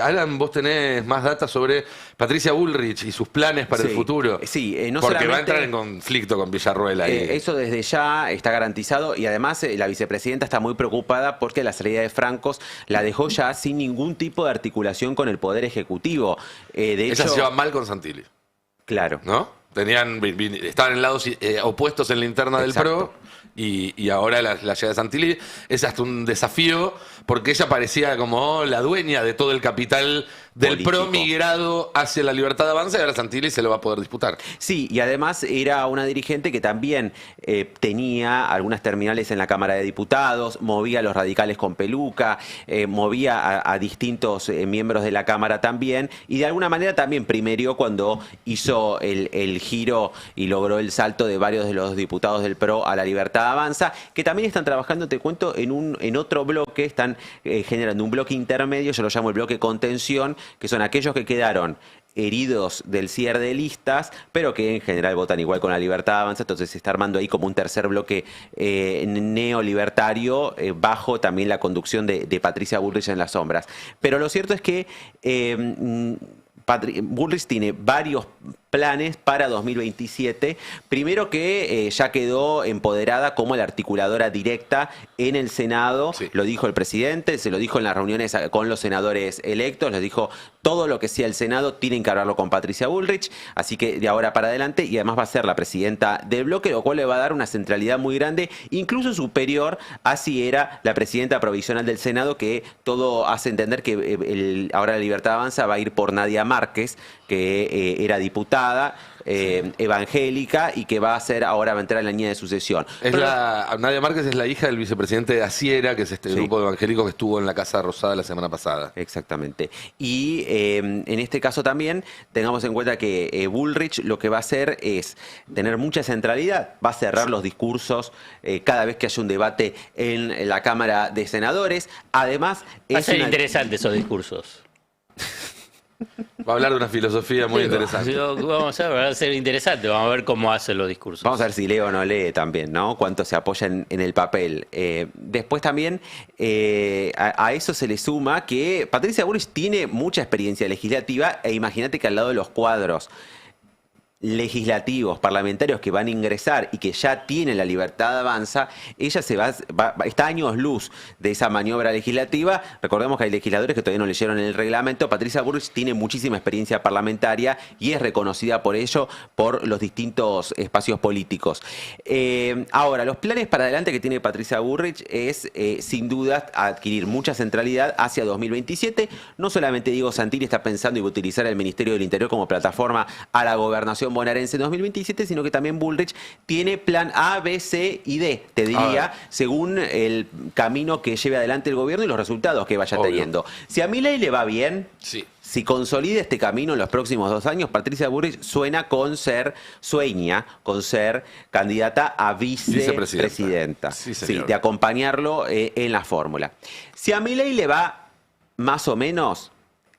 Alan, vos tenés más data sobre Patricia Bullrich y sus planes para el futuro. Sí, porque va a entrar en conflicto con Villarroel ahí. Eso desde ya está garantizado y además la vicepresidenta está muy preocupada porque la salida de Francos la dejó ya sin ningún tipo de articulación con el Poder Ejecutivo. De Ella hecho, se lleva mal con Santilli. Claro. ¿No? Estaban en lados opuestos en la interna del PRO y ahora la llegada de Santilli es hasta un desafío porque ella parecía como la dueña de todo el capital del PRO migrado hacia la Libertad Avanza y ahora Santilli se lo va a poder disputar. Sí, y además era una dirigente que también tenía algunas terminales en la Cámara de Diputados, movía a los radicales con peluca, movía a distintos miembros de la Cámara también, y de alguna manera también primerió cuando hizo el giro y logró el salto de varios de los diputados del PRO a la Libertad Avanza, que también están trabajando, te cuento, en otro bloque, están generando un bloque intermedio, yo lo llamo el bloque contención, que son aquellos que quedaron heridos del cierre de listas, pero que en general votan igual con la Libertad Avanza, entonces se está armando ahí como un tercer bloque neolibertario bajo también la conducción de Patricia Bullrich en las sombras. Pero lo cierto es que Bullrich tiene varios planes para 2027. Primero que ya quedó empoderada como la articuladora directa en el Senado. Sí. Lo dijo el presidente, se lo dijo en las reuniones con los senadores electos, les dijo todo lo que sea el Senado tienen que hablarlo con Patricia Bullrich, así que de ahora para adelante, y además va a ser la presidenta del bloque, lo cual le va a dar una centralidad muy grande, incluso superior a si era la presidenta provisional del Senado, que todo hace entender que ahora la Libertad Avanza va a ir por Nadia Márquez, que era diputada, evangélica y que va a entrar en la línea de sucesión. Nadia Márquez es la hija del vicepresidente de Asiera, que es este grupo evangélico que estuvo en la Casa Rosada la semana pasada. Exactamente. Y en este caso también tengamos en cuenta que Bullrich lo que va a hacer es tener mucha centralidad, va a cerrar los discursos cada vez que haya un debate en la Cámara de Senadores. Además, va a ser interesante esos discursos. Va a hablar de una filosofía muy interesante. Vamos a ver, va a ser interesante. Vamos a ver cómo hace los discursos. Vamos a ver si lee o no lee también, ¿no? Cuánto se apoya en el papel. Después también a eso se le suma que Patricia Bullrich tiene mucha experiencia legislativa e imagínate que al lado de los cuadros legislativos, parlamentarios que van a ingresar y que ya tienen la libertad de avanza, ella está a años luz de esa maniobra legislativa. Recordemos que hay legisladores que todavía no leyeron el reglamento. Patricia Bullrich tiene muchísima experiencia parlamentaria y es reconocida por ello por los distintos espacios políticos. Ahora, los planes para adelante que tiene Patricia Bullrich es, sin duda, adquirir mucha centralidad hacia 2027. No solamente Diego Santilli está pensando y va a utilizar el Ministerio del Interior como plataforma a la gobernación bonaerense en 2027, sino que también Bullrich tiene plan A, B, C y D, te diría, según el camino que lleve adelante el gobierno y los resultados que vaya teniendo. Si a Milei le va bien, si consolida este camino en los próximos 2 años, Patricia Bullrich sueña con ser candidata a vicepresidenta. Sí, de acompañarlo en la fórmula. Si a Milei le va más o menos,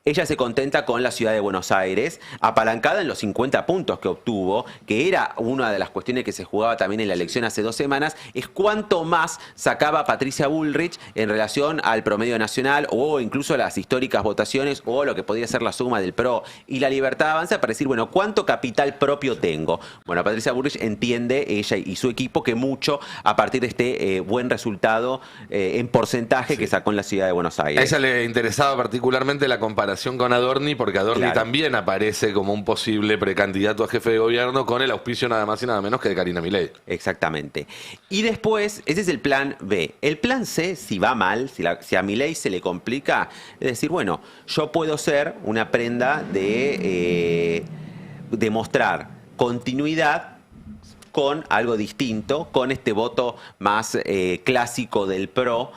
ella se contenta con la ciudad de Buenos Aires, apalancada en los 50 puntos que obtuvo, que era una de las cuestiones que se jugaba también en la elección hace 2 semanas, es cuánto más sacaba Patricia Bullrich en relación al promedio nacional o incluso las históricas votaciones o lo que podría ser la suma del PRO y la Libertad Avanza para decir, bueno, ¿cuánto capital propio tengo? Bueno, Patricia Bullrich entiende, ella y su equipo, que mucho a partir de este buen resultado en porcentaje que sacó en la ciudad de Buenos Aires. A ella le interesaba particularmente la comparación con Adorni, porque Adorni también aparece como un posible precandidato a jefe de gobierno con el auspicio nada más y nada menos que de Karina Milei. Exactamente. Y después, ese es el plan B. El plan C, si va mal, si a Milei se le complica, es decir, bueno, yo puedo ser una prenda de demostrar continuidad con algo distinto, con este voto más clásico del PRO,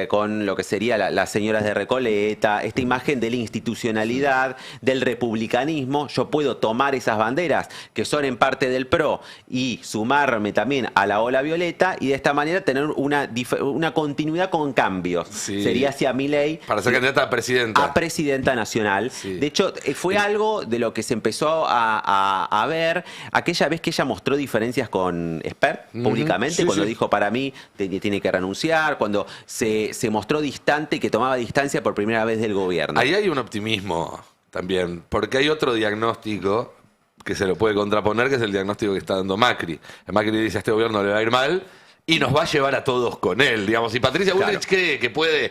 con lo que sería las señoras de Recoleta, esta imagen de la institucionalidad, del republicanismo. Yo puedo tomar esas banderas que son en parte del PRO y sumarme también a la ola violeta y de esta manera tener una continuidad con cambios. Sería hacia Milei. Para ser candidata a presidenta. A presidenta nacional. De hecho, fue algo de lo que se empezó a ver aquella vez que ella mostró diferencias con Espert públicamente, cuando dijo, para mí tiene que renunciar, cuando se mostró distante y que tomaba distancia por primera vez del gobierno. Ahí hay un optimismo también, porque hay otro diagnóstico que se lo puede contraponer, que es el diagnóstico que está dando Macri. Macri dice, a este gobierno le va a ir mal y nos va a llevar a todos con él, digamos. Y Patricia Bullrich cree que puede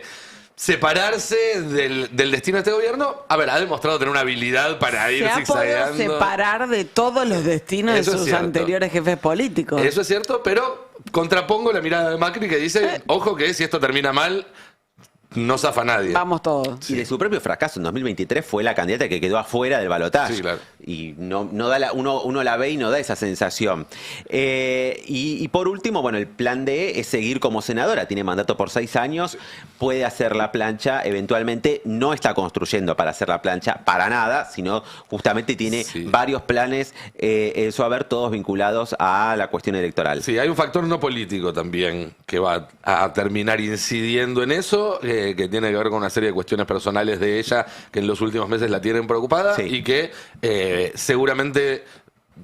separarse del destino de este gobierno. A ver, ha demostrado tener una habilidad para ir zigzagueando. Se ha podido separar de todos los destinos de sus anteriores jefes políticos. Eso es cierto, pero contrapongo la mirada de Macri que dice, ojo que si esto termina mal, no zafa nadie. Vamos todos. Y de su propio fracaso en 2023 fue la candidata que quedó afuera del balotaje. Sí, claro. Y no da uno la ve y no da esa sensación. Y por último, bueno, el plan D es seguir como senadora. Tiene mandato por 6 años, puede hacer la plancha, eventualmente no está construyendo para hacer la plancha para nada, sino justamente tiene varios planes en su haber, todos vinculados a la cuestión electoral. Sí, hay un factor no político también que va a terminar incidiendo en eso, que tiene que ver con una serie de cuestiones personales de ella que en los últimos meses la tienen preocupada y que seguramente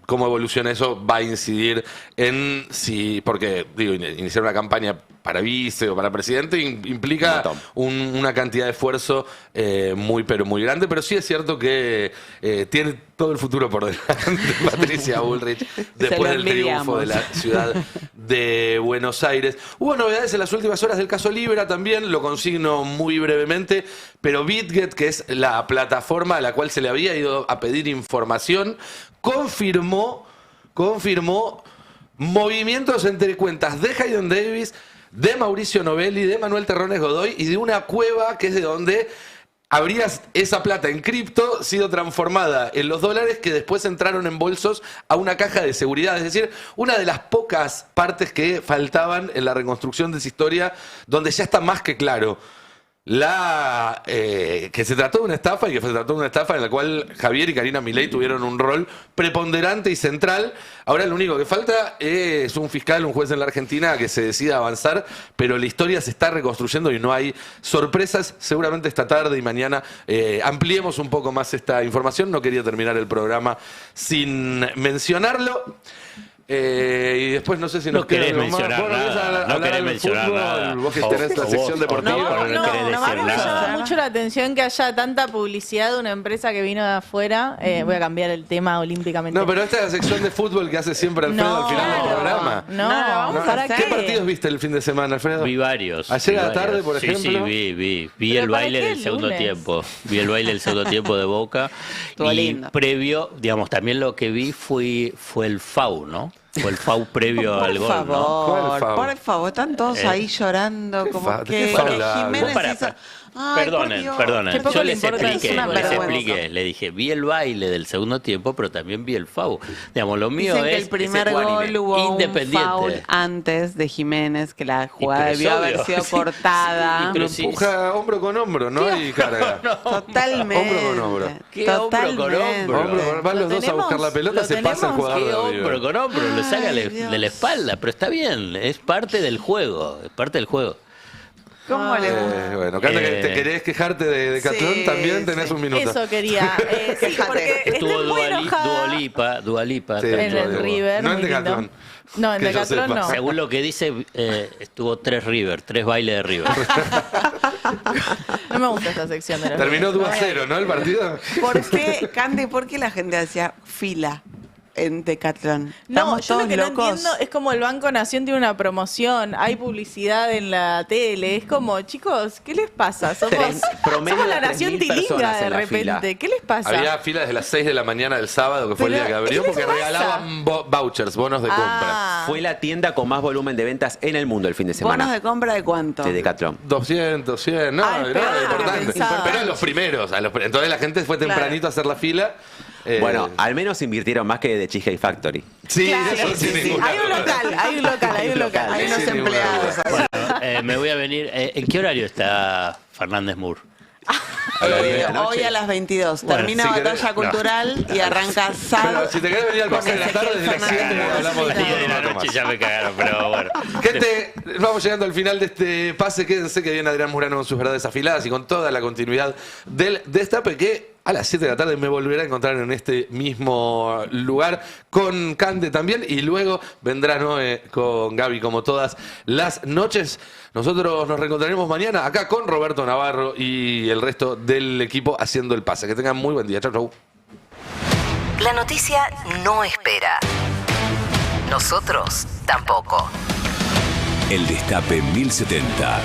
cómo evoluciona eso va a incidir en si, porque digo, iniciar una campaña para vice o para presidente implica una cantidad de esfuerzo pero muy grande, pero sí es cierto que tiene todo el futuro por delante Patricia Bullrich después del triunfo de la ciudad de Buenos Aires. Hubo novedades en las últimas horas del caso Libra también, lo consigno muy brevemente, pero BitGet, que es la plataforma a la cual se le había ido a pedir información, confirmó movimientos entre cuentas de Hayden Davis, de Mauricio Novelli, de Manuel Terrones Godoy y de una cueva que es de donde habría esa plata en cripto sido transformada en los dólares que después entraron en bolsos a una caja de seguridad. Es decir, una de las pocas partes que faltaban en la reconstrucción de esa historia donde ya está más que claro que se trató de una estafa y que se trató de una estafa en la cual Javier y Karina Milei tuvieron un rol preponderante y central. Ahora lo único que falta es un fiscal, un juez en la Argentina que se decida avanzar, pero la historia se está reconstruyendo y no hay sorpresas. Seguramente esta tarde y mañana ampliemos un poco más esta información. No quería terminar el programa sin mencionarlo. Y después no sé si nos No querés queda algo más. mencionar Vos no nada, no querés mencionar nada. Vos que tenés la sección deportiva. No, querés a mí decir me nada. llama mucho la atención que haya tanta publicidad de una empresa que vino de afuera. Voy a cambiar el tema olímpicamente. No, pero esta es la sección de fútbol que hace siempre Alfredo al final del programa. No, vamos a ¿Qué partidos viste el fin de semana, Alfredo? Vi varios. Ayer vi a la tarde, varios. por ejemplo. Sí, vi ¿Pero el para baile qué del el segundo lunes? tiempo. Vi el baile del segundo tiempo de Boca. Estuvo Y lindo. previo, digamos, también lo que vi fue el FAU, ¿no? Fue el FAU previo al gol, ¿no? Por favor, están todos ahí llorando, como que Jiménez hizo... Ay, Perdonen. Qué poco Yo le les importa, es expliqué, una vergüenza. le dije, vi el baile del segundo tiempo, pero también vi el FAU. Digamos, lo mío Dicen que es el primer ecuánime, gol hubo un independiente. foul antes de Jiménez, que la jugada pero debió es haber obvio. sido Sí, cortada. pero Lo empuja hombro con hombro, ¿no? Y carga. Totalmente. Hombro con hombro. ¿Qué hombro con hombro? Van los dos a buscar la pelota, se pasa el jugador ¿Qué de hombro River. con hombro? Lo saca de la espalda, pero está bien, es parte del juego, es parte del juego. ¿Cómo le gusta? Bueno, Cande, que te querés quejarte de Decathlon, Sí, también tenés un minuto. Eso quería. Sí, porque Estuvo estoy muy enojada Dua Lipa Sí, en estuvo el Dua. River. No en muy lindo. Decathlon. No, en Que yo Decathlon sepa. no. Según lo que dice, estuvo 3 bailes de River. No me gusta esta sección de los Terminó River. 2-0, ¿no? El partido. ¿Por qué, Candy, por qué la gente hacía fila en Decathlon? No, ¿Estamos yo lo todos que no locos? entiendo es como el Banco Nación tiene una promoción, hay publicidad en la tele, es como, chicos, ¿qué les pasa? Somos promedio la de Nación 3.000 Tilinga personas de en la repente, fila. ¿qué les pasa? Había filas desde las 6 de la mañana del sábado, que fue el Pero, día que abrió, ¿qué porque les pasa? regalaban vouchers, bonos de compra. Fue la tienda con más volumen de ventas en el mundo el fin de semana. ¿Bonos de compra de cuánto? De Decathlon. 200, 100, no, Ay, no, pero importante. pensaba. Pero a los primeros, entonces la gente fue tempranito a hacer la fila. Bueno, al menos invirtieron más que de Cheesecake Factory. Sí, Claro, eso sí, sin sí. ninguna Hay un duda. local, hay un local. Hay unos Sin ninguna empleados. duda. Bueno, me voy a venir. ¿En qué horario está Fernández Moore? A las 10 de la noche. Hoy a las 22. Bueno, Termina si Batalla querés- Cultural y arranca sábado. Pero si te querés venir al pase de la tarde, desde las 7 hablamos de 10 de la noche ya me cagaron, pero bueno. Gente, vamos llegando al final de este pase. Quédense que viene Adrián Murano con sus verdades afiladas y con toda la continuidad del Destape, que a las 7 de la tarde me volverá a encontrar en este mismo lugar con Cande también, y luego vendrá Noé con Gaby como todas las noches. Nosotros nos reencontraremos mañana acá con Roberto Navarro y el resto del equipo haciendo el pase. Que tengan muy buen día. Chau, chau. La noticia no espera. Nosotros tampoco. El Destape 1070.